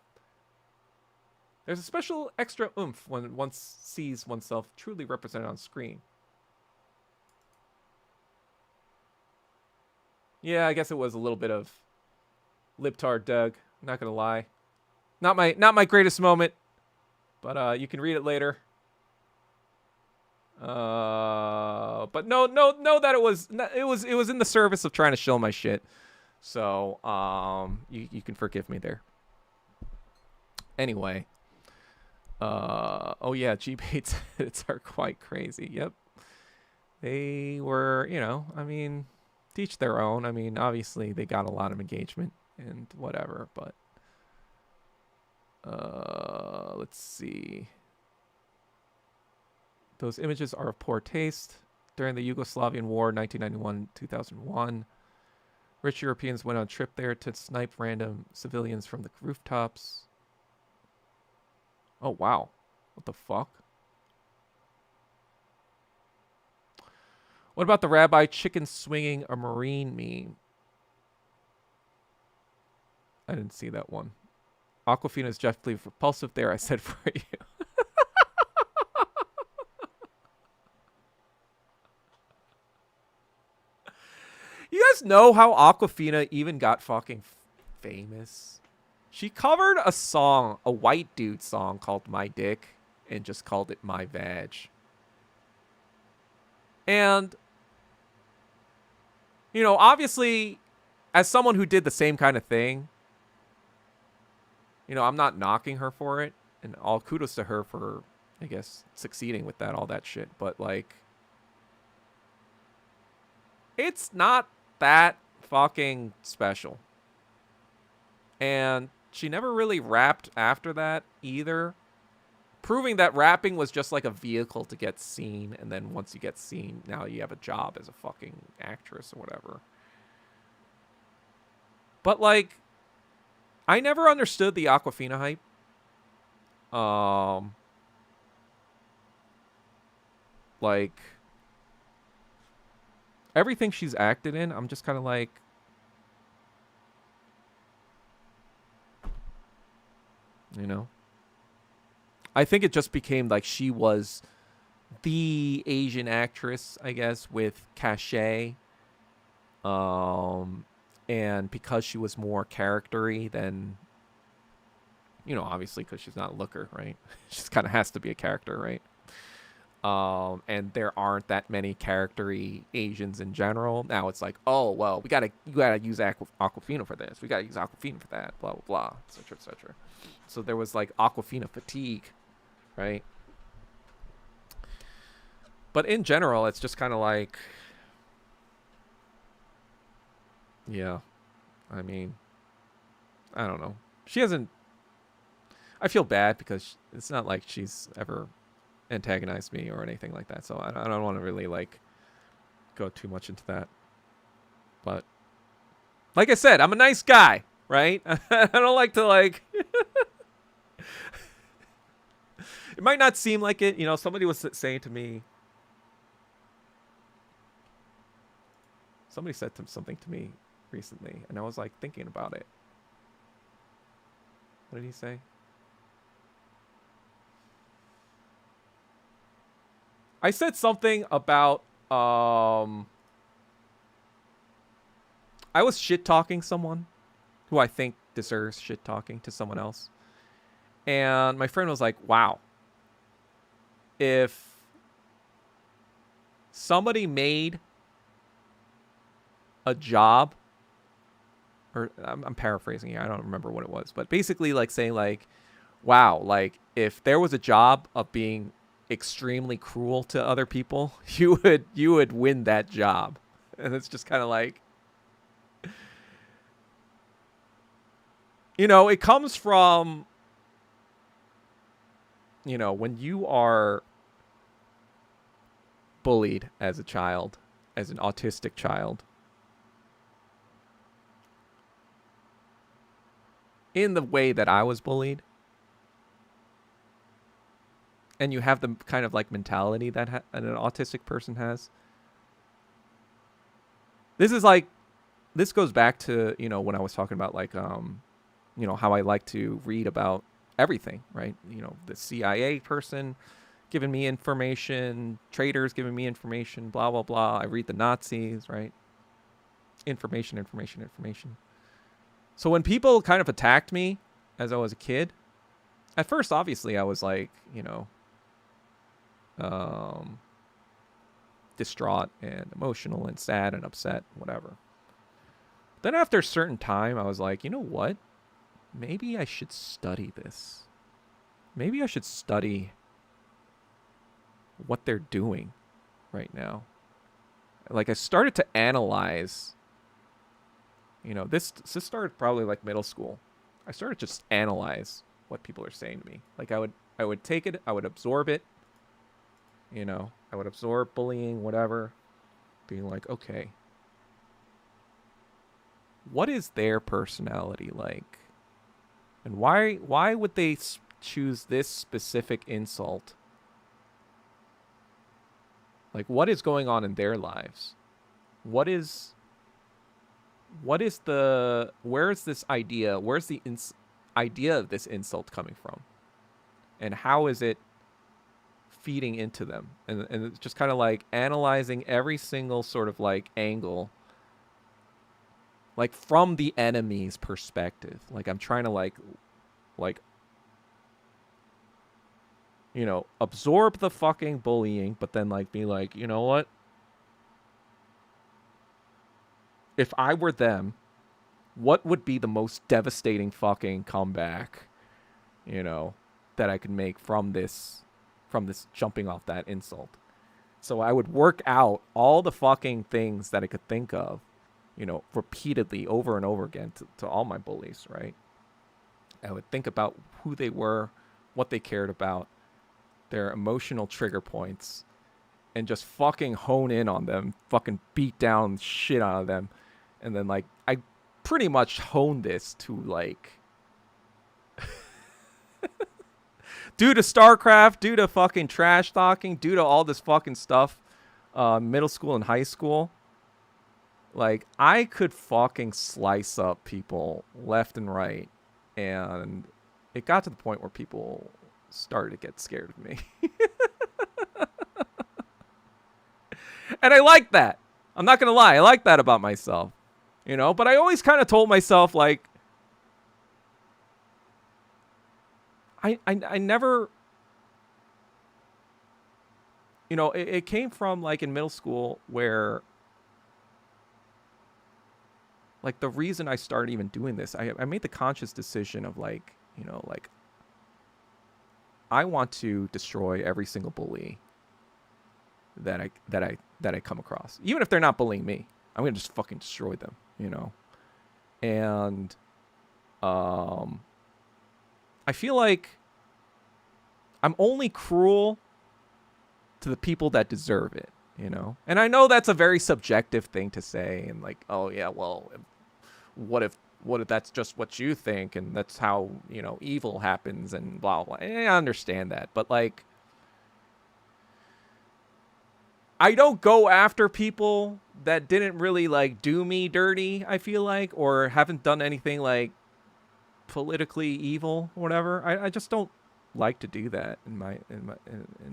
Speaker 1: There's a special extra oomph when one sees oneself truly represented on screen. Yeah, I guess it was a little bit of libtard Doug. Not gonna lie, not my greatest moment, but you can read it later. But know that it was in the service of trying to shill my shit. So you can forgive me there. Anyway, oh yeah, G-Bait's edits are quite crazy. Yep, they were, you know, I mean, teach their own. I mean, obviously they got a lot of engagement and whatever, but let's see. Those images are of poor taste. During the Yugoslavian War, 1991-2001, rich Europeans went on a trip there to snipe random civilians from the rooftops. Oh, wow. What the fuck? What about the rabbi chicken swinging a Marine meme? I didn't see that one. Aquafina is definitely repulsive there, I said for you. You guys know how Aquafina even got fucking famous? She covered a song, a white dude song called My Dick, and just called it My Vag. And, you know, obviously, as someone who did the same kind of thing, you know, I'm not knocking her for it. And all kudos to her for, I guess, succeeding with that, all that shit. But, like, it's not that fucking special. And she never really rapped after that either, proving that rapping was just like a vehicle to get seen, and then once you get seen, now you have a job as a fucking actress or whatever. But, like, I never understood the Aquafina hype. Like, everything she's acted in, I'm just kind of like, you know, I think it just became like she was the Asian actress, I guess, with cachet. And because she was more charactery than, you know, obviously because she's not a looker, right? She just kind of has to be a character, right? And there aren't that many charactery Asians in general. Now it's like, oh, well, you gotta use Aquafina for this. We gotta use Aquafina for that. Blah blah blah, etc. etc. So there was like Aquafina fatigue, right? But in general, it's just kind of like, yeah, I mean, I don't know. She hasn't. I feel bad because it's not like she's ever antagonized me or anything like that, so I don't want to really like go too much into that. But like I said, I'm a nice guy, right? I don't like to like it might not seem like it, you know. Somebody was saying to me, somebody said something to me recently, and I was like thinking about it. What did he say? I said something about I was shit talking someone who I think deserves shit talking to someone else. And my friend was like, "Wow. If somebody made a job," or I'm paraphrasing here, I don't remember what it was, but basically like saying like, "Wow, like if there was a job of being extremely cruel to other people, you would win that job." And it's just kind of like, you know, it comes from, you know, when you are bullied as a child, as an autistic child, in the way that I was bullied, and you have the kind of like mentality that an autistic person has. This is like, this goes back to, you know, when I was talking about like, you know, how I like to read about everything, right? You know, the CIA person giving me information, traitors giving me information, blah, blah, blah. I read the Nazis, right? Information, information, information. So when people kind of attacked me as I was a kid, at first, obviously, I was like, you know, distraught and emotional and sad and upset, whatever. Then after a certain time, I was like, you know what? Maybe I should study this. Maybe I should study what they're doing right now. Like I started to analyze, you know, this started probably like middle school. I started to just analyze what people are saying to me. Like I would take it, I would absorb it, you know, I would absorb bullying, whatever, being like, okay, what is their personality like? And why would they choose this specific insult? Like, what is going on in their lives? Where's this idea? Where's the idea of this insult coming from? And how is it feeding into them? And it's just kind of like analyzing every single sort of like angle like from the enemy's perspective. Like I'm trying to like you know, absorb the fucking bullying, but then like be like, you know what? If I were them, what would be the most devastating fucking comeback, you know, that I could make from this jumping off that insult? So I would work out all the fucking things that I could think of, you know, repeatedly over and over again to all my bullies, right? I would think about who they were, what they cared about, their emotional trigger points, and just fucking hone in on them, fucking beat down shit out of them. And then, like, I pretty much honed this to, like, due to StarCraft, due to fucking trash talking, due to all this fucking stuff, middle school and high school, like, I could fucking slice up people left and right. And it got to the point where people started to get scared of me. And I like that. I'm not going to lie. I like that about myself. You know, but I always kind of told myself, like, I never, you know, it came from, like, in middle school where, like, the reason I started even doing this, I made the conscious decision of, like, you know, like, I want to destroy every single bully that I come across. Even if they're not bullying me, I'm going to just fucking destroy them, you know? And I feel like I'm only cruel to the people that deserve it, you know? And I know that's a very subjective thing to say, and like, oh yeah, well, what if that's just what you think, and that's how, you know, evil happens, and blah blah. And I understand that, but like, I don't go after people that didn't really like do me dirty, I feel like, or haven't done anything like politically evil or whatever. I just don't like to do that in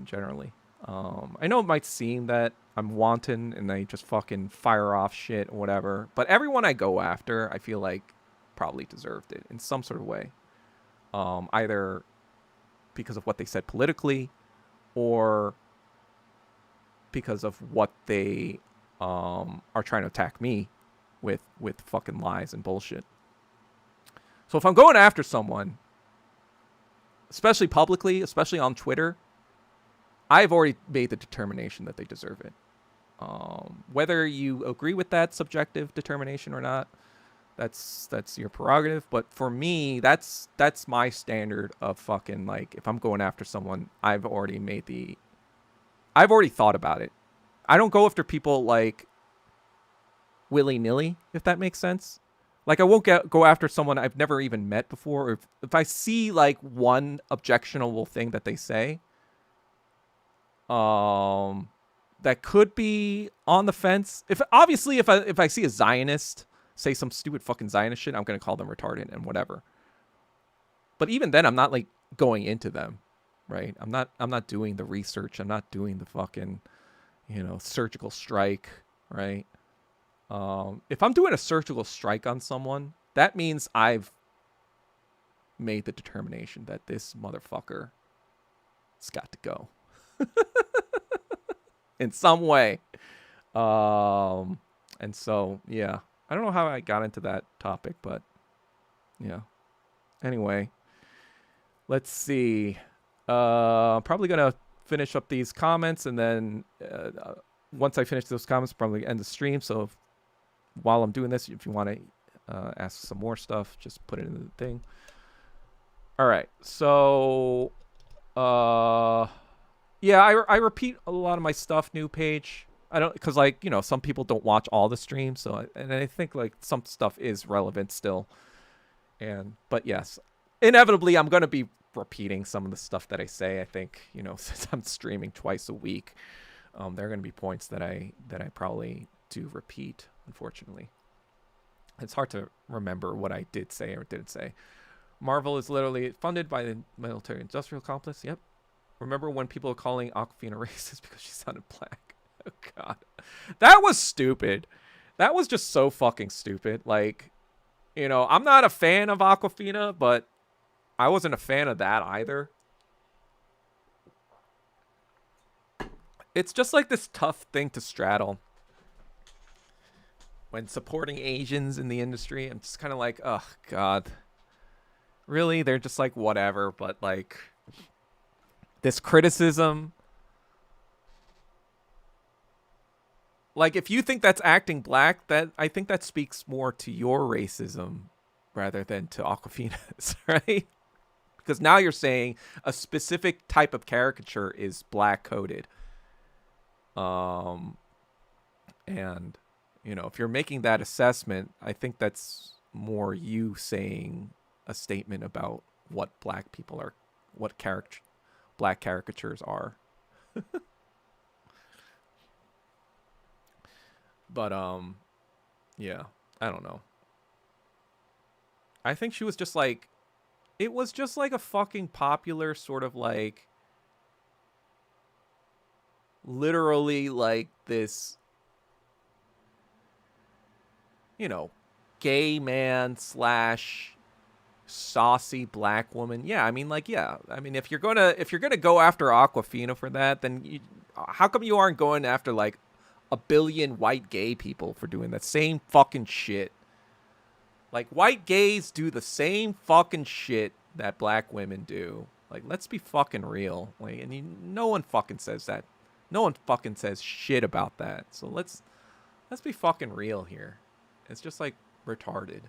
Speaker 1: generally. I know it might seem that I'm wanton and I just fucking fire off shit or whatever, but everyone I go after, I feel like probably deserved it in some sort of way. Either because of what they said politically, or because of what they are trying to attack me with fucking lies and bullshit. So if I'm going after someone, especially publicly, especially on Twitter, I've already made the determination that they deserve it. Whether you agree with that subjective determination or not, that's your prerogative. But for me, that's my standard of fucking, like, if I'm going after someone, I've already thought about it. I don't go after people like willy-nilly, if that makes sense. Like, I won't go after someone I've never even met before. Or if I see like one objectionable thing that they say, that could be on the fence. If I see a Zionist say some stupid fucking Zionist shit, I'm gonna call them retarded and whatever. But even then, I'm not like going into them, right? I'm not doing the research. I'm not doing the fucking, you know, surgical strike, right? If I'm doing a surgical strike on someone, that means I've made the determination that this motherfucker has got to go in some way. And so, yeah, I don't know how I got into that topic, but yeah. Anyway, let's see. Probably gonna finish up these comments, and then once I finish those comments, probably end the stream. So while I'm doing this, if you want to ask some more stuff, just put it in the thing. All right. So, yeah, I repeat a lot of my stuff, new page. I don't, because, like, you know, some people don't watch all the streams, so and I think like some stuff is relevant still. But yes, inevitably I'm gonna be repeating some of the stuff that I say. I think, you know, since I'm streaming twice a week, there are gonna be points that I probably do repeat. Unfortunately, it's hard to remember what I did say or didn't say. Marvel is literally funded by the military-industrial complex. Yep. Remember when people were calling Aquafina racist because she sounded black? Oh God, that was stupid. That was just so fucking stupid. Like, you know, I'm not a fan of Aquafina, but I wasn't a fan of that either. It's just like this tough thing to straddle when supporting Asians in the industry. I'm just kind of like, oh, God. Really? They're just like, whatever. But, like, this criticism. Like, if you think that's acting black, that I think that speaks more to your racism rather than to Aquafina's, right? Because now you're saying a specific type of caricature is black coded. And, you know, if you're making that assessment, I think that's more you saying a statement about what black people are, what black caricatures are. But, yeah, I don't know. I think she was just like, it was just like a fucking popular sort of like, literally like this, you know, gay man / saucy black woman. Yeah, I mean, like, yeah. I mean, if you're gonna go after Aquafina for that, then how come you aren't going after like a billion white gay people for doing that same fucking shit? Like, white gays do the same fucking shit that black women do. Like, let's be fucking real. Like, and no one fucking says that. No one fucking says shit about that. So let's be fucking real here. It's just like retarded.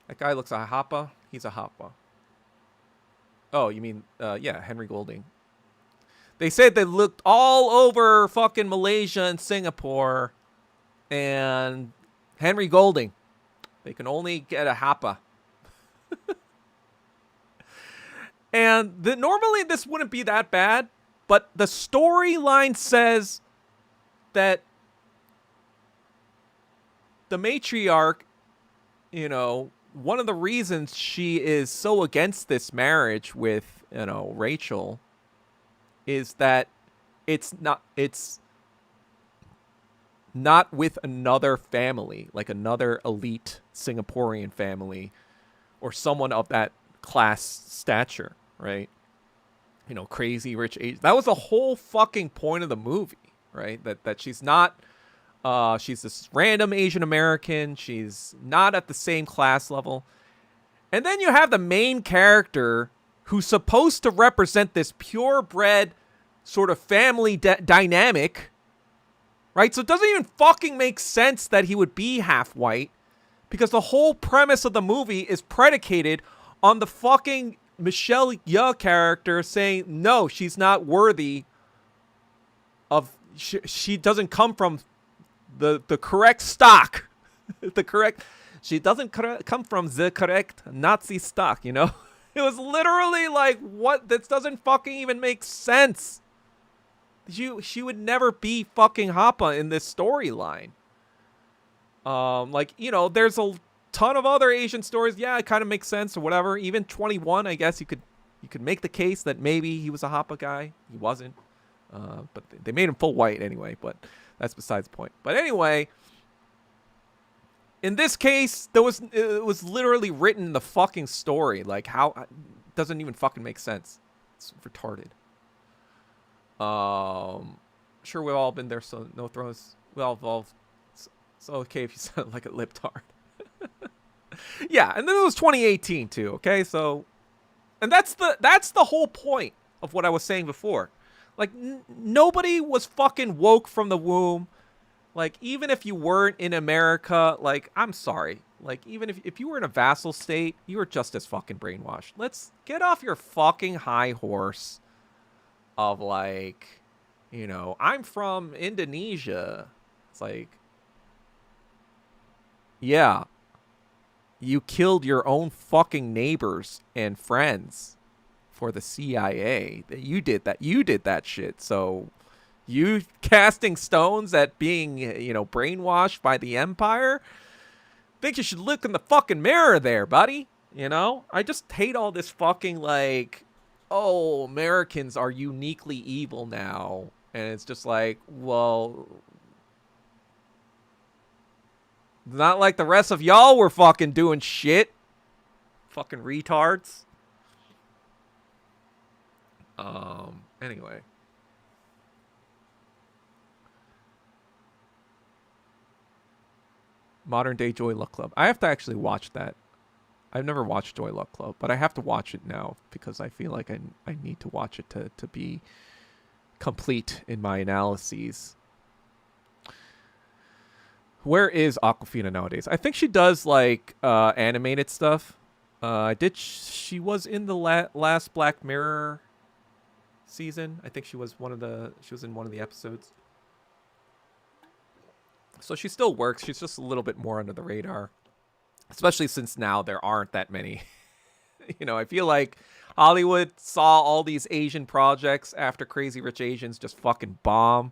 Speaker 1: That guy looks a hapa. He's a hapa. Oh, you mean yeah, Henry Golding. They said they looked all over fucking Malaysia and Singapore, and Henry Golding, they can only get a hapa. And normally this wouldn't be that bad, but the storyline says that the matriarch, you know, one of the reasons she is so against this marriage with, you know, Rachel is that it's not with another family, like another elite Singaporean family or someone of that class stature, right? You know, crazy rich Asian. That was the whole fucking point of the movie, right? That she's not, she's this random Asian American. She's not at the same class level. And then you have the main character who's supposed to represent this purebred sort of family dynamic, right? So it doesn't even fucking make sense that he would be half white, because the whole premise of the movie is predicated on the fucking Michelle Yeoh character saying, no, she's not worthy of, she doesn't come from the correct stock. She doesn't come from the correct Nazi stock, you know? It was literally like, what? This doesn't fucking even make sense. She would never be fucking Hapa in this storyline. Like, you know, there's a ton of other Asian stories. Yeah, it kind of makes sense or whatever. Even 21, I guess you could make the case that maybe he was a Hapa guy. He wasn't. But they made him full white anyway, but that's besides the point. But anyway, in this case, it was literally written in the fucking story. Like, how it doesn't even fucking make sense. It's retarded. Sure, we've all been there, so no throws. We all evolved. It's okay if you sound like a libtard. Yeah, and this was 2018 too, okay? So, and that's the whole point of what I was saying before. Like, nobody was fucking woke from the womb. Like, even if you weren't in America, like, I'm sorry. Like, even if you were in a vassal state, you were just as fucking brainwashed. Let's get off your fucking high horse of, like, you know, I'm from Indonesia. It's like, yeah, you killed your own fucking neighbors and friends for the CIA. You did that shit. So you casting stones at being, you know, brainwashed by the empire? Think you should look in the fucking mirror there, buddy. You know? I just hate all this fucking, like, oh, Americans are uniquely evil now. And it's just like, well, not like the rest of y'all were fucking doing shit. Fucking retards. Anyway. Modern Day Joy Luck Club. I have to actually watch that. I've never watched Joy Luck Club, but I have to watch it now because I feel like I need to watch it to be complete in my analyses. Where is Aquafina nowadays? I think she does like animated stuff. She was in the last Black Mirror season. I think she was in one of the episodes. So she still works. She's just a little bit more under the radar. Especially since now there aren't that many. I feel like Hollywood saw all these Asian projects after Crazy Rich Asians just fucking bomb.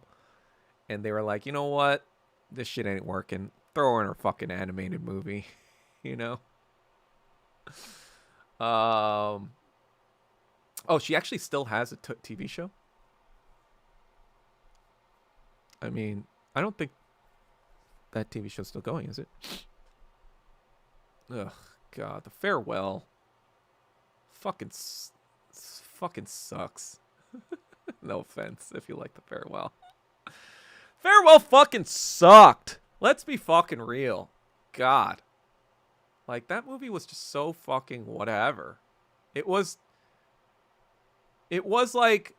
Speaker 1: And they were like, you know what? This shit ain't working. Throw her in her fucking animated movie. Oh, she actually still has a TV show? I mean, I don't think that TV show's still going, is it? Ugh, God, The Farewell. Fucking sucks. No offense if you like The Farewell. Farewell fucking sucked. Let's be fucking real. God. Like, that movie was just so fucking whatever. It was like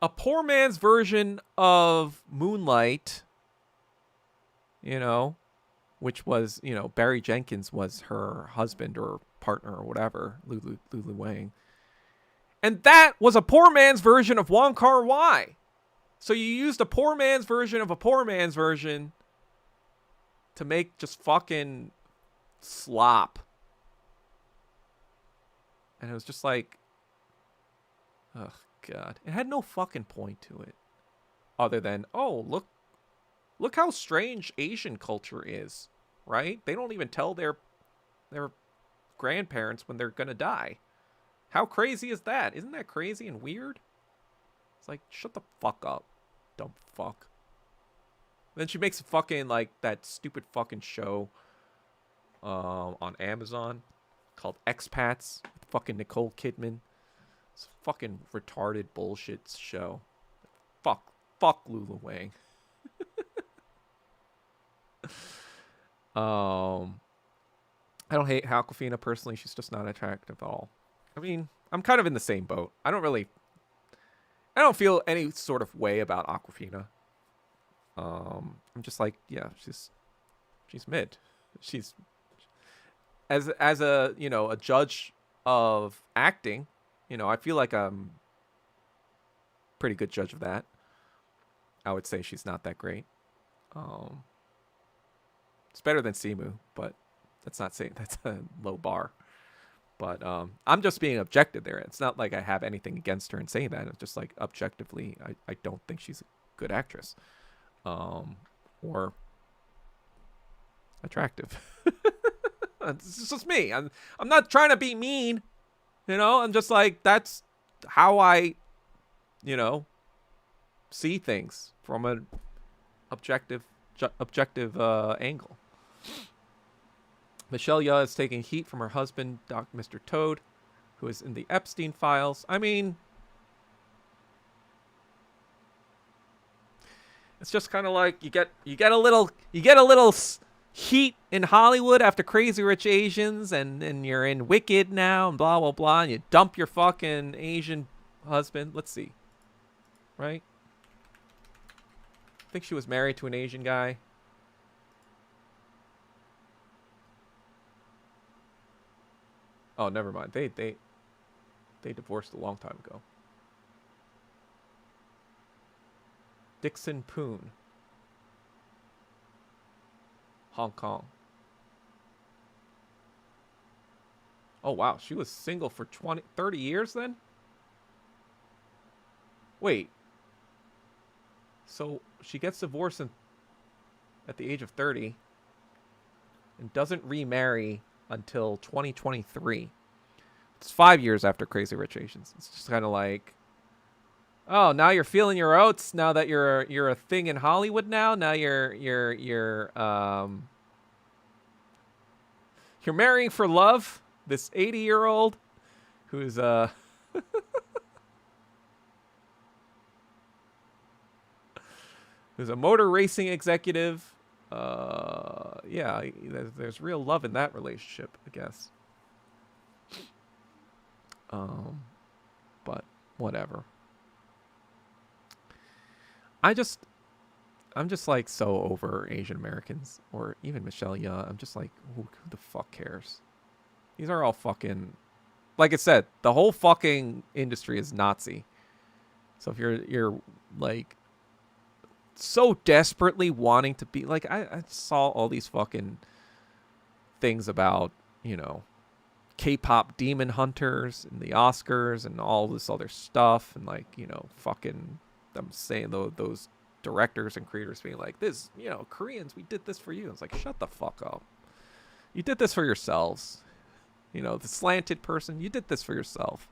Speaker 1: a poor man's version of Moonlight, which was, Barry Jenkins was her husband or partner or whatever, Lulu Wang. And that was a poor man's version of Wong Kar-wai. So you used a poor man's version of a poor man's version to make just fucking slop. And it was just like, oh God. It had no fucking point to it. Other than, oh, look how strange Asian culture is, right? They don't even tell their grandparents when they're gonna die. How crazy is that? Isn't that crazy and weird? It's like, shut the fuck up, dumb fuck. Then she makes a fucking, like, that stupid fucking show on Amazon called Expats with fucking Nicole Kidman. It's a fucking retarded bullshit show. Fuck Lulu Wang. I don't hate Aquafina personally. She's just not attractive at all. I mean, I'm kind of in the same boat. I don't feel any sort of way about Aquafina. I'm just like, yeah, she's mid. She's as a, a judge of acting, I feel like I'm pretty good judge of that. I would say she's not that great. It's better than Simu, but that's not saying that's a low bar. But I'm just being objective there. It's not like I have anything against her and saying that. It's just like objectively, I don't think she's a good actress. Or attractive. It's just me. I'm not trying to be mean. I'm just like, that's how I, see things from an objective angle. Michelle Yeoh is taking heat from her husband, Mr. Toad, who is in the Epstein files. I mean, it's just kind of like you get a little heat in Hollywood after Crazy Rich Asians, and you're in Wicked now, and blah blah blah, and you dump your fucking Asian husband. Let's see, right? I think she was married to an Asian guy. Oh, never mind. They divorced a long time ago. Dixon Poon. Hong Kong. Oh, wow. She was single for 30 years then? Wait. So she gets divorced at the age of 30 and doesn't remarry until 2023. It's 5 years after Crazy Rich Asians. It's just kind of like, Oh, now you're feeling your oats. Now that you're a thing in Hollywood. Now you're marrying for love. This 80-year-old who's who's a motor racing executive. Yeah, there's real love in that relationship, I guess. But whatever. I'm just like so over Asian Americans or even Michelle Yeoh. I'm just like, who the fuck cares? These are all fucking, like I said, the whole fucking industry is Nazi. So if you're like so desperately wanting to be like, I saw all these fucking things about, you know, K-pop demon hunters and the Oscars and all this other stuff, and like, you know, fucking them saying those directors and creators being like, this, you know, Koreans, we did this for you. It's like, shut the fuck up. You did this for yourselves. You know, the slanted person, you did this for yourself.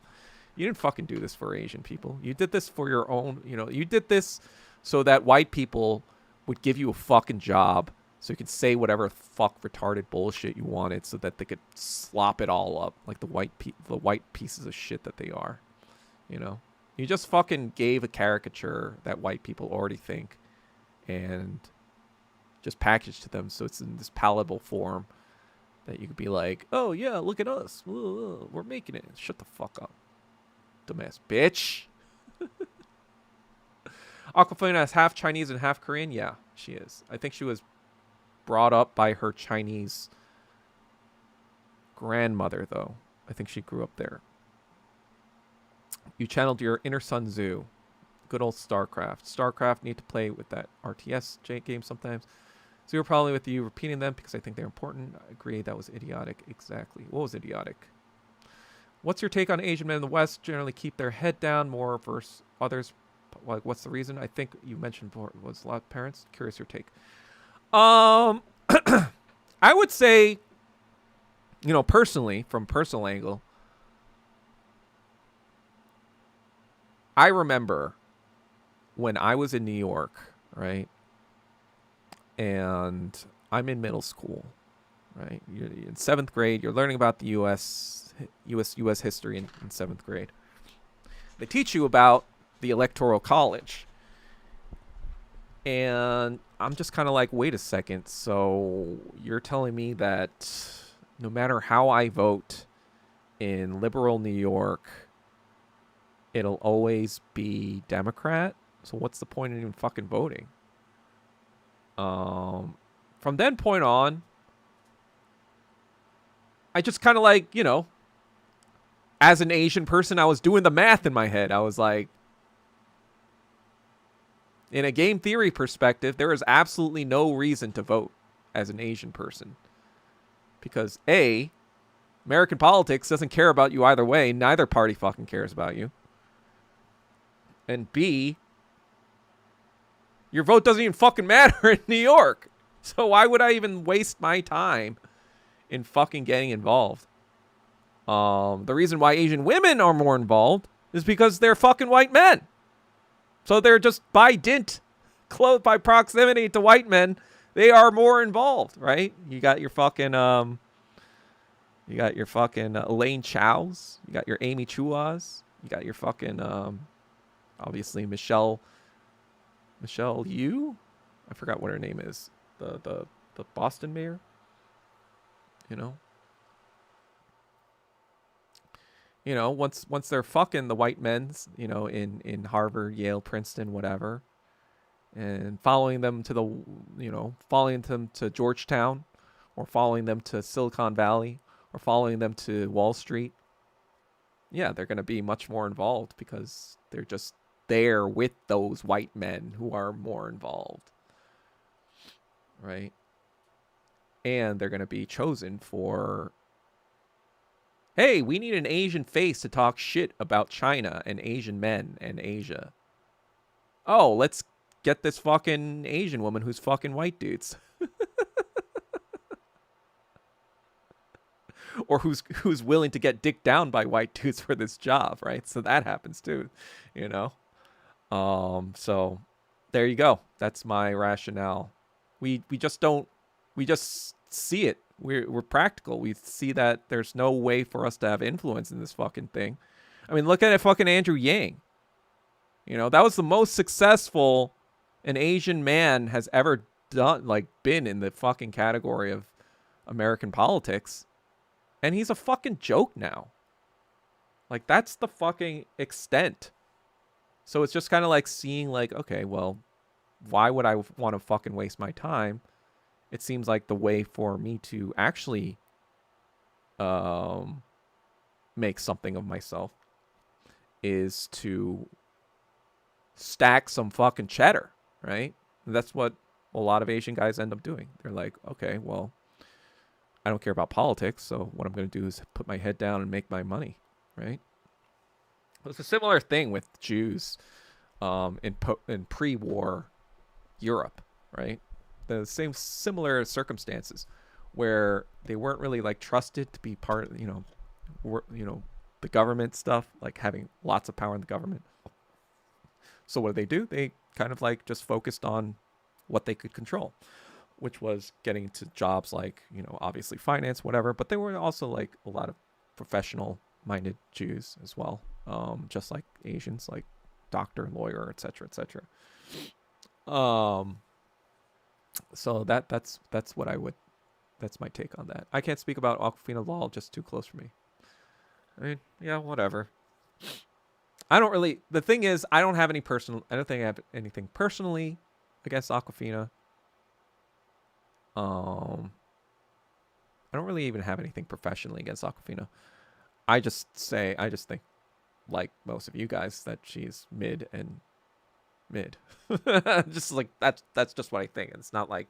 Speaker 1: You didn't fucking do this for Asian people. You did this for your own, you know, you did this so that white people would give you a fucking job so you could say whatever fuck retarded bullshit you wanted so that they could slop it all up like the white pieces of shit that they are. You know? You just fucking gave a caricature that white people already think and just packaged to them so it's in this palatable form that you could be like, oh yeah, look at us. We're making it. Shut the fuck up. Dumbass bitch. Aquafina is half Chinese and half Korean? Yeah, she is. I think she was brought up by her Chinese grandmother, though. I think she grew up there. You channeled your inner Sun Tzu. Good old StarCraft. StarCraft need to play with that RTS game sometimes. So you're probably with you repeating them because I think they're important. I agree, that was idiotic. Exactly. What was idiotic? What's your take on Asian men in the West generally keep their head down more versus others? Like, what's the reason? I think you mentioned before it was a lot of parents. Curious your take. I would say, you know, personally, from personal angle, I remember when I was in New York, right? And I'm in middle school, right? You're in 7th grade. You're learning about the U.S. history in 7th grade. They teach you about the Electoral College. And I'm just kind of like, wait a second. So you're telling me that no matter how I vote in liberal New York, it'll always be Democrat? So what's the point in even fucking voting? From then point on, I just kind of like, you know, as an Asian person, I was doing the math in my head. I was like, in a game theory perspective, there is absolutely no reason to vote as an Asian person. Because A, American politics doesn't care about you either way. Neither party fucking cares about you. And B, your vote doesn't even fucking matter in New York. So why would I even waste my time in fucking getting involved? The reason why Asian women are more involved is because they're fucking white men. So they're just by dint, close by proximity to white men, they are more involved, right? You got your fucking Elaine Chow's, you got your Amy Chua's, you got your fucking obviously Michelle Yu. I forgot what her name is. The Boston mayor. You know, once they're fucking the white men's, you know, in Harvard, Yale, Princeton, whatever, and following them to Georgetown, or following them to Silicon Valley, or following them to Wall Street, yeah, they're going to be much more involved because they're just there with those white men who are more involved, right? And they're going to be chosen for, hey, we need an Asian face to talk shit about China and Asian men and Asia. Oh, let's get this fucking Asian woman who's fucking white dudes. Or who's willing to get dicked down by white dudes for this job, right? So that happens too, you know? So there you go. That's my rationale. We just don't. We just see it. We're practical. We see that there's no way for us to have influence in this fucking thing. I mean, look at it, fucking Andrew Yang. You know, that was the most successful an Asian man has ever done, like, been in the fucking category of American politics. And he's a fucking joke now. Like, that's the fucking extent. So it's just kind of like seeing, like, okay, well, why would I want to fucking waste my time? It seems like the way for me to actually make something of myself is to stack some fucking cheddar, right? And that's what a lot of Asian guys end up doing. They're like, okay, well, I don't care about politics, so what I'm going to do is put my head down and make my money, right? It's a similar thing with Jews in pre-war Europe, right? The same similar circumstances where they weren't really like trusted to be part of, the government stuff, like having lots of power in the government. So what do? They kind of like just focused on what they could control, which was getting into jobs like, obviously finance, whatever. But there were also like a lot of professional minded Jews as well. Just like Asians, like doctor, lawyer, etc., etc. So that's my take on that. I can't speak about Aquafina Law, just too close for me. I mean, yeah, whatever. The thing is, I don't think I have anything personally against Aquafina. I don't really even have anything professionally against Aquafina. I just think, like most of you guys, that she's mid. Just like that's just what I think. It's not like,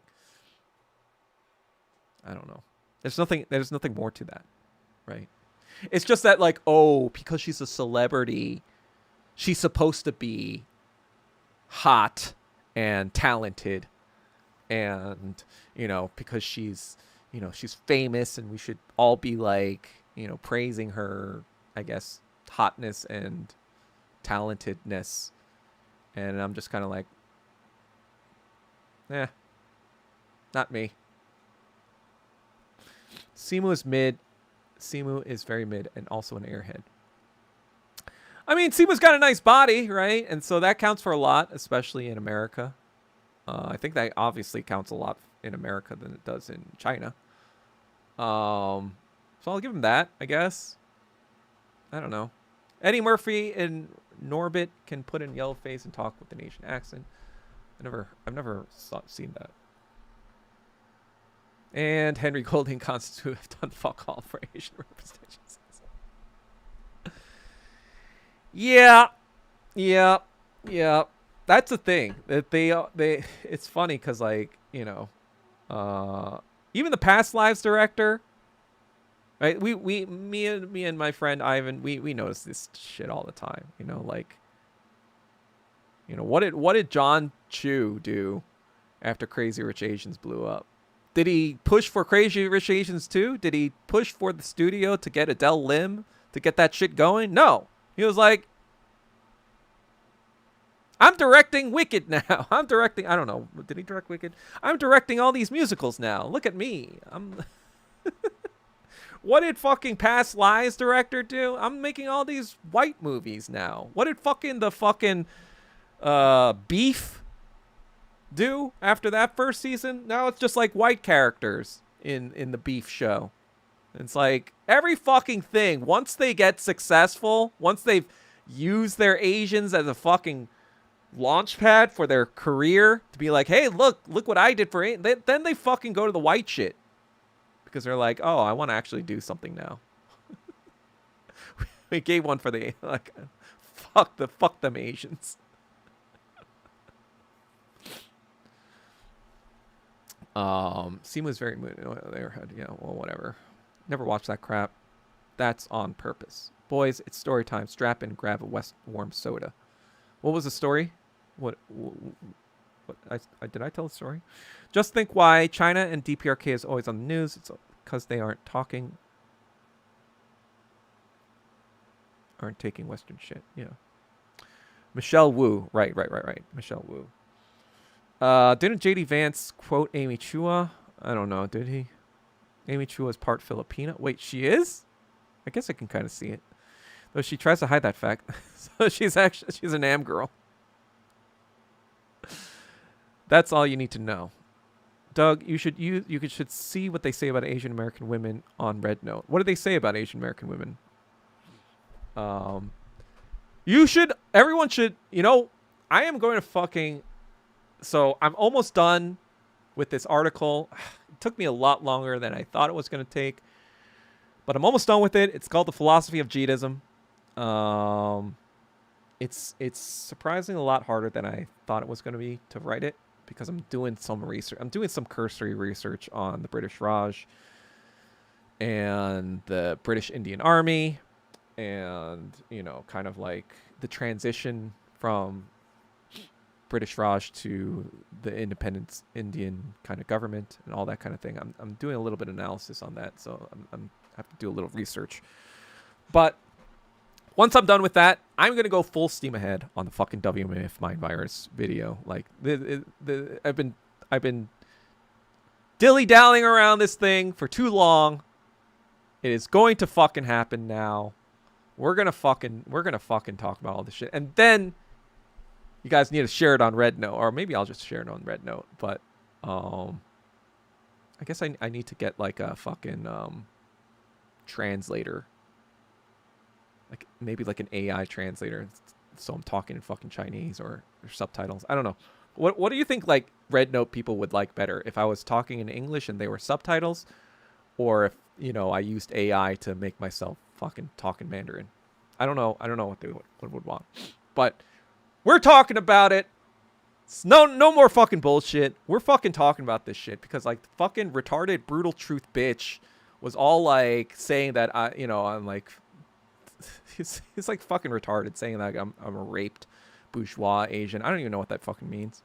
Speaker 1: I don't know. There's nothing more to that, right? It's just that, like, oh, because she's a celebrity, she's supposed to be hot and talented, and because she's famous, and we should all be like, praising her, I guess, hotness and talentedness. And I'm just kind of like, not me. Simu is mid. Simu is very mid and also an airhead. I mean, Simu's got a nice body, right? And so that counts for a lot, especially in America. I think that obviously counts a lot in America than it does in China. So I'll give him that, I guess. I don't know. Eddie Murphy and Norbit can put in yellow face and talk with an Asian accent. I've never seen that. And Henry Golding constitute have done fuck all for Asian representations. Yeah. That's the thing that they. It's funny because, like, even the Past Lives director, right? Me and my friend Ivan, we notice this shit all the time. What did John Chu do after Crazy Rich Asians blew up? Did he push for Crazy Rich Asians 2? Did he push for the studio to get Adele Lim to get that shit going? No. He was like, I'm directing Wicked now. I don't know. Did he direct Wicked? I'm directing all these musicals now. Look at me. What did fucking Past Lives director do? I'm making all these white movies now. What did the Beef do after that first season? Now it's just like white characters in the Beef show. It's like every fucking thing, once they get successful, once they've used their Asians as a fucking launch pad for their career to be like, hey, look what I did for it. Then they fucking go to the white shit because they're like, oh, I want to actually do something now. We gave one for the, like, fuck them Asians. Simu's very airhead. Yeah, well, whatever. Never watched that crap. That's on purpose. Boys, it's story time. Strap in and grab a West warm soda. What was the story? What did I tell the story? Just think why China and DPRK is always on the news. It's because they aren't taking Western shit. Yeah. Michelle Wu. Right. Michelle Wu. Didn't JD Vance quote Amy Chua? I don't know. Did he? Amy Chua is part Filipina. Wait, she is? I guess I can kind of see it. Though she tries to hide that fact. So she's a Nam girl. That's all you need to know. Doug, you should see what they say about Asian American women on Red Note. What do they say about Asian American women? Everyone should, I am going to fucking, so I'm almost done with this article. It took me a lot longer than I thought it was going to take, but I'm almost done with it. It's called The Philosophy of Jeedism. It's surprisingly a lot harder than I thought it was going to be to write it, because I'm doing some research. I'm doing some cursory research on the British Raj and the British Indian Army, and kind of like the transition from British Raj to the independent Indian kind of government and all that kind of thing. I'm doing a little bit of analysis on that, so I'm have to do a little research. But once I'm done with that, I'm gonna go full steam ahead on the fucking WMF mind virus video. Like I've been dilly-dallying around this thing for too long. It is going to fucking happen now. We're gonna fucking talk about all this shit, and then you guys need to share it on Red Note, or maybe I'll just share it on Red Note. But I guess I need to get like a fucking translator, like maybe like an AI translator, so I'm talking in fucking Chinese or subtitles. I don't know. What do you think like Red Note people would like better, if I was talking in English and they were subtitles, or if I used AI to make myself fucking talk in Mandarin? I don't know what they would want, but we're talking about it. It's no more fucking bullshit. We're fucking talking about this shit because like the fucking retarded brutal truth bitch was all like saying that I'm like he's like fucking retarded, saying that I'm a raped bourgeois Asian. I don't even know what that fucking means.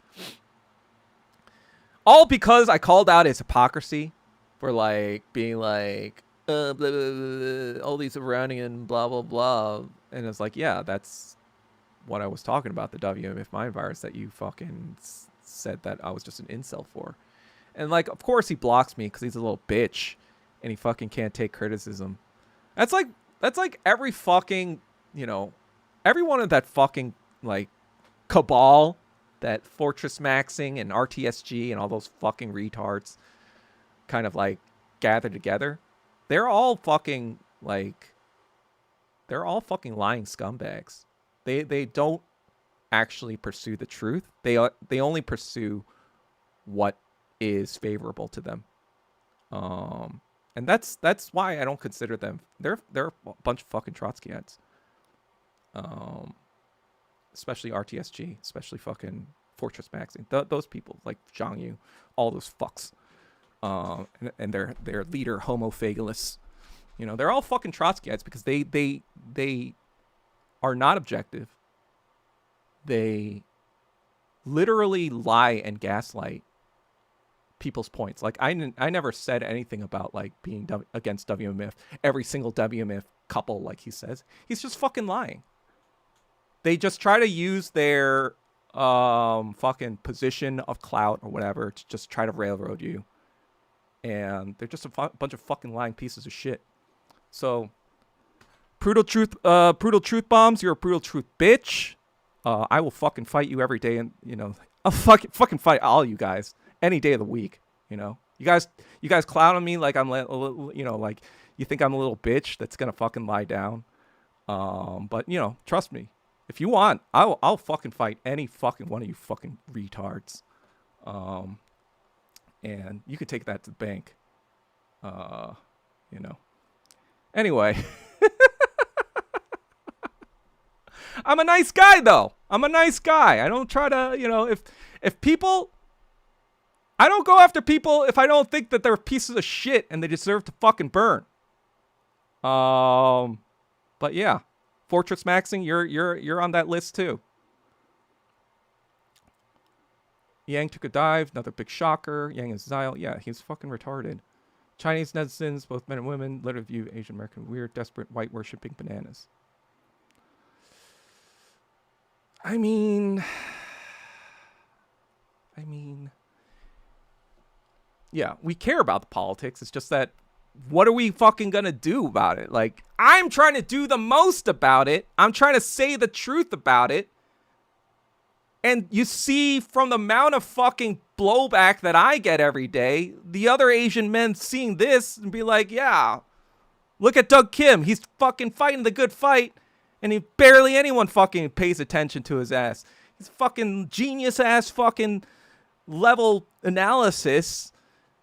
Speaker 1: All because I called out his hypocrisy for like being like blah, blah, blah, blah, all these Iranian blah blah blah, and it's like, yeah, that's what I was talking about, the WMF mind virus that you fucking said that I was just an incel for. And like, of course he blocks me because he's a little bitch and he fucking can't take criticism. That's like every fucking, every one of that fucking like cabal, that Fortress Maxing and RTSG and all those fucking retards kind of like gathered together. They're all fucking lying scumbags. They don't actually pursue the truth. They only pursue what is favorable to them. And that's why I don't consider them. They're a bunch of fucking Trotskyites. Especially RTSG, especially fucking Fortress Maxing. Those people like Zhang Yu, all those fucks. And their leader Homo Fagalus. They're all fucking Trotskyites because they are not objective. They literally lie and gaslight people's points. Like I never said anything about like being against WMF. Every single WMF couple, like he says, he's just fucking lying. They just try to use their fucking position of clout or whatever to just try to railroad you. And they're just a bunch of fucking lying pieces of shit. So, brutal truth bombs. You're a brutal truth bitch. I will fucking fight you every day, and I'll fucking fight all you guys any day of the week. You guys clown on me like I'm like you think I'm a little bitch that's gonna fucking lie down. But trust me, if you want, I'll fucking fight any fucking one of you fucking retards. And you could take that to the bank. Anyway. I'm a nice guy, though. I'm a nice guy. I don't try to, if people... I don't go after people if I don't think that they're pieces of shit and they deserve to fucking burn. But yeah. Fortress Maxing, you're on that list, too. Yang took a dive, another big shocker. Yang is Zyle. Yeah, he's fucking retarded. Chinese netizens, both men and women, later view Asian American weird, desperate, white worshipping bananas. I mean, yeah, we care about the politics. It's just that, what are we fucking gonna do about it? Like, I'm trying to do the most about it. I'm trying to say the truth about it. And you see from the amount of fucking blowback that I get every day, the other Asian men seeing this and be like, yeah, look at Doug Kim. He's fucking fighting the good fight. And he barely anyone fucking pays attention to his ass. He's fucking genius ass fucking level analysis.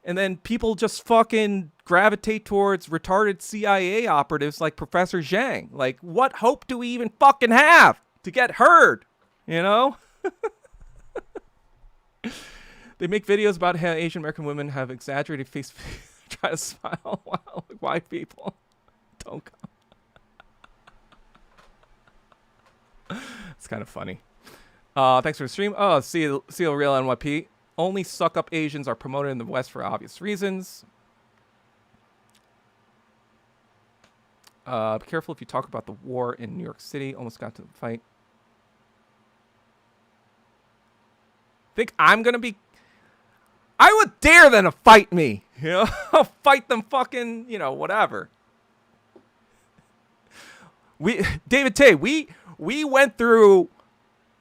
Speaker 1: And then people just fucking gravitate towards retarded CIA operatives like Professor Zhang. Like, what hope do we even fucking have to get heard? You know? They make videos about how Asian American women have exaggerated face try to smile while white people don't come. It's kind of funny. Thanks for the stream. Oh, see real NYP. Only suck up Asians are promoted in the West for obvious reasons. Be careful if you talk about the war in New York City. Almost got to the fight. Think I'm gonna be? I would dare them to fight me. You know, I'll fight them fucking, you know, whatever. David Tay, we went through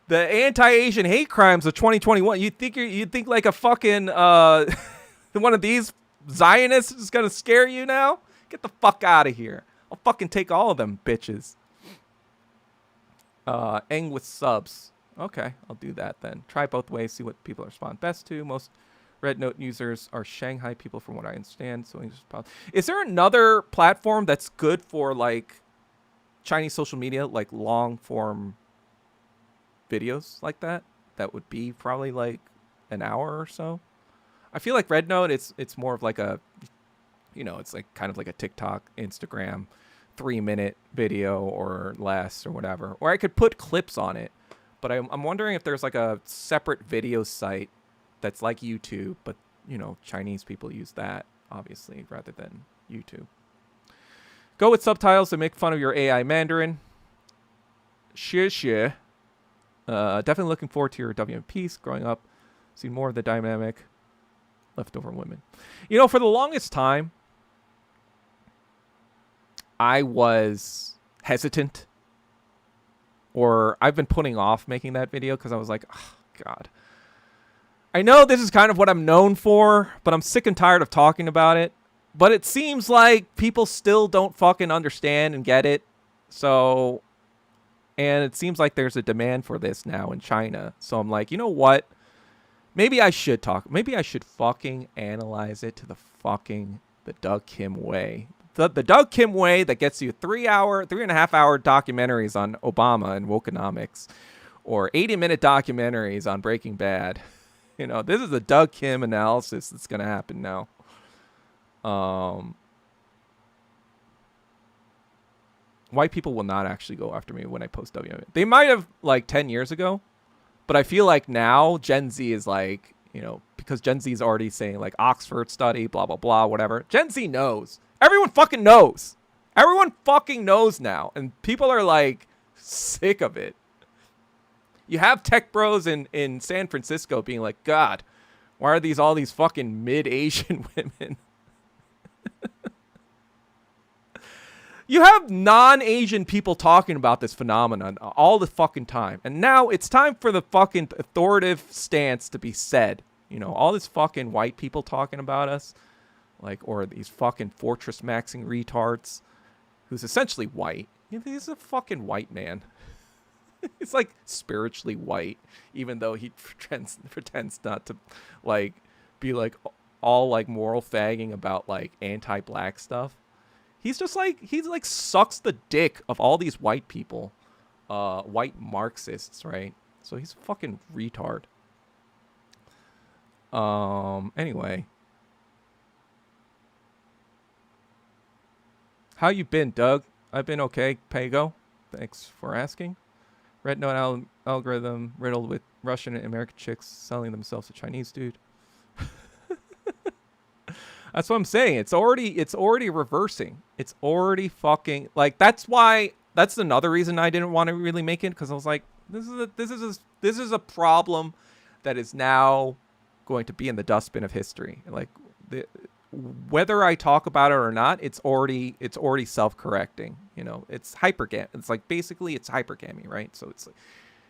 Speaker 1: the anti-Asian hate crimes of 2021. You think like a fucking one of these Zionists is gonna scare you now? Get the fuck out of here. I'll fucking take all of them bitches. Eng with subs. Okay, I'll do that then. Try both ways, see what people respond best to. Most Red Note users are Shanghai people from what I understand. So is there another platform that's good for like Chinese social media, like long form videos like that? That would be probably like an hour or so. I feel like Red Note, it's more of like a, you know, it's like kind of like a TikTok, Instagram, 3-minute video or less or whatever. Or I could put clips on it. But I'm wondering if there's like a separate video site that's like YouTube, but, you know, Chinese people use that, obviously, rather than YouTube. Go with subtitles and make fun of your AI Mandarin. Definitely looking forward to your WM piece. Growing up, seeing more of the dynamic leftover women. You know, for the longest time, I was hesitant. Or I've been putting off making that video because I was like, oh, God. I know this is kind of what I'm known for, but I'm sick and tired of talking about it. But it seems like people still don't fucking understand and get it. So, and it seems like there's a demand for this now in China. So I'm like, you know what? Maybe I should talk. Maybe I should fucking analyze it to the Doug Kim way. The Doug Kim way that gets you 3.5 hour documentaries on Obama and wokenomics, or 80-minute documentaries on Breaking Bad. You know, this is the Doug Kim analysis that's going to happen now. White people will not actually go after me when I post WM. They might have like 10 years ago, but I feel like now Gen Z is like, you know, because Gen Z is already saying like Oxford study, blah, blah, blah, whatever. Gen Z knows. Everyone fucking knows. Everyone fucking knows now. And people are like sick of it. You have tech bros in San Francisco being like, God, why are all these fucking mid-Asian women? You have non-Asian people talking about this phenomenon all the fucking time. And now it's time for the fucking authoritative stance to be said. You know, all this fucking white people talking about us. Like, or these fucking fortress maxing retards who's essentially white. You know, he's a fucking white man. He's like spiritually white, even though he pretends not to like be like all like moral fagging about like anti-black stuff. He's just like, he's like sucks the dick of all these white people, white Marxists, right? So he's a fucking retard. Anyway. How you been, Doug? I've been okay, Pago. Thanks for asking. Red Note algorithm riddled with Russian and American chicks selling themselves to Chinese dude. That's what I'm saying. It's already reversing. It's already fucking like that's another reason I didn't want to really make it, because I was like, This is a problem that is now going to be in the dustbin of history. Like whether I talk about it or not, it's already self-correcting. You know, it's hypergamy. It's like basically it's hypergamy, right? So it's like,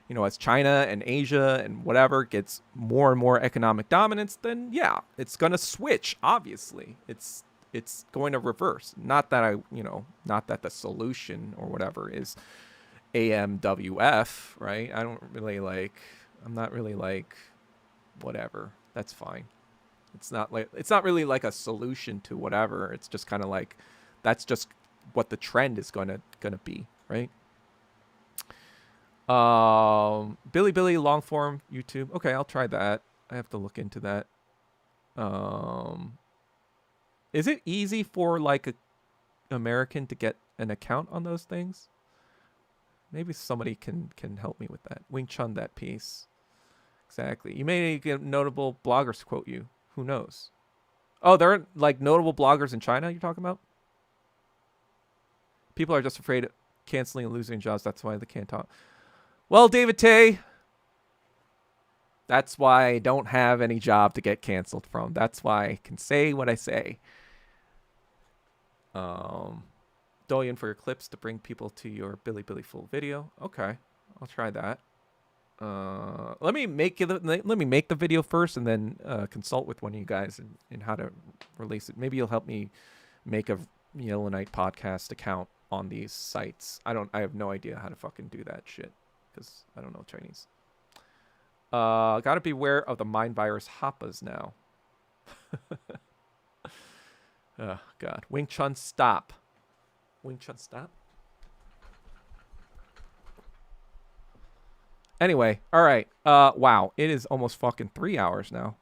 Speaker 1: you know, as China and Asia and whatever gets more and more economic dominance, then yeah, it's gonna switch. Obviously, it's going to reverse. Not that not that the solution or whatever is AMWF, right? I'm not really like whatever. That's fine. It's not really like a solution to whatever. It's just kind of like that's just what the trend is gonna be, right? Billy long form YouTube. Okay, I'll try that. I have to look into that. Is it easy for like a American to get an account on those things? Maybe somebody can help me with that. Wing Chun that piece. Exactly. You may get notable bloggers quote you. Who knows? Oh, there are like notable bloggers in China you're talking about? People are just afraid of canceling and losing jobs. That's why they can't talk. Well, David Tay, that's why I don't have any job to get canceled from. That's why I can say what I say. Doyen for your clips to bring people to your Billy full video. Okay, I'll try that. Let me make the video first, and then consult with one of you guys in how to release it. Maybe you'll help me make a Yellow Knight podcast account on these sites. I have no idea how to fucking do that shit because I don't know Chinese. Gotta beware of the mind virus Happas now. Oh God, Wing Chun stop. Wing Chun stop. Anyway, all right. Wow, it is almost fucking 3 hours now.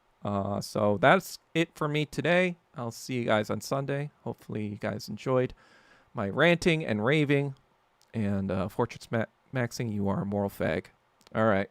Speaker 1: So that's it for me today. I'll see you guys on Sunday. Hopefully you guys enjoyed my ranting and raving. And Fortress Maxing, you are a moral fag. All right.